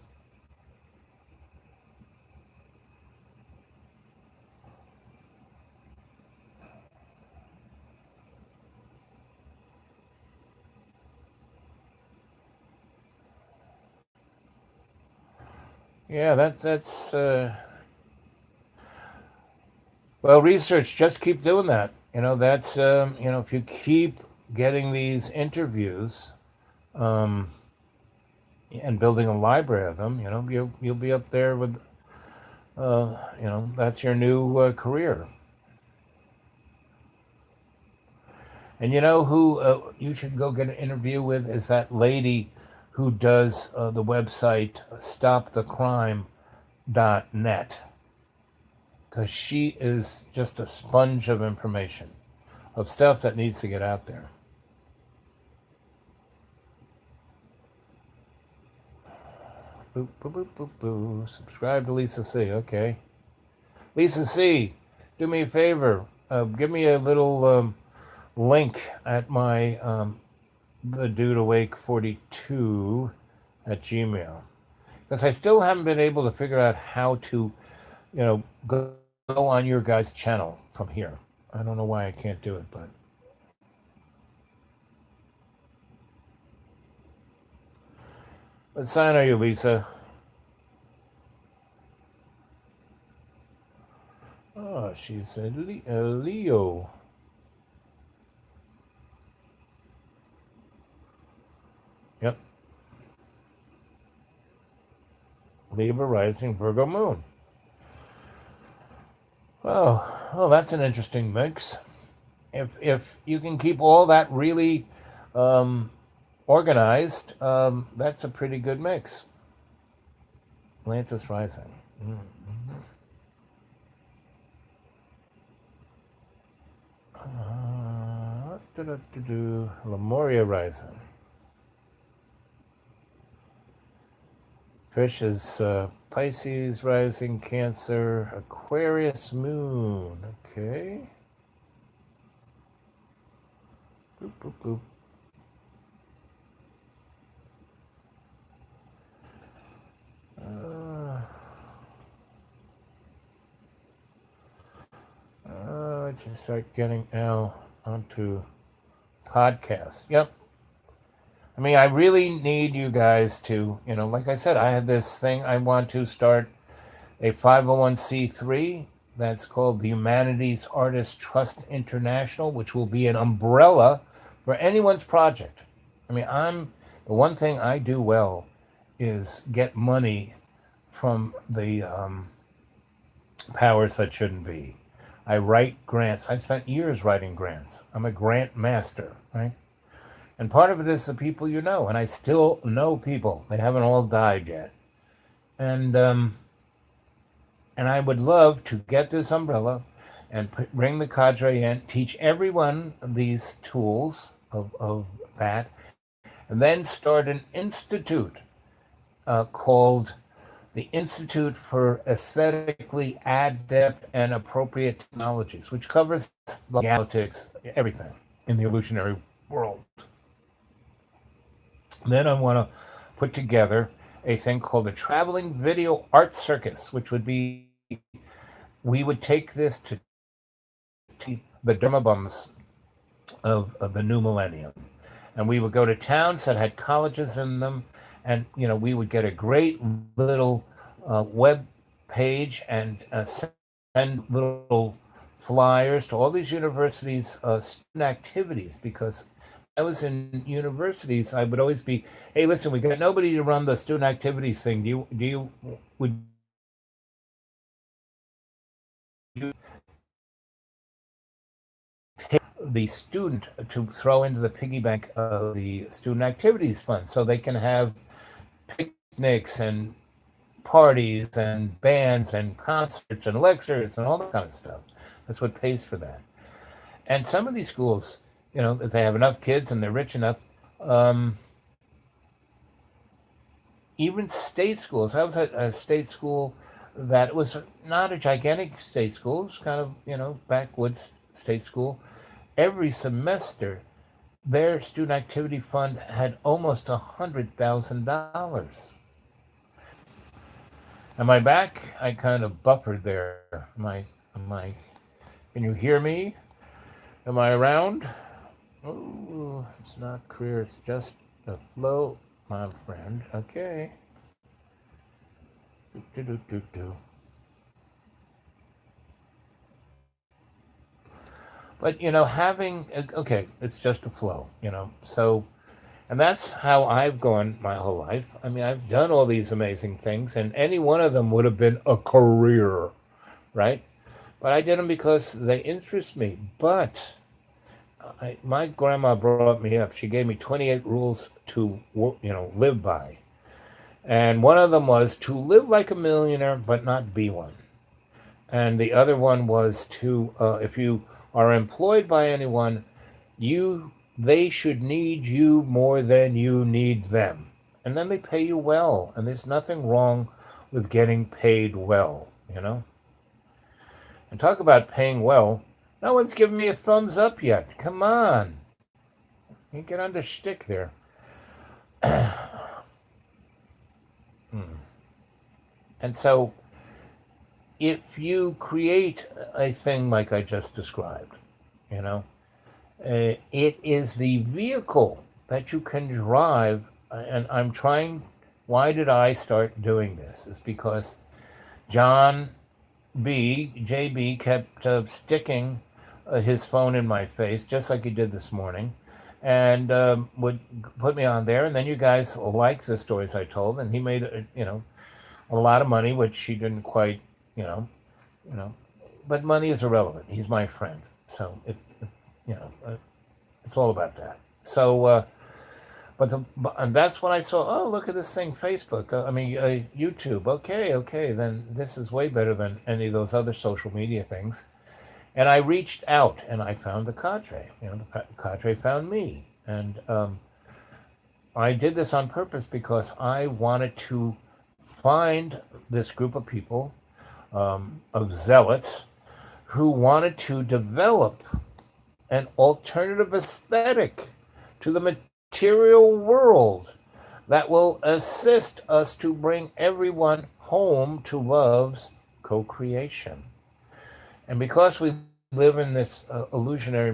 Yeah, that's well, research. Just keep doing that. That's if you keep getting these interviews, and building a library of them, you'll be up there with, that's your new career. And you know who you should go get an interview with is that lady who does the website stopthecrime.net, because she is just a sponge of information, of stuff that needs to get out there. Boop, boop, boop, boop, boop. Subscribe to Lisa C. Okay. Lisa C., do me a favor. Give me a little link at my the dude awake 42 at Gmail, because I still haven't been able to figure out how to, go on your guys' channel from here. I don't know why I can't do it, but what sign are you, Lisa? Oh, she's a Leo. Yep, Libra rising, Virgo moon. Oh, that's an interesting mix. If you can keep all that really um, organized, that's a pretty good mix. Atlantis rising. Lemuria rising. Fish is Pisces rising, Cancer, Aquarius moon. Okay. Boop, boop, boop. I just start getting now onto podcasts. Yep. I mean, I really need you guys to, like I said, I had this thing. I want to start a 501c3 that's called the Humanities Artists Trust International, which will be an umbrella for anyone's project. I mean, the one thing I do well is get money from the powers that shouldn't be. I write grants. I spent years writing grants. I'm a grant master, right? And part of it is the people you know, and I still know people. They haven't all died yet, and I would love to get this umbrella and bring the cadre in, teach everyone these tools of that, and then start an institute called the Institute for Aesthetically Adept and Appropriate Technologies, which covers politics, everything in the illusionary world. Then I want to put together a thing called the Traveling Video Art Circus, which would be, we would take this to the Dharma bums of the new millennium. And we would go to towns that had colleges in them, and we would get a great little web page and send little flyers to all these universities' student activities, because I was in universities, I would always be, hey, listen, we got nobody to run the student activities thing. Would you take the student to throw into the piggy bank of the student activities fund so they can have picnics and parties and bands and concerts and lectures and all that kind of stuff? That's what pays for that. And some of these schools, if they have enough kids and they're rich enough, even state schools. I was at a state school that was not a gigantic state school. It was kind of, backwoods state school. Every semester, their student activity fund had almost $100,000. Am I back? I kind of buffered there. Can you hear me? Am I around? Oh, it's not clear. It's just the flow, my friend. Okay. Do. But, okay, it's just a flow, So, and that's how I've gone my whole life. I mean, I've done all these amazing things, and any one of them would have been a career, right? But I did them because they interest me. But my grandma brought me up. She gave me 28 rules to, live by. And one of them was to live like a millionaire, but not be one. And the other one was to, if you are employed by anyone, they should need you more than you need them. And then they pay you well. And there's nothing wrong with getting paid well, And talk about paying well. No one's given me a thumbs up yet. Come on. You get under shtick there. And so if you create a thing like I just described, you know, it is the vehicle that you can drive. And I'm trying, why did I start doing this? Is because John JB kept sticking his phone in my face, just like he did this morning, and would put me on there. And then you guys liked the stories I told, and he made, a lot of money, which he didn't quite, you know, you know, but money is irrelevant. He's my friend. So you know, it's all about that. So, and that's when I saw, oh, look at this thing, Facebook. YouTube. Okay. Then this is way better than any of those other social media things. And I reached out and I found the cadre. The cadre found me. And I did this on purpose because I wanted to find this group of people, of zealots, who wanted to develop an alternative aesthetic to the material world that will assist us to bring everyone home to love's co-creation. And because we live in this illusionary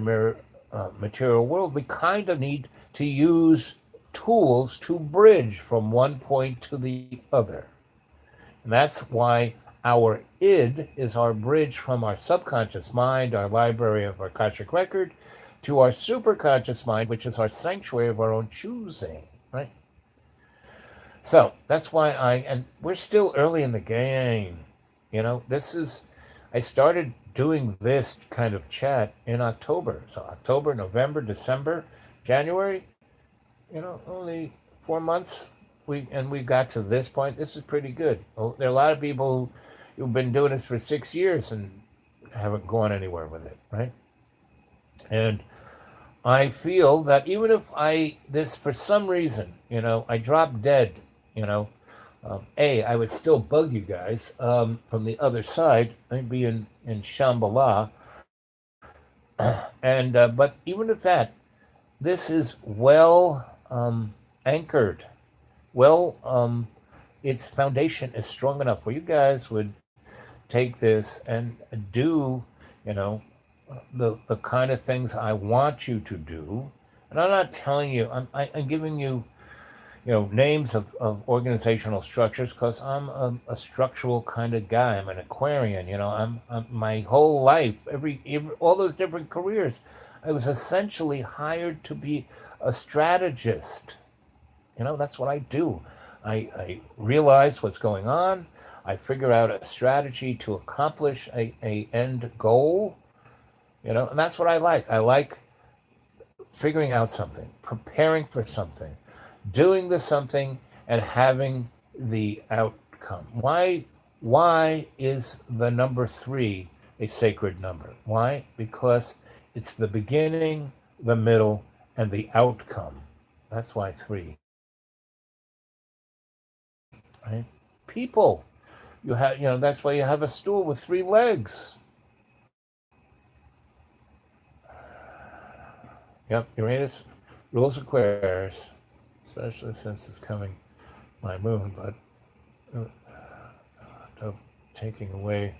material world, we kind of need to use tools to bridge from one point to the other. And that's why our id is our bridge from our subconscious mind, our library of our Akashic record, to our superconscious mind, which is our sanctuary of our own choosing, right? So that's why and we're still early in the game. I started doing this kind of chat in October. So October, November, December, January, only 4 months. We got to this point. This is pretty good. There are a lot of people who've been doing this for 6 years and haven't gone anywhere with it, right? And I feel that even if this for some reason, I dropped dead, I would still bug you guys from the other side. I'd be in Shambhala. And but even at that, this is well anchored. Its foundation is strong enough where you guys would take this and do, the kind of things I want you to do. And I'm not telling you, I'm giving you, names of organizational structures because I'm a structural kind of guy. I'm an Aquarian, I'm my whole life, every all those different careers, I was essentially hired to be a strategist. That's what I do. I realize what's going on. I figure out a strategy to accomplish a end goal, and that's what I like. I like figuring out something, preparing for something, doing the something, and having the outcome. Why is the number 3 a sacred number? Why? Because it's the beginning, the middle, and the outcome. That's why 3. Right? People. That's why you have a stool with 3 legs. Yep, Uranus rules Aquarius, especially since it's coming my moon, but taking away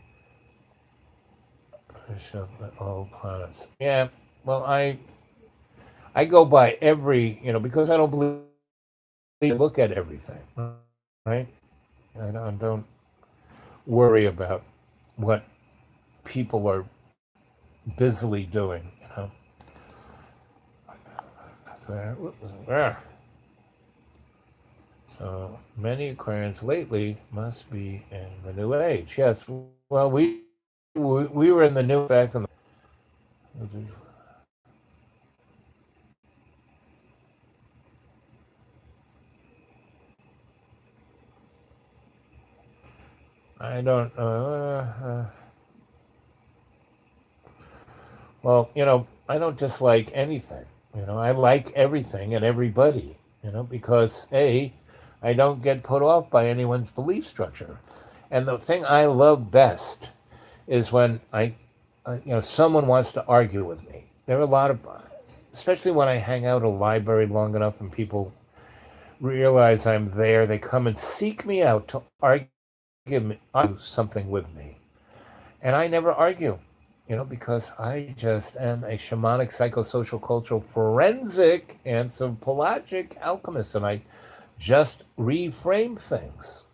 all planets. Yeah, well, I go by every, because I don't believe look at everything, right? I don't worry about what people are busily doing, So many Aquarians lately must be in the new age. Yes, well, we were in the new back in the. I don't. Well, I don't dislike anything. I like everything and everybody. Because I don't get put off by anyone's belief structure. And the thing I love best is when someone wants to argue with me. There are a lot of especially when I hang out at a library long enough and people realize I'm there, they come and seek me out to argue something with me. And I never argue, because I just am a shamanic, psychosocial, cultural, forensic, anthropologic alchemist, and I just reframe things.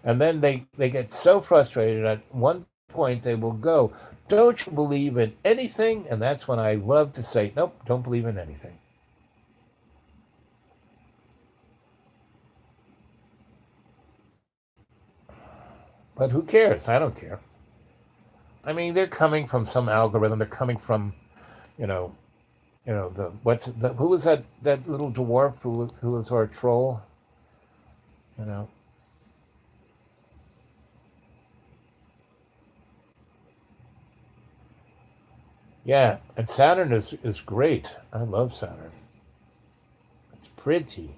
And then they get so frustrated at one point they will go, "Don't you believe in anything?" And that's when I love to say, "Nope, don't believe in anything." But who cares? I don't care. I mean, they're coming from some algorithm. They're coming from, you know, the what's the who was that little dwarf who was our troll? You know, yeah. And Saturn is great. I love Saturn. It's pretty.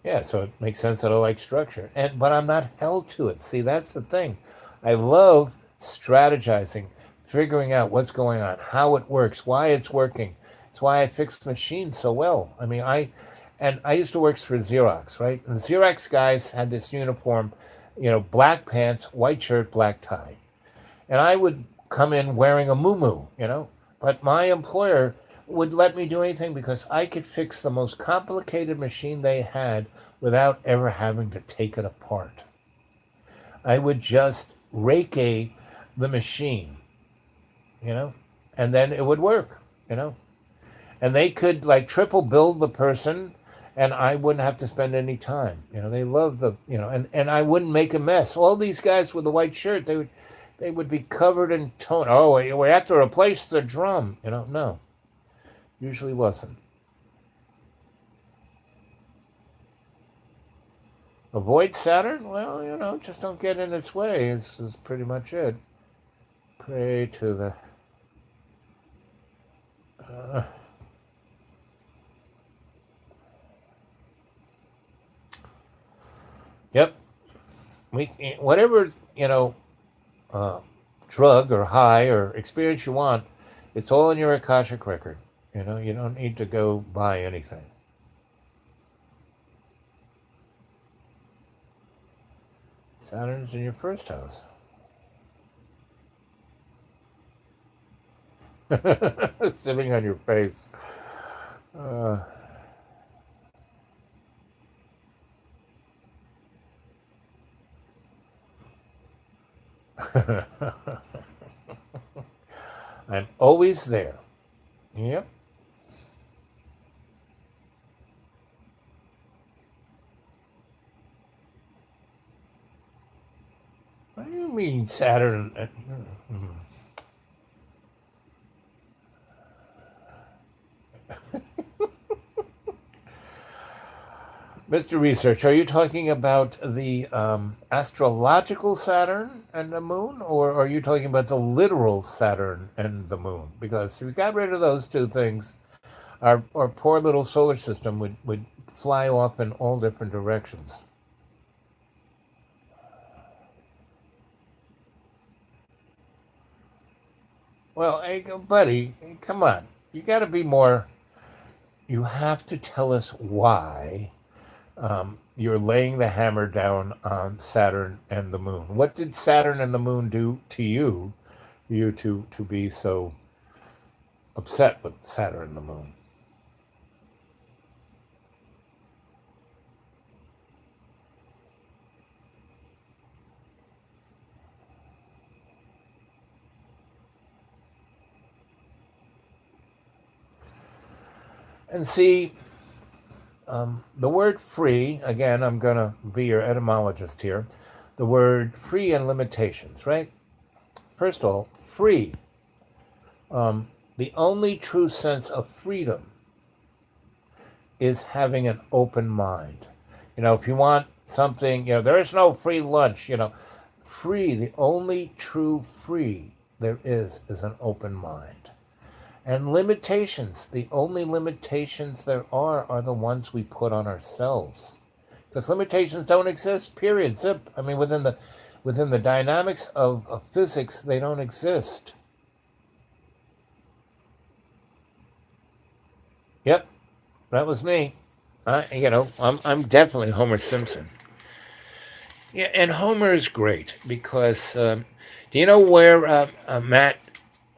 Yeah, so it makes sense that I like structure. But I'm not held to it. See, that's the thing. I love strategizing, figuring out what's going on, how it works, why it's working. It's why I fix machines so well. I mean, I used to work for Xerox, right? The Xerox guys had this uniform, black pants, white shirt, black tie. And I would come in wearing a muumuu. But my employer would let me do anything because I could fix the most complicated machine they had without ever having to take it apart. I would just reiki the machine, you know, and then it would work. And they could like triple build the person and I wouldn't have to spend any time. They love and I wouldn't make a mess. All these guys with the white shirt, they would be covered in tone. Oh, we have to replace the drum. No, usually wasn't. Avoid Saturn? Well, just don't get in its way is pretty much it. Pray to the. Uh, yep. Whatever, uh, drug or high or experience you want, it's all in your Akashic record. You don't need to go buy anything. Saturn's in your first house. Sitting on your face. Uh, I'm always there. Yep. What do you mean Saturn? Mr. Research, are you talking about the astrological Saturn and the moon, or are you talking about the literal Saturn and the moon? Because if we got rid of those two things, our poor little solar system would fly off in all different directions. Well, hey, buddy, come on. You got to be more. You have to tell us why you're laying the hammer down on Saturn and the moon. What did Saturn and the moon do to you, for you to be so upset with Saturn and the moon? And see, the word free, again, I'm going to be your etymologist here. The word free and limitations, right? First of all, free. The only true sense of freedom is having an open mind. If you want something, there is no free lunch. Free, the only true free there is an open mind. And limitations, the only limitations there are the ones we put on ourselves. Because limitations don't exist, period, zip. I mean, within the dynamics of physics, they don't exist. Yep, that was me. I'm definitely Homer Simpson. Yeah, and Homer is great because do you know where Matt,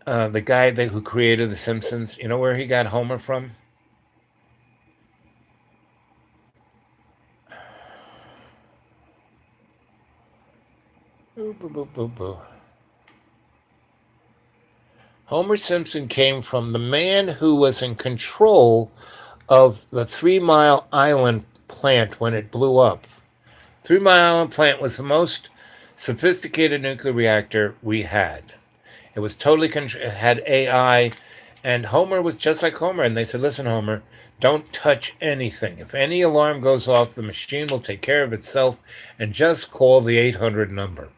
the guy who created The Simpsons, you know where he got Homer from? Boo, boo, boo, boo, boo. Homer Simpson came from the man who was in control of the 3 Mile Island plant when it blew up. 3 Mile Island plant was the most sophisticated nuclear reactor we had. It was totally it had AI, and Homer was just like Homer. And they said, "Listen, Homer, don't touch anything. If any alarm goes off, the machine will take care of itself, and just call the 800 number."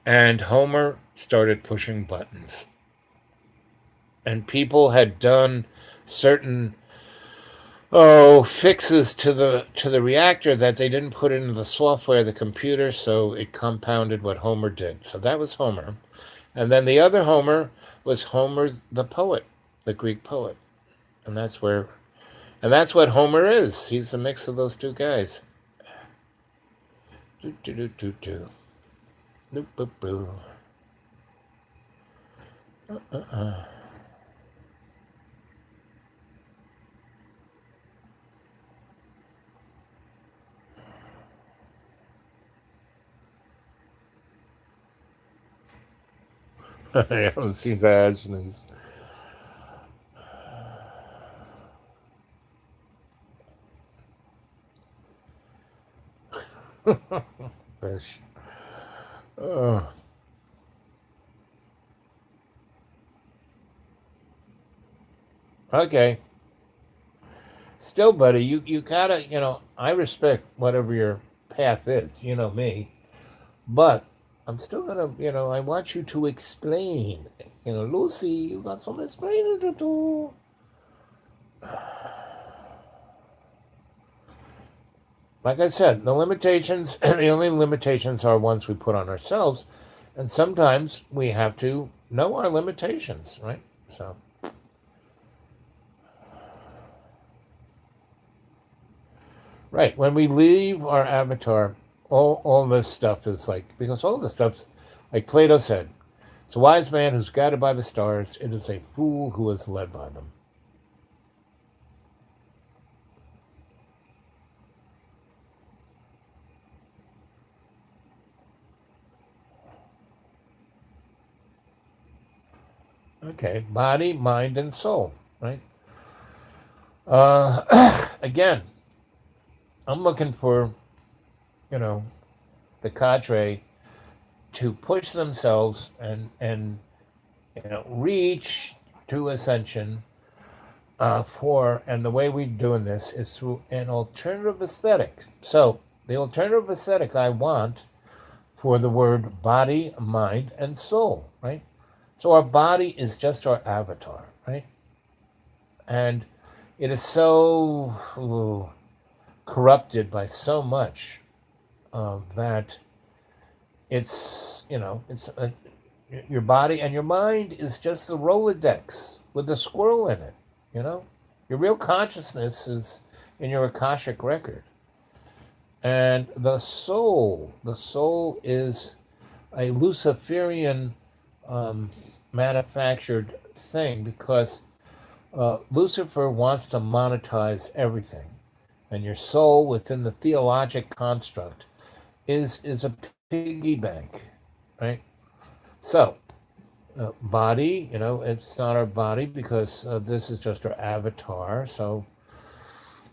And Homer started pushing buttons, and people had done certain fixes to the reactor that they didn't put into the software of the computer, so it compounded what Homer did. So that was Homer. And then the other Homer was Homer the poet, the Greek poet. And that's what Homer is. He's a mix of those two guys. Do do do do do. Boop, boop, boo. I haven't seen that. Fish. Oh, okay. Still, buddy, you gotta, I respect whatever your path is. You know me. But I'm still gonna, I want you to explain. Lucy, you got some explaining to do. Like I said, the limitations, the only limitations are ones we put on ourselves. And sometimes we have to know our limitations, right? So, right. When we leave our avatar, all this stuff is like, because all this stuff's, like Plato said, it's a wise man who's guided by the stars. It is a fool who is led by them. Okay. Body, mind, and soul, right? Again, I'm looking for, you know, the cadre to push themselves and reach to ascension and the way we're doing this is through an alternative aesthetic. So the alternative aesthetic I want for the word body, mind, and soul, right? So our body is just our avatar, right? And it is so corrupted by so much that it's your body and your mind is just the Rolodex with the squirrel in it. You know, your real consciousness is in your Akashic record, and the soul is a Luciferian manufactured thing because Lucifer wants to monetize everything, and your soul within the theologic construct is a piggy bank, right? So body, it's not our body because this is just our avatar. So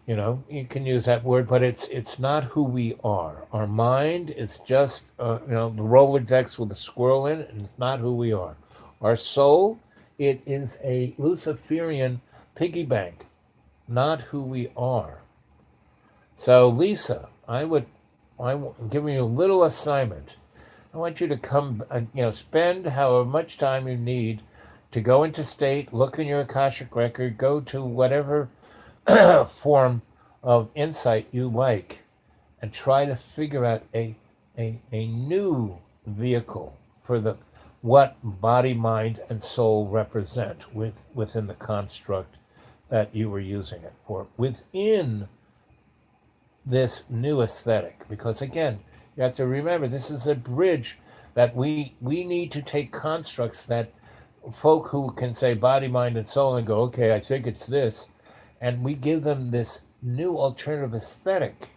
you can use that word, but it's not who we are. Our mind is just the Rolodex with the squirrel in it, and it's not who we are. Our soul, it is a Luciferian piggy bank, not who we are. So Lisa, I'm giving you a little assignment. I want you to come, spend however much time you need to go into state, look in your Akashic record, go to whatever form of insight you like, and try to figure out a new vehicle for the what body, mind, and soul represent within the construct that you were using it for within this new aesthetic. Because again, you have to remember this is a bridge that we need to take constructs that folk who can say body, mind, and soul and go, okay, I think it's this, and we give them this new alternative aesthetic,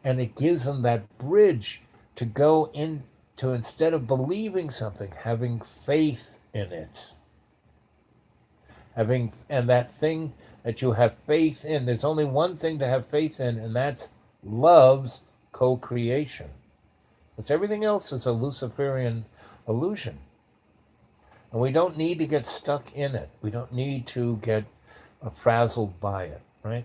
and it gives them that bridge to go into, instead of believing something, having faith in it. And that thing that you have faith in, there's only one thing to have faith in, and that's love's co-creation. Because everything else is a Luciferian illusion. And we don't need to get stuck in it. We don't need to get frazzled by it, right?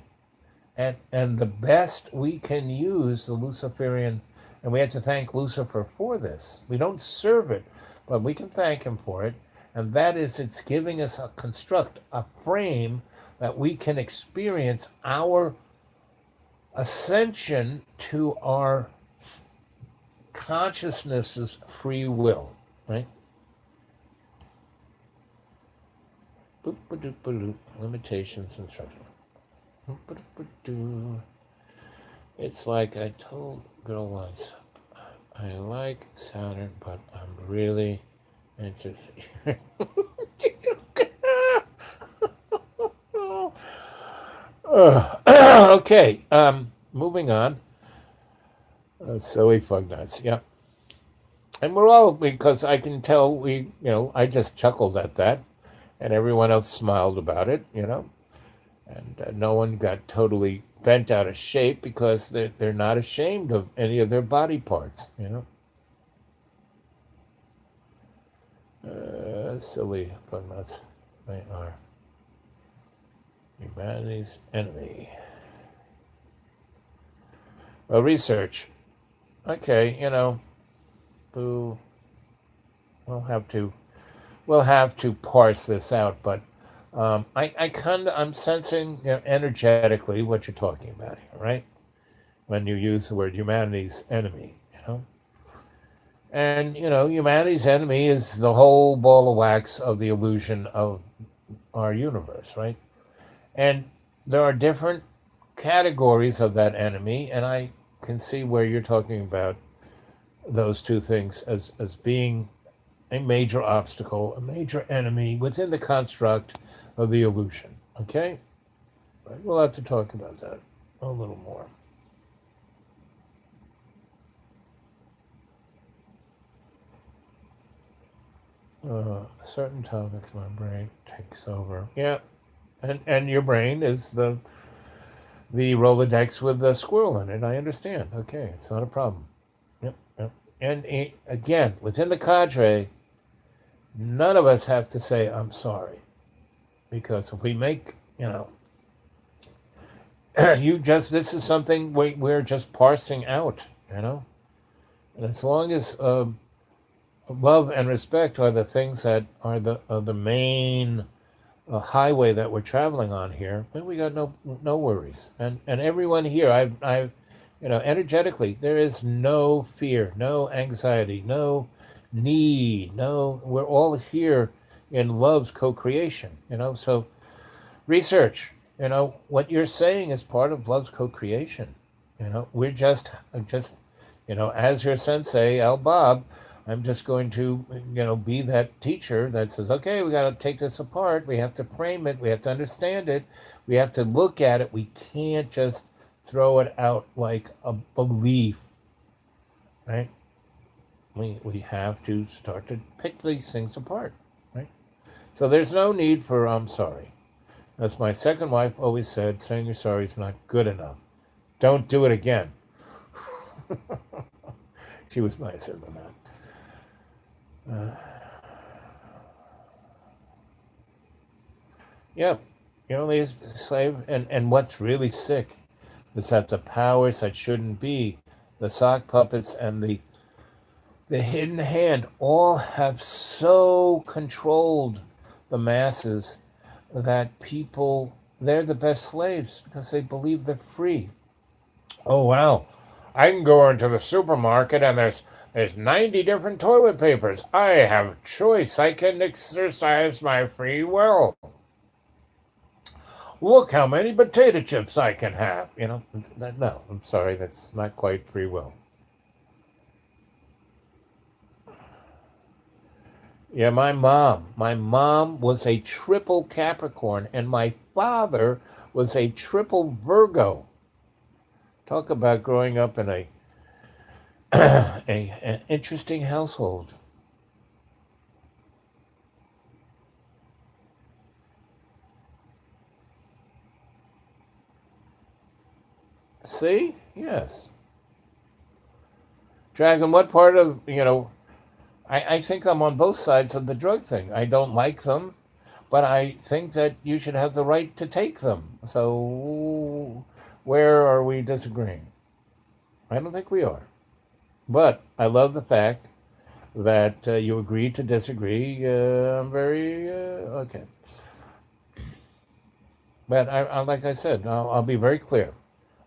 And the best we can use the Luciferian, and we have to thank Lucifer for this. We don't serve it, but we can thank him for it. And that is, it's giving us a construct, a frame that we can experience our ascension to our consciousness's free will, right? Limitations and structure. It's like I told a girl once, I like Saturn, but I'm really interested. Okay, moving on. Silly fug nuts, yeah. And we're all, because I can tell I just chuckled at that, and everyone else smiled about it, and no one got totally bent out of shape because they're not ashamed of any of their body parts, silly fun nuts. They are humanity's enemy. Well, research. Okay, boo. We'll have to parse this out, but I'm sensing energetically what you're talking about here, right? When you use the word humanity's enemy, And, humanity's enemy is the whole ball of wax of the illusion of our universe, right? And there are different categories of that enemy, and I can see where you're talking about those two things as being a major obstacle, a major enemy within the construct of the illusion, okay? But we'll have to talk about that a little more. Certain topics my brain takes over. Yeah, and your brain is the Rolodex with the squirrel in it. I understand. Okay, it's not a problem. Yep. And again, within the cadre, none of us have to say, I'm sorry. Because if we make, this is something we're just parsing out, And as long as love and respect are the things that are the main highway that we're traveling on here, then we got no worries. And everyone here, I've energetically, there is no fear, no anxiety, no need, we're all here in love's co-creation, so research, what you're saying is part of love's co-creation. We're just as your sensei, Al Bob, I'm just going to, be that teacher that says, okay, we got to take this apart. We have to frame it. We have to understand it. We have to look at it. We can't just throw it out like a belief, right? We have to start to pick these things apart, right? So there's no need for I'm sorry. As my second wife always said, saying you're sorry is not good enough. Don't do it again. She was nicer than that. Yeah, you're only a slave. And what's really sick is that the powers that shouldn't be, the sock puppets and the hidden hand, all have so controlled the masses that people, they're the best slaves because they believe they're free. Oh, wow. I can go into the supermarket and there's 90 different toilet papers. I have choice. I can exercise my free will. Look how many potato chips I can have. No, I'm sorry, that's not quite free will. Yeah, my mom was a triple Capricorn, and my father was a triple Virgo. Talk about growing up in an interesting household. See? Yes. Dragon, what part of, I think I'm on both sides of the drug thing. I don't like them, but I think that you should have the right to take them. So, where are we disagreeing? I don't think we are. But I love the fact that you agree to disagree. I'm very, okay. But like I said, I'll be very clear.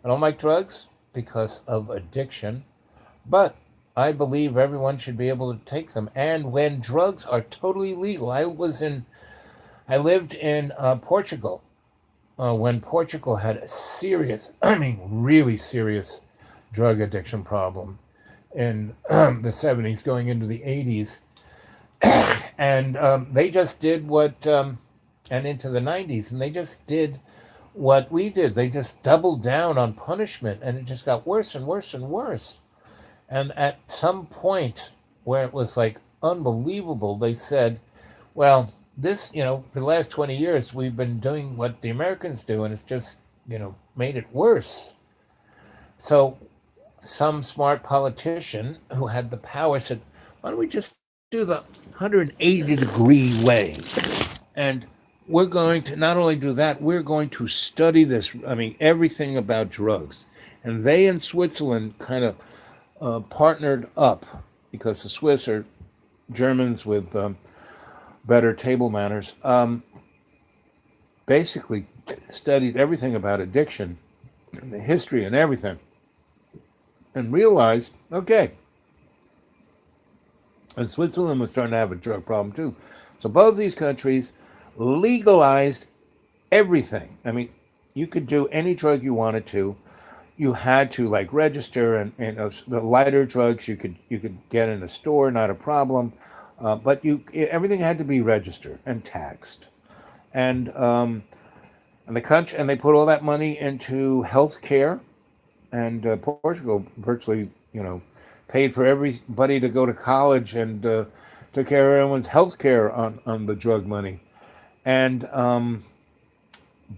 I don't like drugs because of addiction, but I believe everyone should be able to take them. And when drugs are totally legal, I lived in Portugal when Portugal had a serious, I mean, really serious drug addiction problem in the 70s going into the 80s. And they just did and into the 90s, and they just did what we did. They just doubled down on punishment, and it just got worse and worse and worse. And at some point where it was like unbelievable, they said, well, this, for the last 20 years, we've been doing what the Americans do, and it's just, made it worse. So some smart politician who had the power said, why don't we just do the 180-degree way? And we're going to not only do that, we're going to study this, I mean, everything about drugs. And they in Switzerland kind of partnered up because the Swiss are Germans with better table manners. Basically, studied everything about addiction, and the history and everything, and realized, okay, and Switzerland was starting to have a drug problem too. So both these countries legalized everything. I mean, you could do any drug you wanted to. You had to like register, and the lighter drugs you could get in a store, not a problem. But everything had to be registered and taxed, and and the country, and they put all that money into health care, and Portugal virtually paid for everybody to go to college and took care of everyone's health care on the drug money, and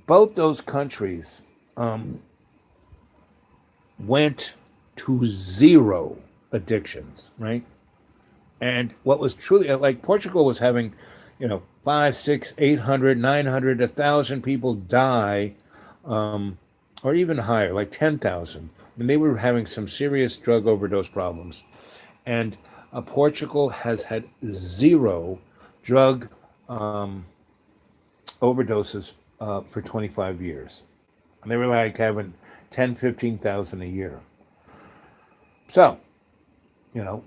both those countries went to zero addictions, right? And what was truly like Portugal was having, five, six, 800, 900, 1,000 people die, or even higher, like 10,000. I mean, they were having some serious drug overdose problems. And Portugal has had zero drug overdoses for 25 years. And they were like having 10, 15,000 a year. So, you know,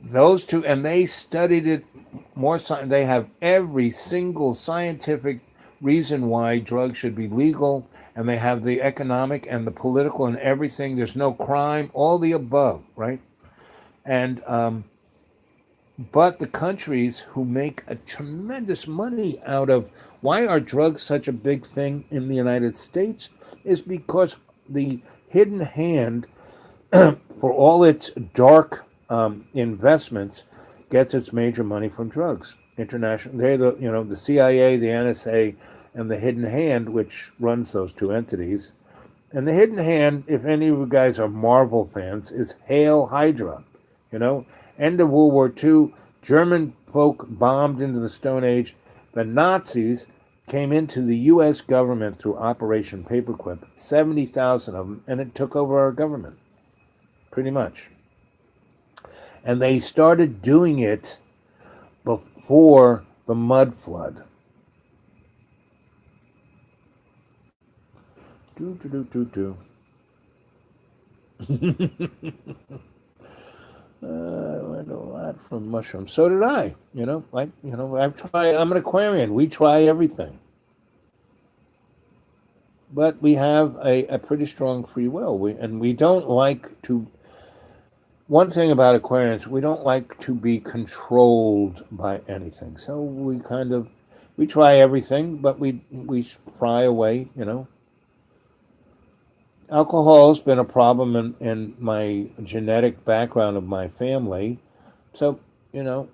those two, and they studied it more. They have every single scientific reason why drugs should be legal, and they have the economic and the political and everything. There's no crime, all the above, right? And but the countries who make a tremendous money out of why are drugs such a big thing in the United States is because the hidden hand for all its dark investments gets its major money from drugs. International, they're the CIA, the NSA, and the hidden hand, which runs those two entities. And the hidden hand, if any of you guys are Marvel fans, is Hail Hydra. You know, end of World War II, German folk bombed into the Stone Age. The Nazis came into the U.S. government through Operation Paperclip, 70,000 of them, and it took over our government, pretty much. And they started doing it before the mud flood. Do, do, do, do, do. I learned a lot from mushrooms. So did I. I've tried. I'm an Aquarian. We try everything. but we have a pretty strong free will. We don't like to. One thing about Aquarians, we don't like to be controlled by anything. So we try everything, but we fry away. Alcohol has been a problem in my genetic background of my family. So,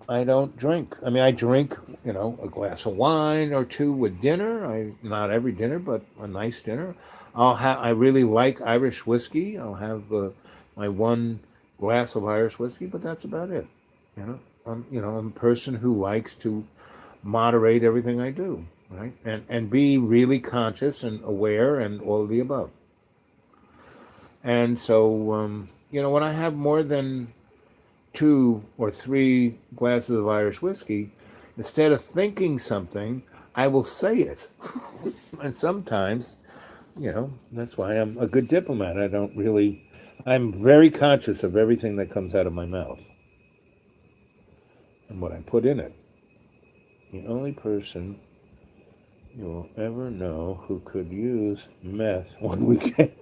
I don't drink. I mean, I drink, a glass of wine or two with dinner. Not every dinner, but a nice dinner. I really like Irish whiskey. I'll have my one glass of Irish whiskey, but that's about it. I'm a person who likes to moderate everything I do, right? And be really conscious and aware and all of the above. And so, when I have more than two or three glasses of Irish whiskey, instead of thinking something, I will say it. And sometimes, that's why I'm a good diplomat. I'm very conscious of everything that comes out of my mouth and what I put in it. The only person you will ever know who could use meth one weekend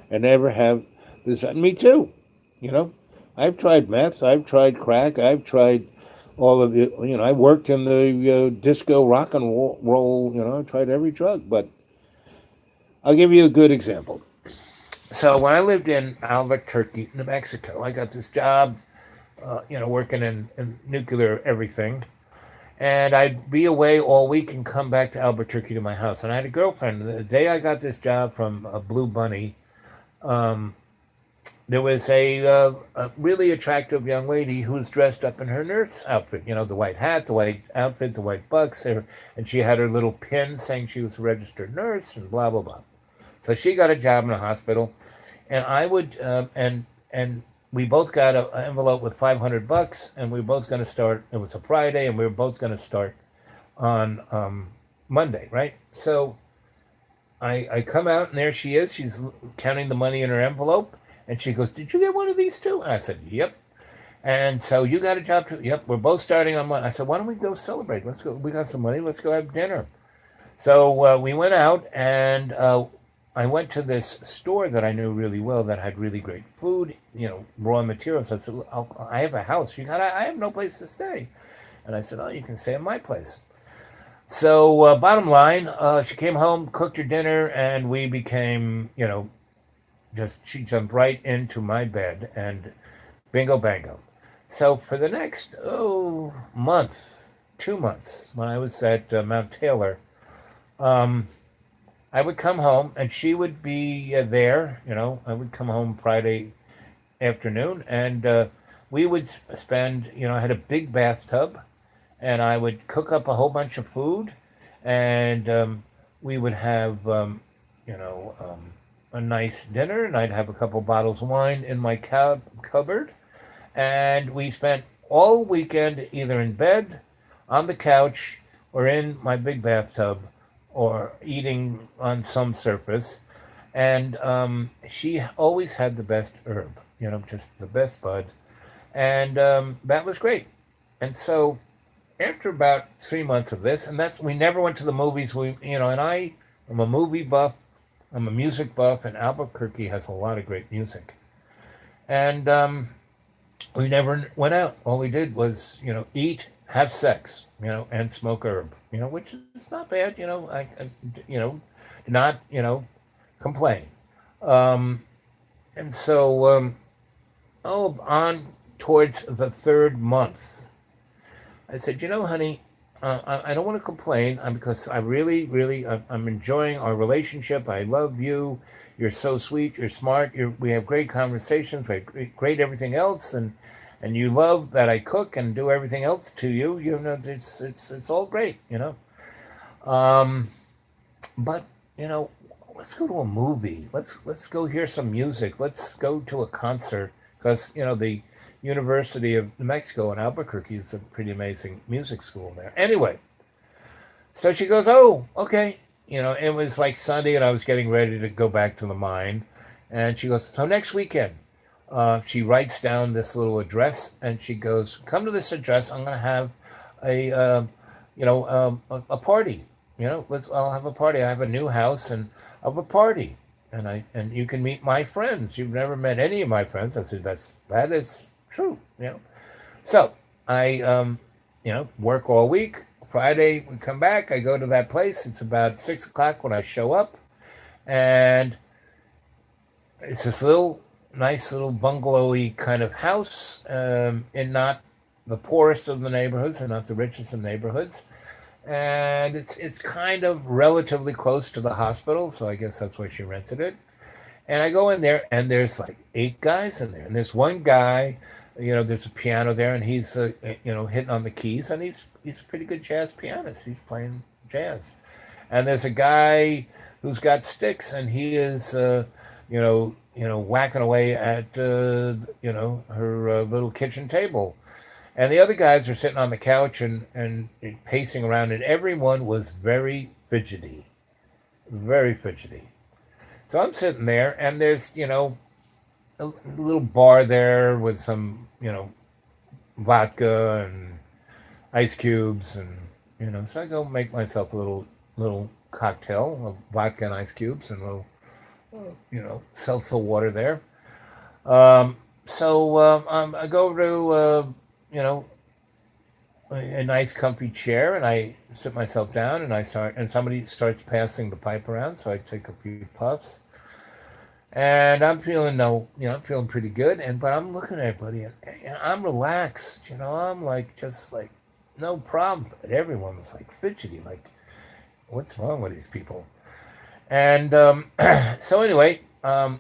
and never have this. Me too. You know, I've tried meth, I've tried crack, I've tried all of the. I worked in the disco rock and roll. I tried every drug. But I'll give you a good example. So when I lived in Albuquerque, New Mexico, I got this job, working in nuclear everything. And I'd be away all week and come back to Albuquerque to my house. And I had a girlfriend. The day I got this job from Blue Bunny, there was a really attractive young lady who was dressed up in her nurse outfit. The white hat, the white outfit, the white bucks, and she had her little pin saying she was a registered nurse and blah blah blah. So she got a job in a hospital, and I would and we both got an envelope with $500, and we were both going to start. It was a Friday, and we were both going to start on Monday, right? So I come out, and there she is. She's counting the money in her envelope, and she goes, "Did you get one of these too?" And I said, "Yep." And so you got a job too? Yep. We're both starting on Monday. I said, "Why don't we go celebrate? Let's go. We got some money. Let's go have dinner." So we went out, and I went to this store that I knew really well that had really great food, raw materials. I said, I have a house. I have no place to stay. And I said, "Oh, you can stay at my place." So bottom line, she came home, cooked her dinner, and we became, she jumped right into my bed and bingo bango. So for the next, month, 2 months, when I was at Mount Taylor, I would come home and she would be there. I would come home Friday afternoon, and we would spend, I had a big bathtub, and I would cook up a whole bunch of food, and we would have, a nice dinner, and I'd have a couple bottles of wine in my cupboard, and we spent all weekend either in bed, on the couch, or in my big bathtub, or eating on some surface. And she always had the best herb, just the best bud. And that was great. And so after about 3 months of this, and we never went to the movies. And I am a movie buff, I'm a music buff, and Albuquerque has a lot of great music. And we never went out. All we did was, eat, have sex, and smoke herb, which is not bad. Not, complain. Um, and so, on towards the third month, I said, honey, I don't want to complain because I really, really, I'm enjoying our relationship. I love you. You're so sweet. You're smart. We have great conversations. We have great everything else. And you love that I cook and do everything else to you. It's all great, Um, but, let's go to a movie. Let's go hear some music. Let's go to a concert because, the University of New Mexico in Albuquerque is a pretty amazing music school there. Anyway, so she goes, "Oh, okay." It was like Sunday, and I was getting ready to go back to the mine. And she goes, "So next weekend." She writes down this little address, and she goes, "Come to this address. I'm going to have a party." I'll have a party. I have a new house and I'll have a party. And you can meet my friends. You've never met any of my friends. I said, that is true. So I, work all week. Friday, we come back. I go to that place. It's about 6 o'clock when I show up. And it's this nice little bungalowy kind of house in not the poorest of the neighborhoods and not the richest of neighborhoods. And it's kind of relatively close to the hospital, so I guess that's why she rented it. And I go in there, and there's like 8 guys in there, and there's one guy, there's a piano there, and he's hitting on the keys, and he's a pretty good jazz pianist. He's playing jazz, and there's a guy who's got sticks, and he is whacking away at her little kitchen table. And the other guys are sitting on the couch and pacing around, and everyone was very fidgety, very fidgety. So I'm sitting there, and there's, a little bar there with some, vodka and ice cubes, and so I go make myself a little cocktail of vodka and ice cubes and a little, seltzer water there. I go to, a nice comfy chair, and I sit myself down, and somebody starts passing the pipe around, so I take a few puffs, and I'm feeling I'm feeling pretty good, but I'm looking at everybody, and I'm relaxed, I'm like, just like, no problem, but everyone was like fidgety, like, what's wrong with these people? And so anyway,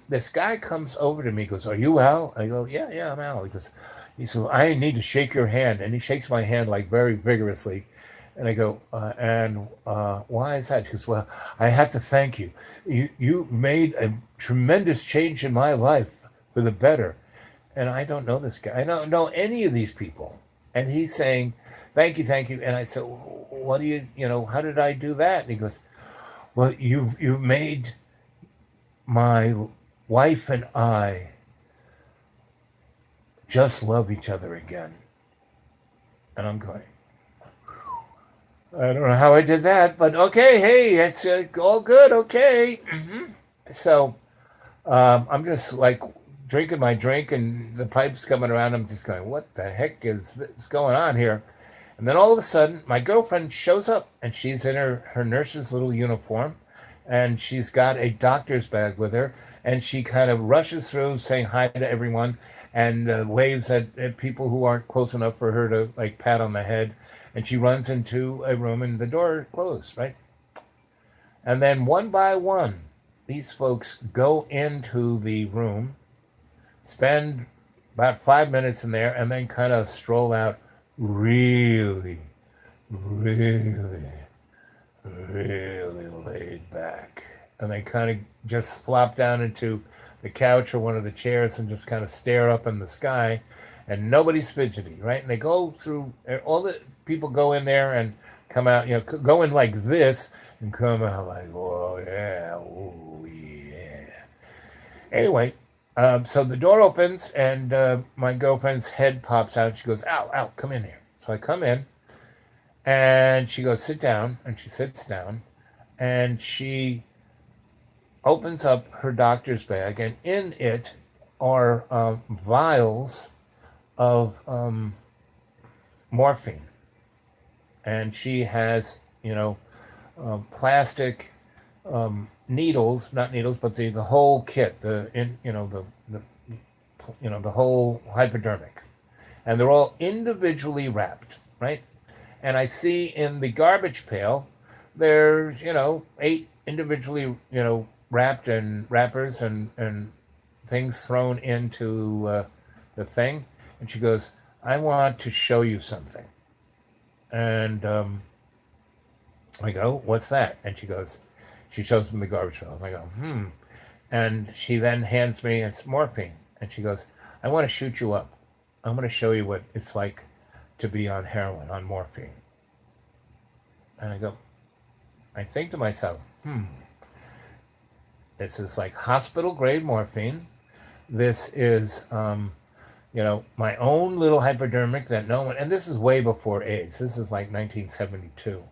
this guy comes over to me, goes, "Are you Al?" I go, "Yeah, yeah, I'm Al." He says, "I need to shake your hand," and he shakes my hand like very vigorously. And I go, "And why is that?" He goes, "Well, I have to thank you. You made a tremendous change in my life for the better." And I don't know this guy. I don't know any of these people. And he's saying, "Thank you, thank you." And I said, "What do how did I do that?" And he goes, "Well, you've made my wife and I just love each other again." And I'm going, I don't know how I did that, but okay, hey, it's all good, okay. So I'm just like drinking my drink, and the pipe's coming around. I'm just going, what the heck is this going on here? And then all of a sudden, my girlfriend shows up, and she's in her nurse's little uniform, and she's got a doctor's bag with her, and she kind of rushes through saying hi to everyone, and waves at people who aren't close enough for her to like pat on the head, and she runs into a room, and the door closed, right? And then one by one, these folks go into the room, spend about 5 minutes in there, and then kind of stroll out really, really, really laid back. And they kind of just flop down into the couch or one of the chairs and just kind of stare up in the sky. And nobody's fidgety, right? And they go through, all the people go in there and come out, go in like this and come out like, oh, yeah, oh, yeah. Anyway, so the door opens, and my girlfriend's head pops out. She goes, "Ow, ow, come in here." So I come in, and she goes, "Sit down." And she sits down, and she opens up her doctor's bag, and in it are vials of morphine. And she has, plastic needles, not needles, but the whole kit, the whole hypodermic, and they're all individually wrapped, right? And I see in the garbage pail, there's 8 individually wrapped and wrappers and things thrown into the thing. And she goes, "I want to show you something." And I go, "What's that?" And she shows me the garbage pail. And I go, And she then hands me, it's morphine. And she goes, "I want to shoot you up. I'm going to show you what it's like to be on heroin, on morphine." And I think to myself, this is like hospital grade morphine. This is, my own little hypodermic that no one, and this is way before AIDS. This is like 1972.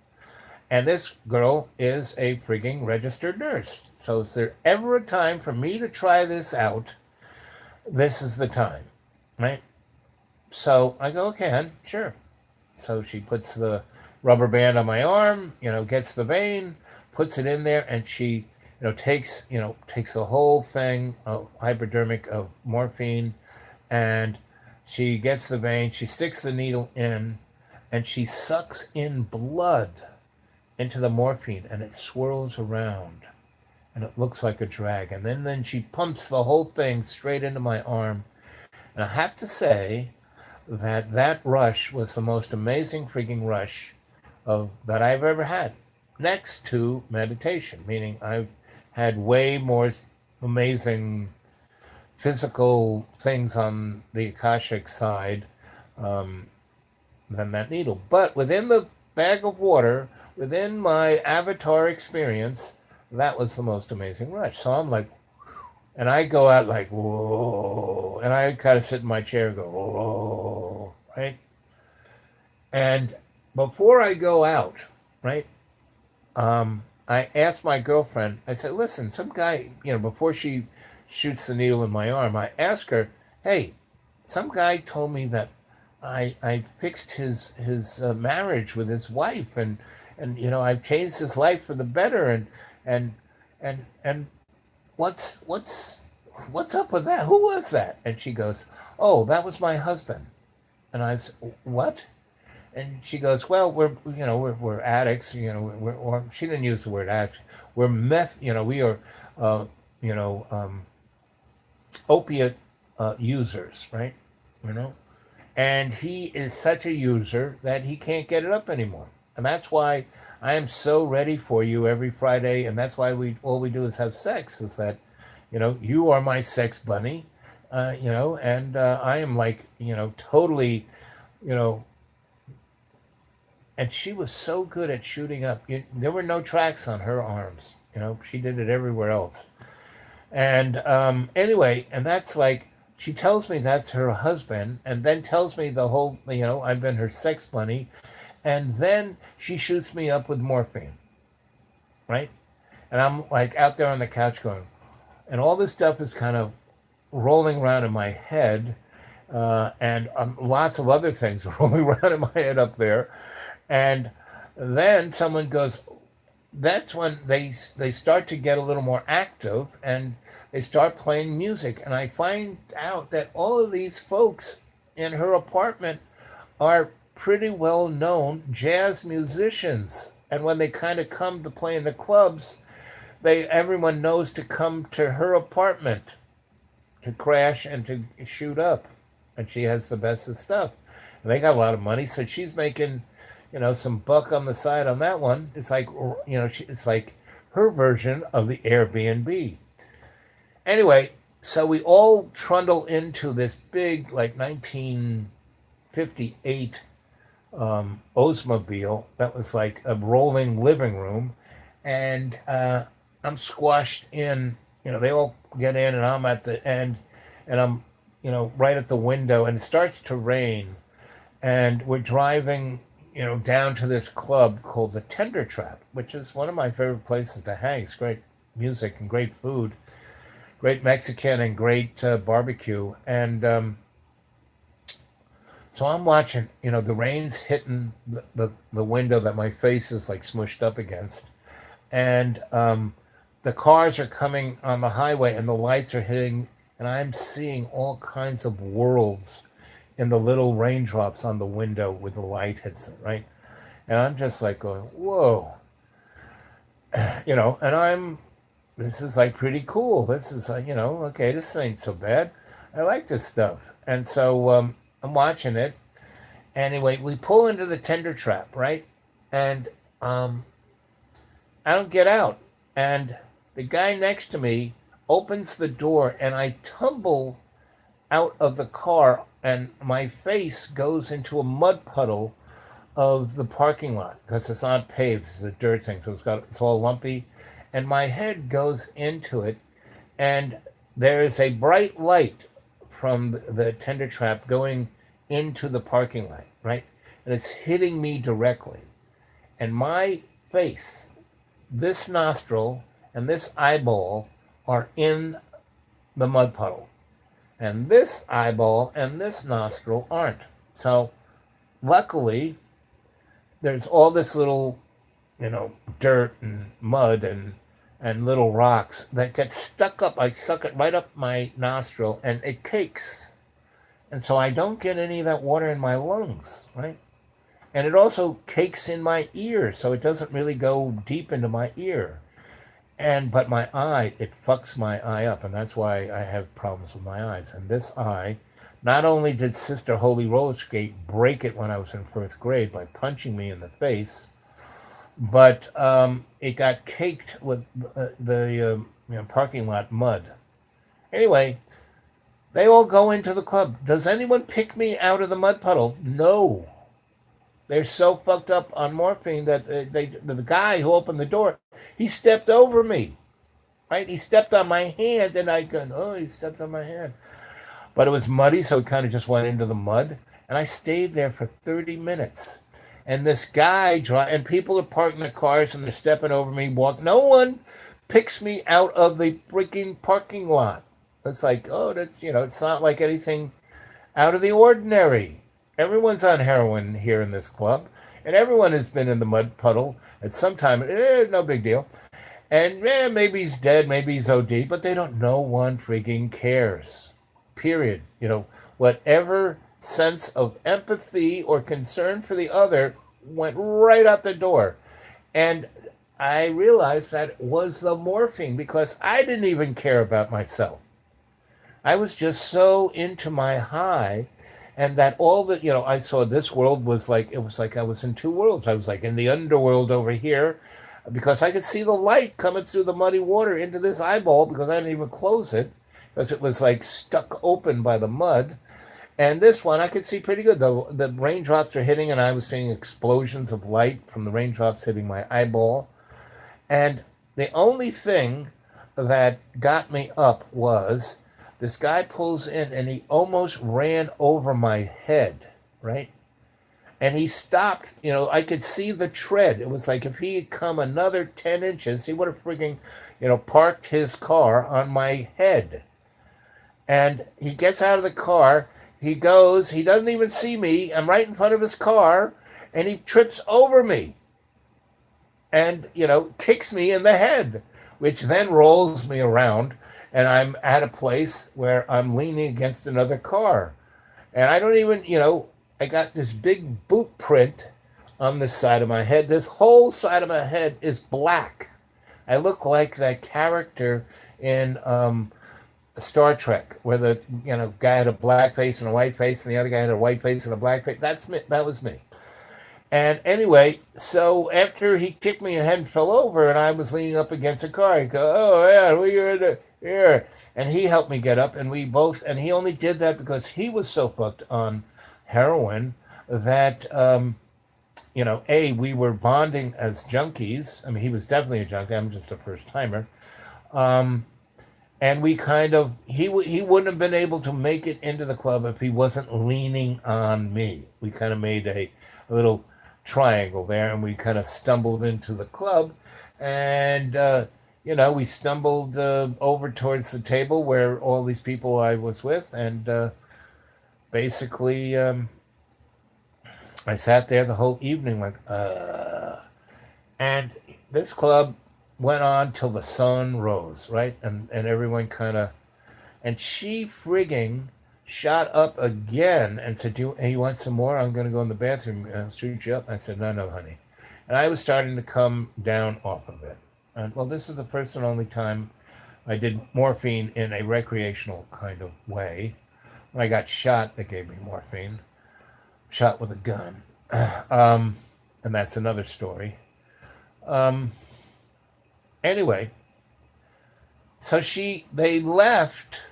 And this girl is a frigging registered nurse. So is there ever a time for me to try this out? This is the time, right? So I go, okay, hon, sure. So she puts the rubber band on my arm, gets the vein, puts it in there, and she, takes the whole thing of hypodermic of morphine, and she gets the vein, she sticks the needle in, and she sucks in blood into the morphine, and it swirls around, and it looks like a drag. And then she pumps the whole thing straight into my arm. And I have to say that rush was the most amazing freaking rush of that I've ever had, next to meditation, meaning I've had way more amazing physical things on the Akashic side than that needle. But within the bag of water, within my avatar experience, that was the most amazing rush. So I'm like, and I go out like, whoa, and I kind of sit in my chair and go, whoa, right? And before I go out, right, I asked my girlfriend, I said, listen, some guy, before she shoots the needle in my arm, I asked her, hey, some guy told me that I fixed his marriage with his wife, and I've changed his life for the better, and and what's up with that? Who was that? And she goes, oh, that was my husband. And I said, what? And she goes, well, we're addicts, or she didn't use the word addict. We're we are, you know, um, opiate users, right? You know, and he is such a user that he can't get it up anymore. And that's why I am so ready for you every Friday, and that's why all we do is have sex. Is that, you are my sex bunny, and I am like, totally, you know. And she was so good at shooting up. There were no tracks on her arms. She did it everywhere else. And anyway, and that's like, she tells me that's her husband, and then tells me the whole, I've been her sex bunny. And then she shoots me up with morphine, right? And I'm like out there on the couch going, and all this stuff is kind of rolling around in my head, and lots of other things rolling around in my head up there. And then someone goes, that's when they start to get a little more active, and they start playing music. And I find out that all of these folks in her apartment are pretty well known jazz musicians. And when they kind of come to play in the clubs, everyone knows to come to her apartment to crash and to shoot up. And she has the best of stuff. And they got a lot of money, so she's making, some buck on the side on that one. It's like, it's like her version of the Airbnb. Anyway, so we all trundle into this big, like 1958 Oldsmobile that was like a rolling living room, and I'm squashed in. They all get in, and I'm at the end, and I'm, right at the window, and it starts to rain, and we're driving, down to this club called the Tender Trap, which is one of my favorite places to hang. It's great music and great food, great Mexican and great barbecue, and so I'm watching, the rain's hitting the window that my face is like smushed up against. And the cars are coming on the highway, and the lights are hitting, and I'm seeing all kinds of worlds in the little raindrops on the window with the light hits it, right? And I'm just like going, whoa. And this is like pretty cool. This is, okay, this ain't so bad. I like this stuff. And so I'm watching it. Anyway, we pull into the Tender Trap, right? And I don't get out. And the guy next to me opens the door, and I tumble out of the car, and my face goes into a mud puddle of the parking lot because it's not paved. It's a dirt thing, so it's all lumpy. And my head goes into it, and there is a bright light from the Tender Trap going into the parking lot, right? And it's hitting me directly. And my face, this nostril, and this eyeball are in the mud puddle. And this eyeball and this nostril aren't. So luckily, there's all this little, dirt and mud and little rocks that get stuck up. I suck it right up my nostril and it cakes. And so I don't get any of that water in my lungs, right? And it also cakes in my ear, so it doesn't really go deep into my ear. But my eye, it fucks my eye up, and that's why I have problems with my eyes. And this eye, not only did Sister Holy Roller Skate break it when I was in first grade by punching me in the face, but it got caked with the parking lot mud. Anyway, they all go into the club. Does anyone pick me out of the mud puddle? No. They're so fucked up on morphine that the guy who opened the door, he stepped over me, right? He stepped on my hand, and I go, oh, he stepped on my hand. But it was muddy, so it kind of just went into the mud. And I stayed there for 30 minutes. And this guy, and people are parking their cars, and they're stepping over me, no one picks me out of the freaking parking lot. It's like, oh, that's, it's not like anything out of the ordinary. Everyone's on heroin here in this club, and everyone has been in the mud puddle at some time. No big deal. And maybe he's dead, maybe he's OD, but they don't. No one freaking cares. Period. Whatever sense of empathy or concern for the other went right out the door. And I realized that it was the morphine because I didn't even care about myself. I was just so into my high. And that all that, I saw this world was like, it was like I was in two worlds. I was like in the underworld over here because I could see the light coming through the muddy water into this eyeball because I didn't even close it because it was like stuck open by the mud. And this one I could see pretty good. The raindrops are hitting and I was seeing explosions of light from the raindrops hitting my eyeball. And the only thing that got me up was this guy pulls in and he almost ran over my head, right? And he stopped, I could see the tread. It was like if he had come another 10 inches, he would have freaking, parked his car on my head. And he gets out of the car, he doesn't even see me. I'm right in front of his car, and he trips over me and, kicks me in the head, which then rolls me around. And I'm at a place where I'm leaning against another car. And I don't even, I got this big boot print on this side of my head. This whole side of my head is black. I look like that character in Star Trek where the, guy had a black face and a white face and the other guy had a white face and a black face. That's me. That was me. And anyway, so after he kicked me in the head and fell over and I was leaning up against a car, I go, oh, yeah, we're in the... here. And he helped me get up, and he only did that because he was so fucked on heroin that, we were bonding as junkies. I mean, he was definitely a junkie. I'm just a first timer. And we he wouldn't have been able to make it into the club if he wasn't leaning on me. We kind of made a little triangle there, and we kind of stumbled into the club, and, we stumbled over towards the table where all these people I was with, and basically I sat there the whole evening like, and this club went on till the sun rose, right? And everyone kind of, and she frigging shot up again and said, hey, you want some more? I'm going to go in the bathroom and shoot you up. I said, no, honey. And I was starting to come down off of it. And, well, this is the first and only time I did morphine in a recreational kind of way. When I got shot, they gave me morphine. Shot with a gun. And that's another story. Anyway, so they left,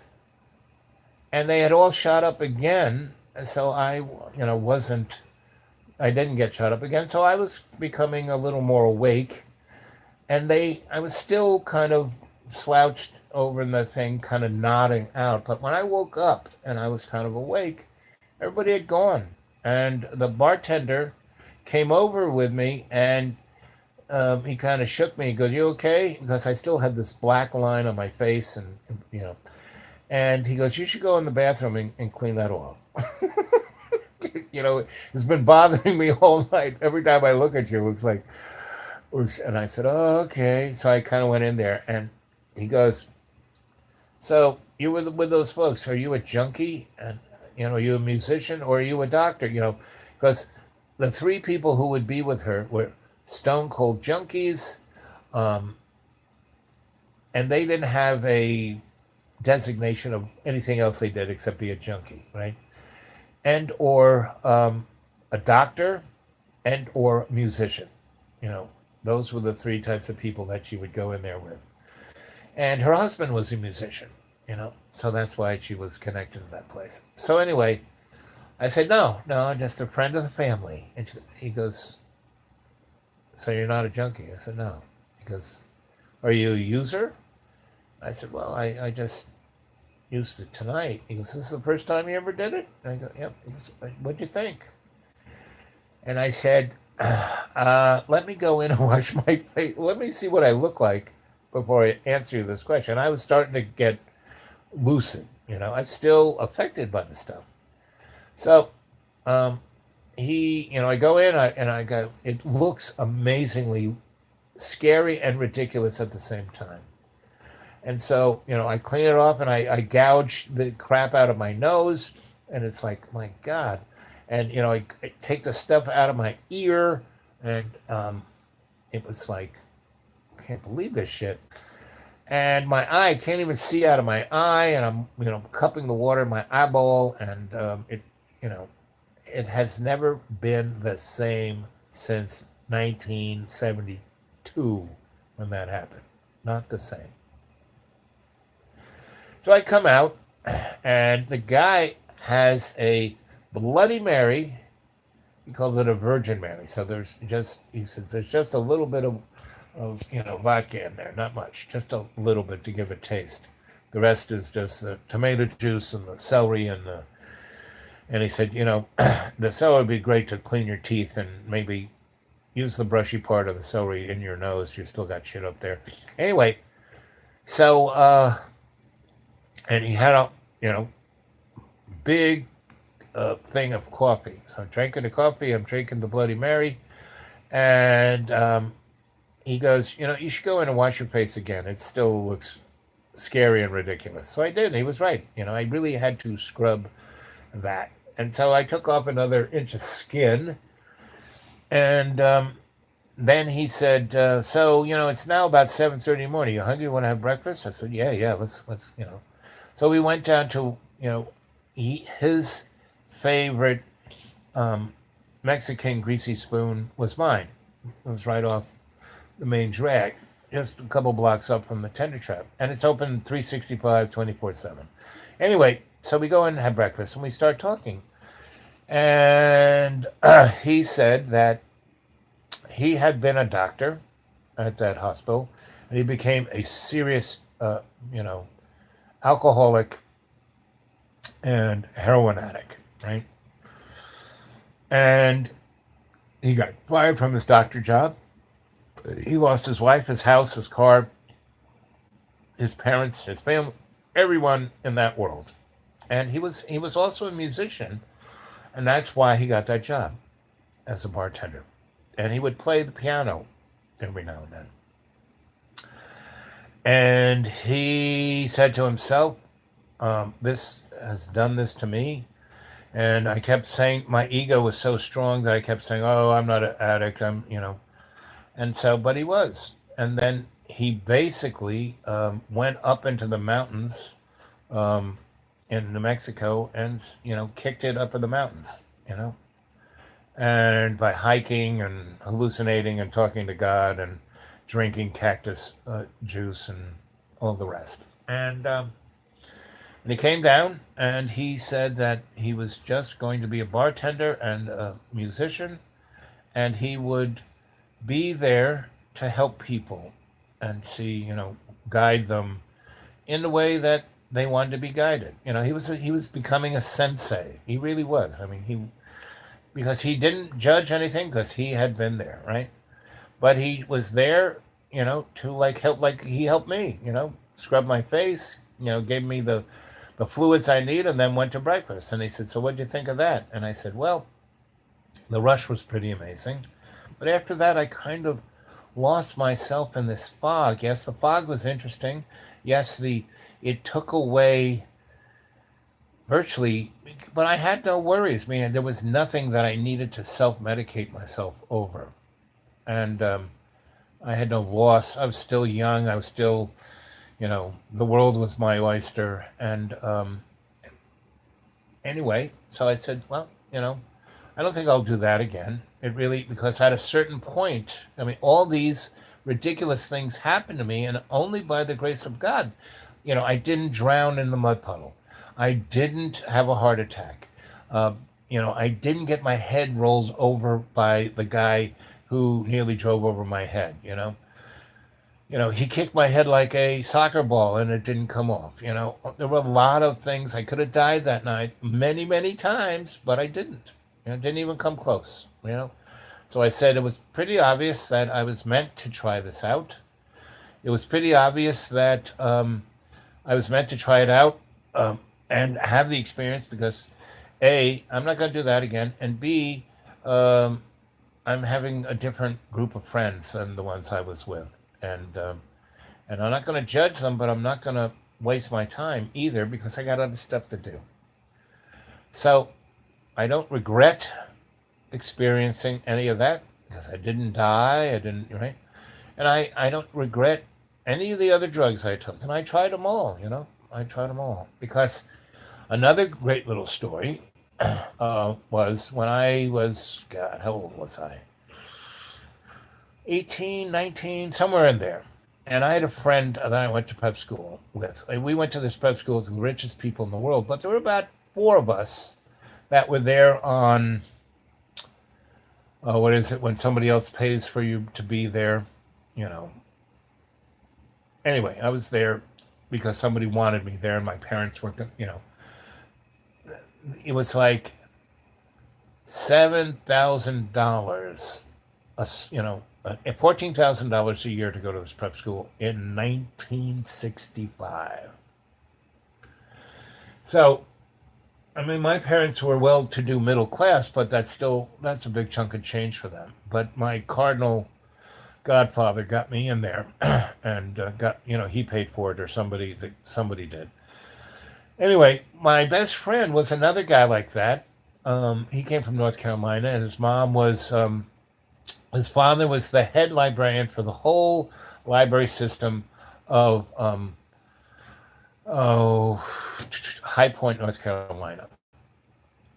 and they had all shot up again. So I didn't get shot up again. So I was becoming a little more awake. And I was still kind of slouched over in the thing, kind of nodding out. But when I woke up and I was kind of awake, everybody had gone. And the bartender came over with me and he kind of shook me. He goes, "You okay?" Because I still had this black line on my face, and you know. And he goes, "You should go in the bathroom and clean that off." It's been bothering me all night. Every time I look at you, it's like, and I said, "Oh, okay." So I kind of went in there, and he goes, "So you were with those folks. Are you a junkie? And are you a musician or are you a doctor?" Because the three people who would be with her were stone cold junkies, um, and they didn't have a designation of anything else they did except be a junkie, right? And or a doctor, and or musician. You know, those were the three types of people that she would go in there with. And her husband was a musician, so that's why she was connected to that place. So anyway, I said, no, I'm just a friend of the family. And he goes, "So you're not a junkie?" I said, "No." He goes, "Are you a user?" I said, "Well, I just used it tonight." He goes, "This is the first time you ever did it?" And I go, "Yep." He goes, "What'd you think?" And I said, let me go in and wash my face. Let me see what I look like before I answer you this question. I was starting to get lucid. I'm still affected by the stuff. So I go in and I go, it looks amazingly scary and ridiculous at the same time. And so, I clean it off and I gouge the crap out of my nose. And it's like, my God. And, I take the stuff out of my ear. And it was like, I can't believe this shit. And my eye, I can't even see out of my eye. And I'm, cupping the water in my eyeball. And it has never been the same since 1972 when that happened. Not the same. So I come out, and the guy has a Bloody Mary. He calls it a Virgin Mary. So he says, there's just a little bit of vodka in there, not much, just a little bit to give it taste. The rest is just the tomato juice and the celery and he said, the celery would be great to clean your teeth and maybe use the brushy part of the celery in your nose. You still got shit up there. Anyway, so and he had a big thing of coffee. So I'm drinking the coffee. I'm drinking the Bloody Mary, and he goes, you should go in and wash your face again. It still looks scary and ridiculous. So I did. He was right. I really had to scrub that. And so I took off another inch of skin. And then he said, so, it's now about 7:30 in the morning. You hungry? You want to have breakfast? I said, yeah, let's. So we went down to, his favorite Mexican greasy spoon was mine. It was right off the main drag, just a couple blocks up from the Tender Trap. And it's open 365, 24/7. Anyway, so we go in and have breakfast, and we start talking. And he said that he had been a doctor at that hospital, and he became a serious, alcoholic and heroin addict, right? And he got fired from his doctor job. He lost his wife, his house, his car, his parents, his family, everyone in that world. And he was also a musician, and that's why he got that job as a bartender. And he would play the piano every now and then. And he said to himself, this has done this to me. And I kept saying, my ego was so strong that I kept saying, oh, I'm not an addict, And so, but he was. And then he basically went up into the mountains in New Mexico and, kicked it up in the mountains, And by hiking and hallucinating and talking to God and drinking cactus juice and all the rest. And he came down and he said that he was just going to be a bartender and a musician, and he would be there to help people and guide them in the way that they wanted to be guided. He was becoming a sensei. He really was. I mean, because he didn't judge anything because he had been there, right? but he was there, to like help, like he helped me, scrub my face, gave me the fluids I need, and then went to breakfast. And he said, "So what'd you think of that?" And I said, "Well, the rush was pretty amazing, but after that, I kind of lost myself in this fog. Yes, the fog was interesting. Yes, the it took away virtually, but I had no worries, man. There was nothing that I needed to self medicate myself over, and I had no loss. I was still young. I was still, the world was my oyster, and anyway, so I said, well, I don't think I'll do that again. It really, because at a certain point, I mean, all these ridiculous things happened to me, and only by the grace of God, I didn't drown in the mud puddle. I didn't have a heart attack. Uh, I didn't get my head rolled over by the guy who nearly drove over my head. He kicked my head like a soccer ball and it didn't come off. There were a lot of things. I could have died that night many, many times, but I didn't. Didn't even come close. So I said it was pretty obvious that I was meant to try this out. It was pretty obvious that I was meant to try it out and have the experience because A, I'm not going to do that again, and B, um, I'm having a different group of friends than the ones I was with. And I'm not going to judge them, but I'm not going to waste my time either because I got other stuff to do. So I don't regret experiencing any of that because I didn't die. I didn't, right? And I don't regret any of the other drugs I took. And I tried them all. I tried them all. Because another great little story was when I was, God, how old was I? 18, 19, somewhere in there. And I had a friend that I went to prep school with. And we went to this prep school with the richest people in the world, but there were about four of us that were there on, what is it, when somebody else pays for you to be there, you know. Anyway, I was there because somebody wanted me there and my parents were. It was like $7,000, $14,000 a year to go to this prep school in 1965. So, I mean, my parents were well-to-do middle class, but that's a big chunk of change for them. But my cardinal godfather got me in there, and he paid for it, or somebody did. Anyway, my best friend was another guy like that. He came from North Carolina, and his father was the head librarian for the whole library system of oh High Point, North Carolina,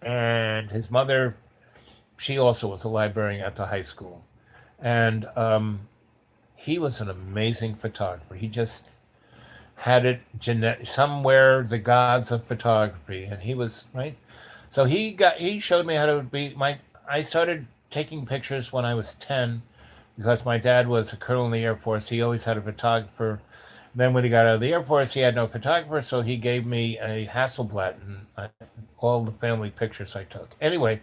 and his mother, she also was a librarian at the high school, and he was an amazing photographer. He just had it somewhere, the gods of photography, and he was right. So he showed me how to be my. I started taking pictures when I was 10 because my dad was a colonel in the Air Force. He always had a photographer. Then when he got out of the Air Force, he had no photographer, so he gave me a Hasselblad and all the family pictures I took. Anyway,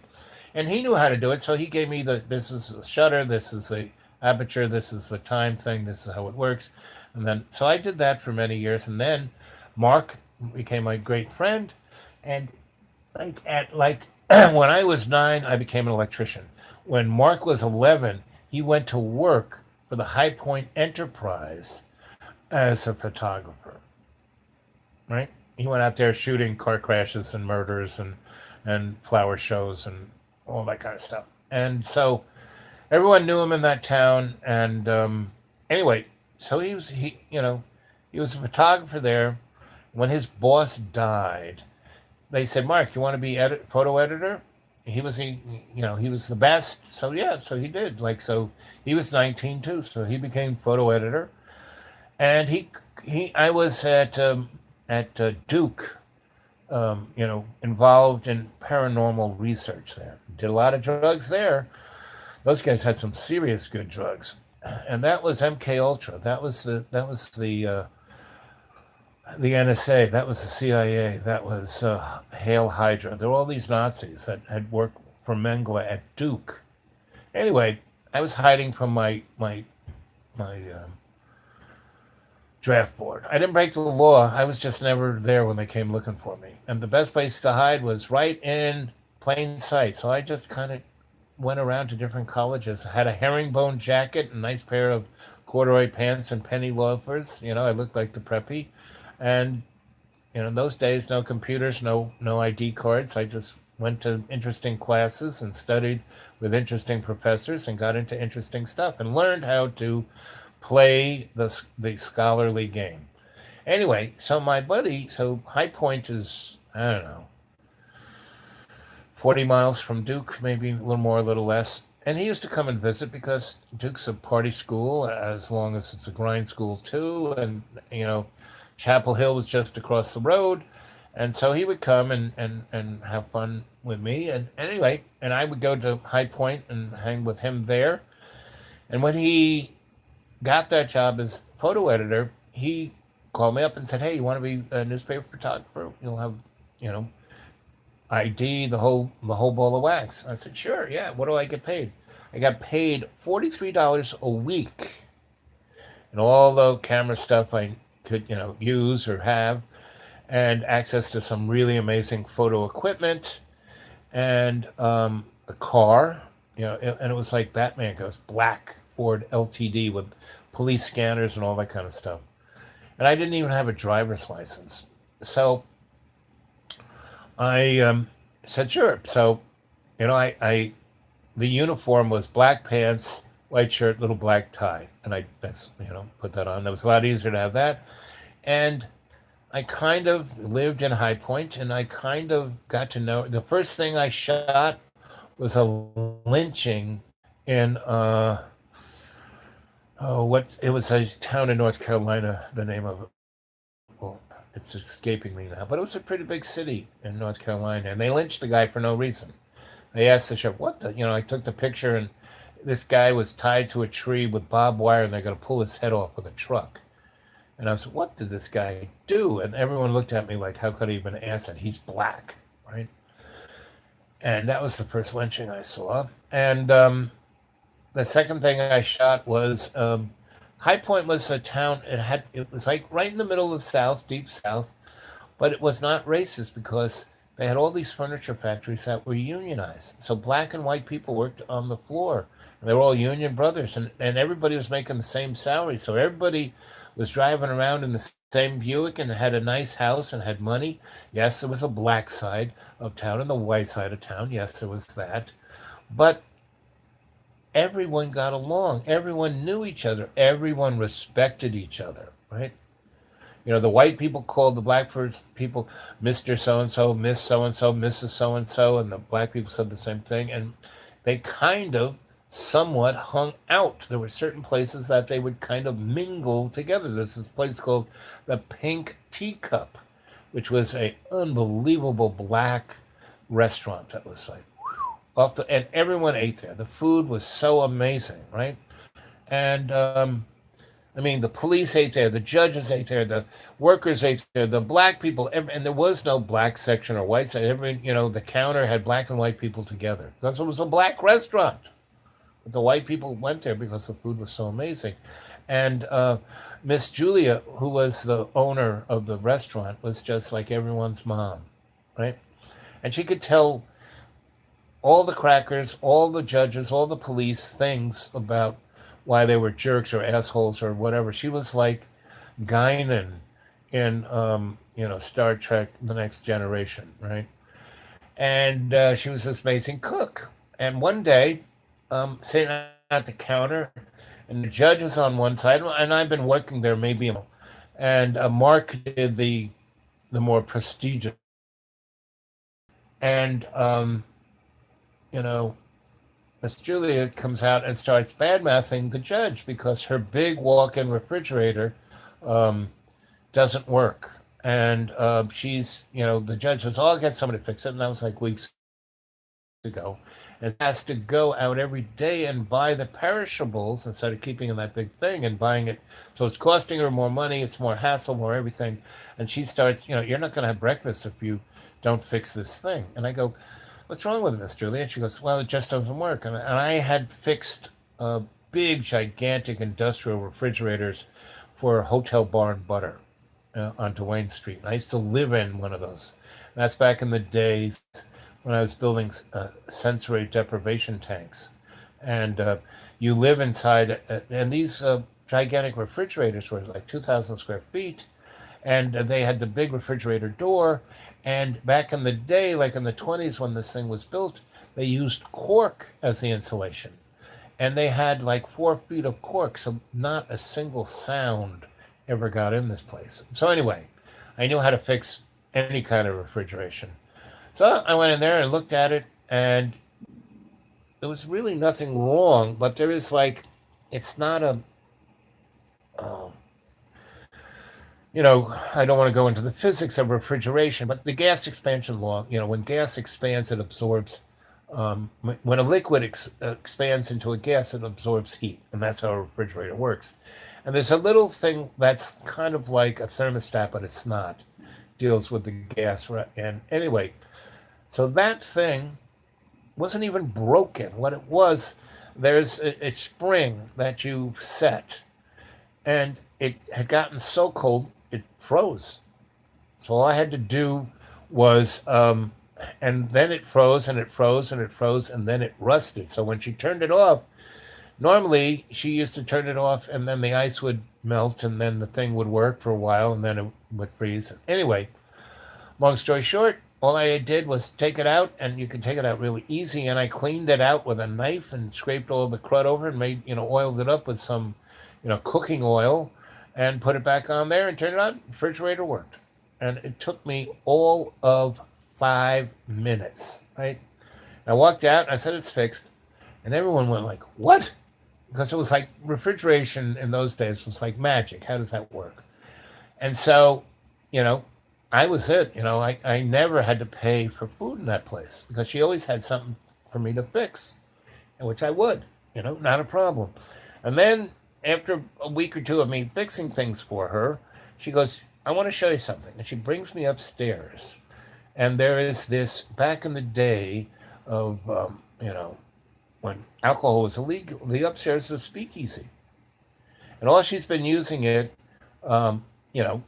and he knew how to do it, so he gave me this is the shutter, this is the aperture, this is the time thing, this is how it works. And then so I did that for many years, and then Mark became my great friend, and like when I was 9, I became an electrician. When Mark was 11, he went to work for the High Point Enterprise as a photographer. Right? He went out there shooting car crashes and murders and flower shows and all that kind of stuff. And so everyone knew him in that town. And anyway, so he was a photographer there. When his boss died, they said, "Mark, you want to be photo editor?" He was the best. So yeah, so he did. Like so, he was 19 too, so he became photo editor. And I was at Duke, involved in paranormal research there. Did a lot of drugs there. Those guys had some serious good drugs, and that was MK Ultra. The NSA, that was the CIA, that was Hail Hydra. There were all these Nazis that had worked for Mengele at Duke. Anyway, I was hiding from my draft board. I didn't break the law. I was just never there when they came looking for me. And the best place to hide was right in plain sight. So I just kind of went around to different colleges. I had a herringbone jacket, a nice pair of corduroy pants, and penny loafers. I looked like the preppy. And in those days, no computers, no ID cards. I just went to interesting classes and studied with interesting professors and got into interesting stuff and learned how to play the scholarly game. Anyway, so my buddy, so High Point is, I don't know, 40 miles from Duke, maybe a little more, a little less. And he used to come and visit because Duke's a party school, as long as it's a grind school too. And, Chapel Hill was just across the road. And so he would come and have fun with me. And anyway, and I would go to High Point and hang with him there. And when he got that job as photo editor, he called me up and said, "Hey, you want to be a newspaper photographer? You'll have, you know, ID, the whole ball of wax." I said, "Sure, yeah. What do I get paid?" I got paid $43 a week, and all the camera stuff I could, use or have, and access to some really amazing photo equipment, and a car, and it was like Batman goes, black Ford LTD with police scanners and all that kind of stuff. And I didn't even have a driver's license. So I said, sure. So, I the uniform was black pants, white shirt, little black tie. And put that on. It was a lot easier to have that. And I kind of lived in High Point, and I kind of got to know. The first thing I shot was a lynching in what it was, a town in North Carolina. The name of it, well, it's escaping me now, but it was a pretty big city in North Carolina, and they lynched the guy for no reason. They asked the sheriff, "What the?" I took the picture, and this guy was tied to a tree with barbed wire, and they're going to pull his head off with a truck. And I was, "What did this guy do?" And everyone looked at me like, "How could he even ask that? He's black, right?" And that was the first lynching I saw. And the second thing I shot was High Point was a town. It was like right in the middle of the South, deep South, but it was not racist because they had all these furniture factories that were unionized. So black and white people worked on the floor. And they were all union brothers, and everybody was making the same salary. So everybody was driving around in the same Buick and had a nice house and had money. Yes, there was a black side of town and the white side of town. Yes, there was that. But everyone got along. Everyone knew each other. Everyone respected each other, right? The white people called the black people Mr. So and so, Miss so and so, Mrs. So and the black people said the same thing. And they kind of somewhat hung out. There were certain places that they would kind of mingle together. There's this place called the Pink Teacup, which was a unbelievable black restaurant that was like and everyone ate there. The food was so amazing, right? And I mean, the police ate there, the judges ate there, the workers ate there, the black people, and there was no black section or white section. The counter had black and white people together. Because it was a black restaurant. But the white people went there because the food was so amazing. And Miss Julia, who was the owner of the restaurant, was just like everyone's mom, right? And she could tell all the crackers, all the judges, all the police things about why they were jerks or assholes or whatever. She was like Guinan in Star Trek: The Next Generation, right? And she was this amazing cook. And one day, sitting at the counter, and the judge is on one side, and I've been working there maybe, and Mark did the more prestigious, and you know Miss Julia comes out and starts badmouthing the judge because her big walk-in refrigerator um, doesn't work. And the judge says, "Oh, I'll get somebody to fix it." And that was like weeks ago. And has to go out every day and buy the perishables instead of keeping in that big thing and buying it. So it's costing her more money. It's more hassle, more everything. And she starts, "You're not going to have breakfast if you don't fix this thing." And I go, "What's wrong with it, Miss Julia?" And she goes, "Well, it just doesn't work." And I had fixed big, gigantic industrial refrigerators for hotel bar and butter on Duane Street. And I used to live in one of those. That's back in the days when I was building sensory deprivation tanks. And you live inside, and these gigantic refrigerators were like 2,000 square feet, and they had the big refrigerator door. And back in the day, like in the 20s when this thing was built, they used cork as the insulation. And they had like 4 feet of cork, so not a single sound ever got in this place. So, anyway, I knew how to fix any kind of refrigeration. So I went in there and looked at it, and there was really nothing wrong, but there is like, it's not a, uh, I don't want to go into the physics of refrigeration, but the gas expansion law, when gas expands, it absorbs, when a liquid expands into a gas, it absorbs heat. And that's how a refrigerator works. And there's a little thing that's kind of like a thermostat, but it's not. Deals with the gas. Right? And anyway, so that thing wasn't even broken. What it was, there's a spring that you set, and it had gotten so cold it froze. So all I had to do was, and then it froze and it froze and it froze and then it rusted. So when she turned it off, normally she used to turn it off and then the ice would melt and then the thing would work for a while and then it would freeze. Anyway, long story short, all I did was take it out, and you can take it out really easy. And I cleaned it out with a knife and scraped all the crud over and made, oiled it up with some, cooking oil, and put it back on there and turned it on. Refrigerator worked. And it took me all of 5 minutes, right? I walked out, I said, it's fixed. And everyone went like, what? Because it was like refrigeration in those days was like magic. How does that work? And so, you know, I was it. I never had to pay for food in that place because she always had something for me to fix, and which I would, not a problem. And then after a week or two of me fixing things for her, she goes, I want to show you something. And she brings me upstairs. And there is this, back in the day of, when alcohol was illegal, the upstairs is a speakeasy. And all she's been using it,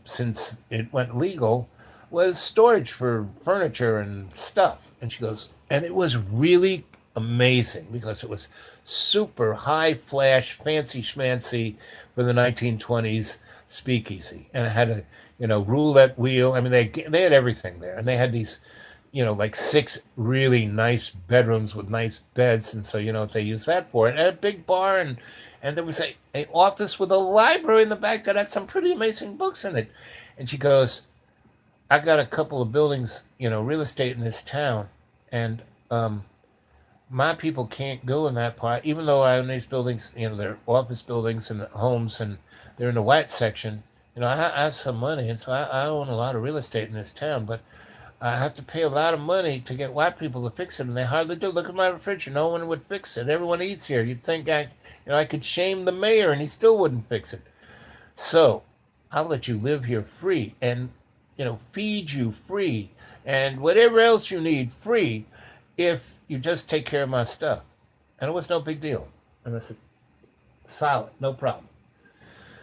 since it went legal, was storage for furniture and stuff. And she goes, and it was really amazing because it was super high flash, fancy schmancy for the 1920s speakeasy. And it had a, roulette wheel. I mean, they had everything there. And they had these, like 6 really nice bedrooms with nice beds. And so, they used that for it. And a big bar, and there was a office with a library in the back that had some pretty amazing books in it. And she goes, I got a couple of buildings, real estate in this town, and my people can't go in that part, even though I own these buildings, they're office buildings and homes, and they're in the white section. I have some money, and so I own a lot of real estate in this town, but I have to pay a lot of money to get white people to fix it, and they hardly do. Look at my refrigerator; no one would fix it. Everyone eats here. You'd think I could shame the mayor, and he still wouldn't fix it. So I'll let you live here free, and feed you free, and whatever else you need free, if you just take care of my stuff. And it was no big deal. And I said, solid, no problem.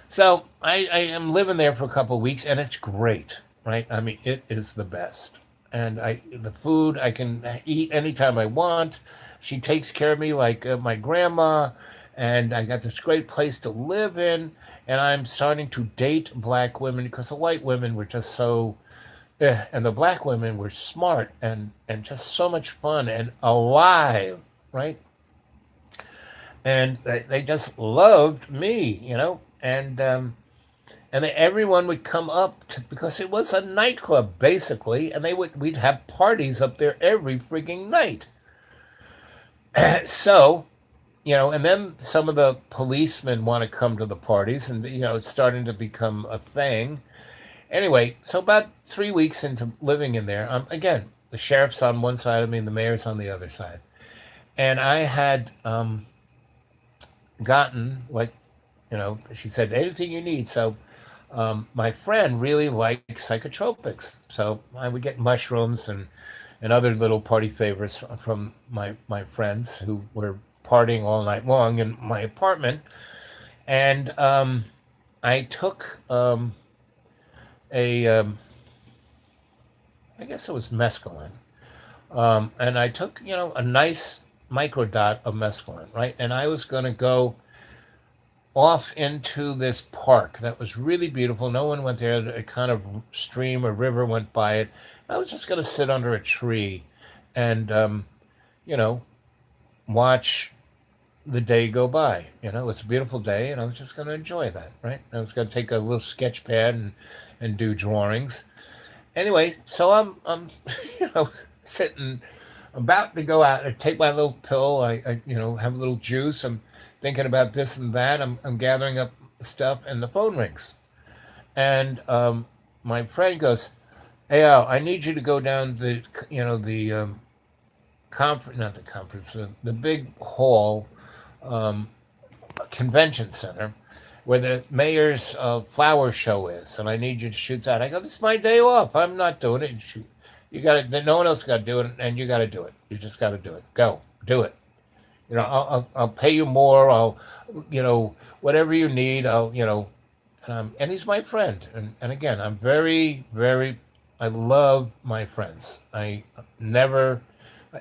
So I am living there for a couple of weeks, and it's great, right? I mean, it is the best. And the food I can eat anytime I want. She takes care of me like my grandma, and I got this great place to live in. And I'm starting to date black women because the white women were just so, and the black women were smart and just so much fun and alive, right? And they just loved me, and everyone would come up because it was a nightclub basically, and we'd have parties up there every freaking night. So, and then some of the policemen want to come to the parties, and it's starting to become a thing. Anyway, so about 3 weeks into living in there, again, the sheriff's on one side of me and the mayor's on the other side, and I had gotten like, she said anything you need. So my friend really liked psychotropics, so I would get mushrooms and other little party favors from my friends who were partying all night long in my apartment, and I took a I guess it was mescaline, and I took a nice microdot of mescaline, right? And I was going to go off into this park that was really beautiful. No one went there. A kind of stream or river went by it. I was just going to sit under a tree and you know watch the day go by. It's a beautiful day, and I was just going to enjoy that, right? I was going to take a little sketch pad and do drawings. Anyway, so I'm sitting about to go out and take my little pill. I have a little juice. I'm thinking about this and that. I'm gathering up stuff, and the phone rings. And my friend goes, "Hey, Al, I need you to go down the conference, not the conference, the big hall, convention center, where the mayor's flower show is, and I need you to shoot that." I go, "This is my day off. I'm not doing it. You got to. No one else got to do it, and you got to do it. You just got to do it. Go, do it. I'll pay you more. Whatever you need. And he's my friend. And again, I'm very, very. I love my friends. I never.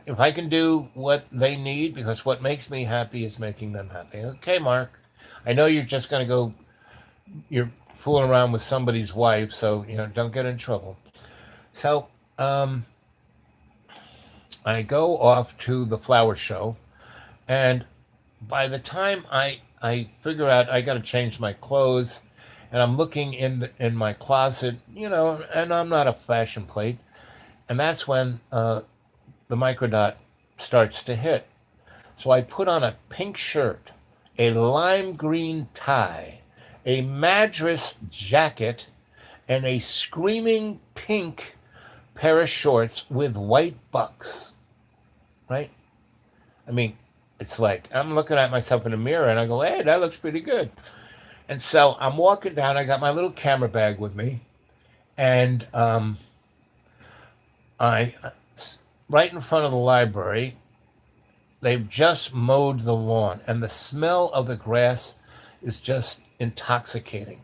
If I can do what they need, because what makes me happy is making them happy. Okay, Mark. I know you're just going to go. You're fooling around with somebody's wife, so don't get in trouble. So um, I go off to the flower show, and by the time I figure out I got to change my clothes, and I'm looking in my closet, and I'm not a fashion plate, and that's when the microdot starts to hit. So I put on a pink shirt, a lime green tie, a madras jacket, and a screaming pink pair of shorts with white bucks, right? I mean, it's like I'm looking at myself in the mirror and I go, "Hey, that looks pretty good." And so I'm walking down. I got my little camera bag with me, and I right in front of the library. They've just mowed the lawn, and the smell of the grass is just intoxicating.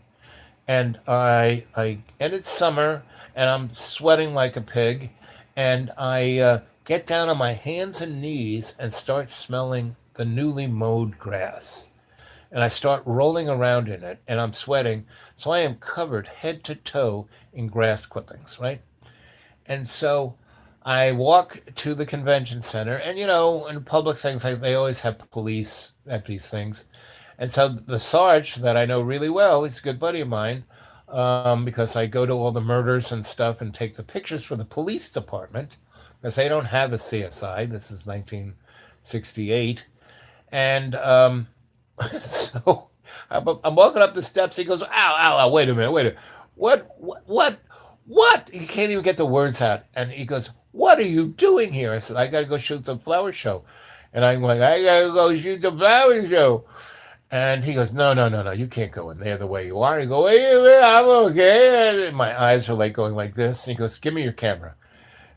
And it's summer, and I'm sweating like a pig, and I get down on my hands and knees and start smelling the newly mowed grass. And I start rolling around in it, and I'm sweating, so I am covered head to toe in grass clippings, right? And so I walk to the convention center, and in public things, like they always have police at these things. And so the Sarge that I know really well, he's a good buddy of mine, because I go to all the murders and stuff and take the pictures for the police department, because they don't have a CSI. This is 1968. And so I'm walking up the steps. He goes, "Ow, ow, ow, wait a minute, wait a minute. What? He can't even get the words out. And he goes, "What are you doing here?" I said, "I got to go shoot the flower show." And I'm like, "I got to go shoot the flower show." And he goes, "No, no, no, no, you can't go in there the way you are." I go, "Wait a minute, I'm okay." And my eyes are like going like this. And he goes, "Give me your camera."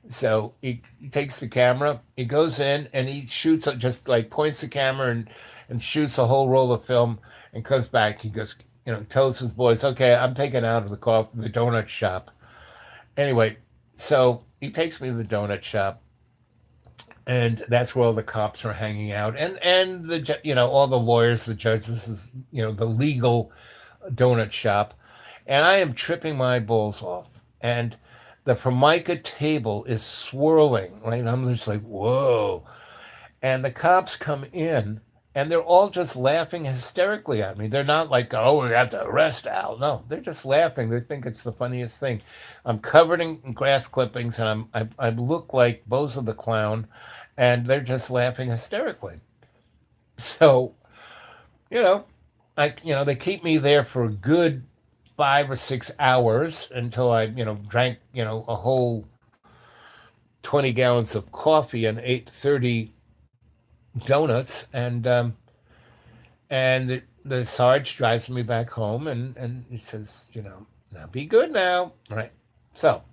So he takes the camera, he goes in and he shoots, just like points the camera and shoots a whole roll of film and comes back. He goes, tells his boys, "Okay, I'm taking out of the donut shop." Anyway, so he takes me to the donut shop, and that's where all the cops are hanging out, and all the lawyers, the judges. This is the legal donut shop, and I am tripping my balls off, and the formica table is swirling, right? I'm just like, whoa. And the cops come in, and they're all just laughing hysterically at me. They're not like, "Oh, we got to arrest Al." No, they're just laughing. They think it's the funniest thing. I'm covered in grass clippings, and I look like Bozo the Clown, and they're just laughing hysterically. So, you know, they keep me there for a good 5 or 6 hours until I, drank, a whole 20 gallons of coffee and ate 30 donuts. And the Sarge drives me back home, and he says, "Now be good now." Right. So,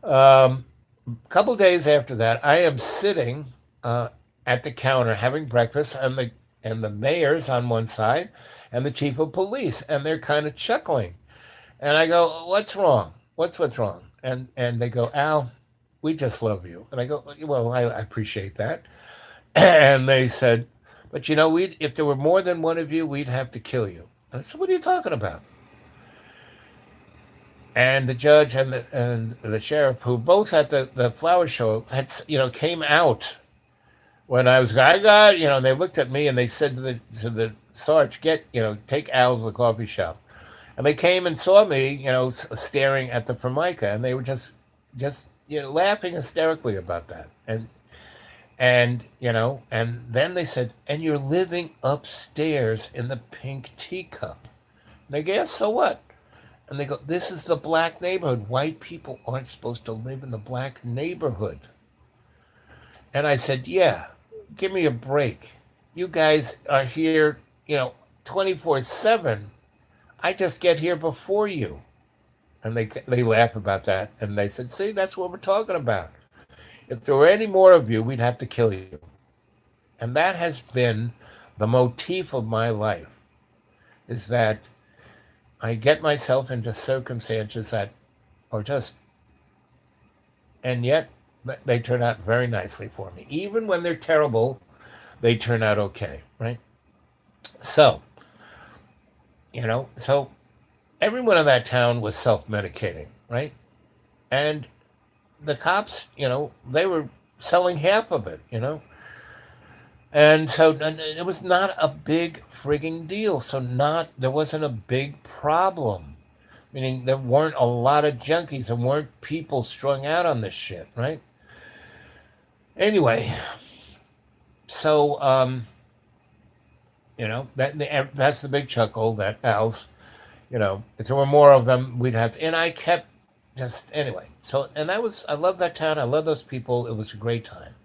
a couple days after that, I am sitting uh, at the counter having breakfast, and the mayor's on one side, and the chief of police, and they're kind of chuckling. And I go, "What's wrong? What's wrong?" And they go, "Al, we just love you." And I go, "Well, I appreciate that." And they said, "But we if there were more than one of you, we'd have to kill you." And I said, "What are you talking about?" And the judge and the sheriff, who both at the flower show came out when I got, and they looked at me and they said to the Sarge, take Al to the coffee shop. And they came and saw me, staring at the Formica, and they were just laughing hysterically about that. And then they said, "And you're living upstairs in the pink teacup." And I go, "Yeah, so what?" And they go, "This is the black neighborhood. White people aren't supposed to live in the black neighborhood." And I said, "Yeah, give me a break. You guys are here, 24/7. I just get here before you." And they laugh about that. And they said, "See, that's what we're talking about. If there were any more of you, we'd have to kill you." And that has been the motif of my life, is that I get myself into circumstances that are just, and yet they turn out very nicely for me. Even when they're terrible, they turn out okay, right? So, so everyone in that town was self-medicating, right? And the cops, they were selling half of it. And so it was not a big frigging deal. So there wasn't a big problem. Meaning there weren't a lot of junkies. There weren't people strung out on this shit, right? Anyway, so that's the big chuckle that Al's, if there were more of them, we'd have. And I kept just anyway. So I love that town. I love those people. It was a great time.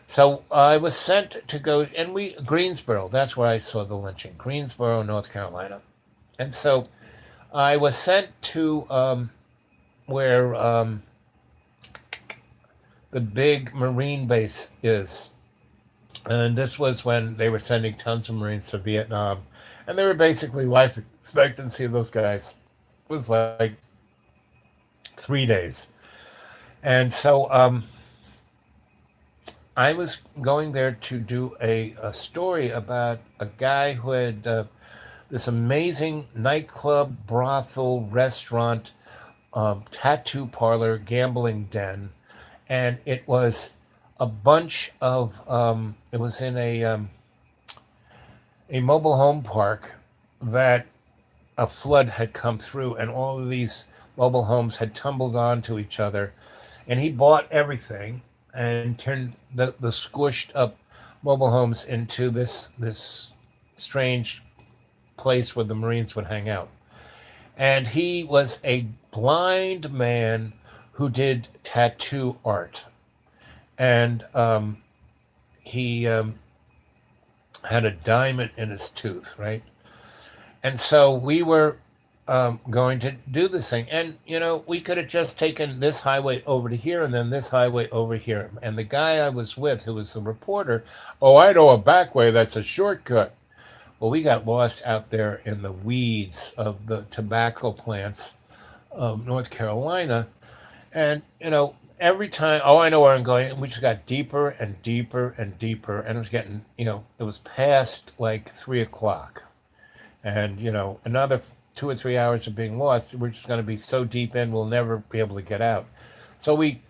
So I was sent to go, and Greensboro, that's where I saw the lynching, Greensboro, North Carolina. And so I was sent to where the big Marine base is. And this was when they were sending tons of Marines to Vietnam. And they were basically life expectancy of those guys was like 3 days. And so I was going there to do a story about a guy who had this amazing nightclub, brothel, restaurant, tattoo parlor, gambling den. And it was a bunch of, it was in a mobile home park that a flood had come through, and all of these mobile homes had tumbled onto each other. And he bought everything and turned the squished up mobile homes into this strange place where the Marines would hang out. And he was a blind man who did tattoo art. And he had a diamond in his tooth, right? And so we were going to do this thing. And, we could have just taken this highway over to here and then this highway over here. And the guy I was with, who was the reporter, "Oh, I know a back way that's a shortcut." Well, we got lost out there in the weeds of the tobacco plants of North Carolina. And, every time, "Oh, I know where I'm going." We just got deeper and deeper and deeper. And it was getting, it was past like 3 o'clock. And, another 2 or 3 hours of being lost, we're just going to be so deep in, we'll never be able to get out. So we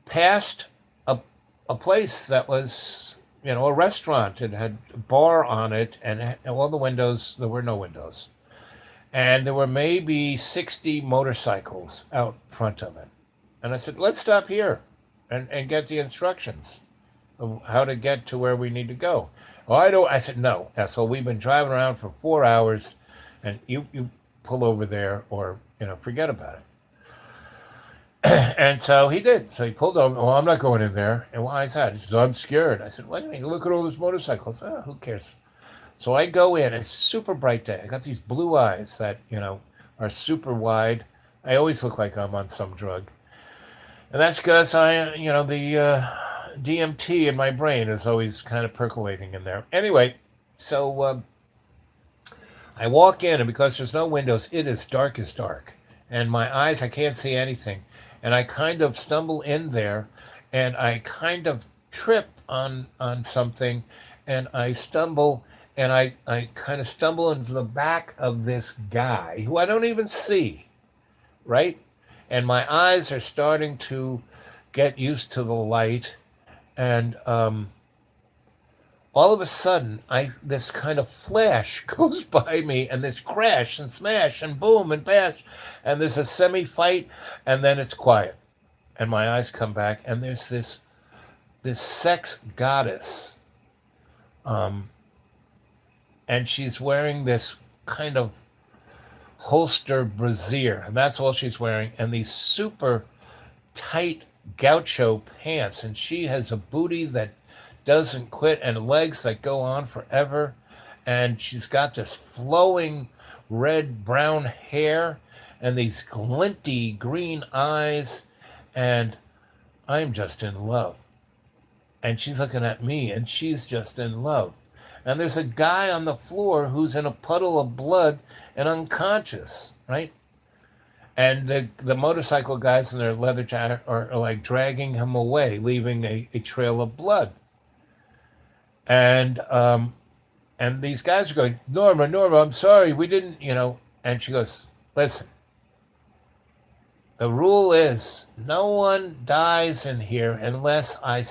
passed a place that was, a restaurant. It had a bar on it, and all the windows, there were no windows. And there were maybe 60 motorcycles out front of it. And I said, "Let's stop here and get the instructions of how to get to where we need to go." "Oh, I don't." I said, "No, asshole, we've been driving around for 4 hours, and you pull over there or, forget about it." And so he did. So he pulled over. "Well, I'm not going in there." "And why is that?" He said, "I'm scared." I said, "Wait a minute, look at all those motorcycles." "Oh, who cares?" So I go in. It's super bright day. I got these blue eyes that, are super wide. I always look like I'm on some drug. And that's because DMT in my brain is always kind of percolating in there. Anyway, so I walk in, and because there's no windows, it is dark as dark. And my eyes, I can't see anything. And I kind of stumble in there, and I kind of trip on something, and I stumble, and I kind of stumble into the back of this guy who I don't even see, right? And my eyes are starting to get used to the light, and all of a sudden I this kind of flash goes by me, and this crash and smash and boom and bash, and there's a semi fight, and then it's quiet, and my eyes come back, and there's this sex goddess, and she's wearing this kind of holster brassiere, and that's all she's wearing, and these super tight gaucho pants, and she has a booty that doesn't quit and legs that go on forever, and she's got this flowing red brown hair and these glinty green eyes, and I'm just in love. And she's looking at me, and she's just in love. And there's a guy on the floor who's in a puddle of blood and unconscious, right? And the motorcycle guys in their leather jacket are like dragging him away, leaving a trail of blood. And these guys are going, Norma, I'm sorry, we didn't, And she goes, listen, the rule is no one dies in here unless I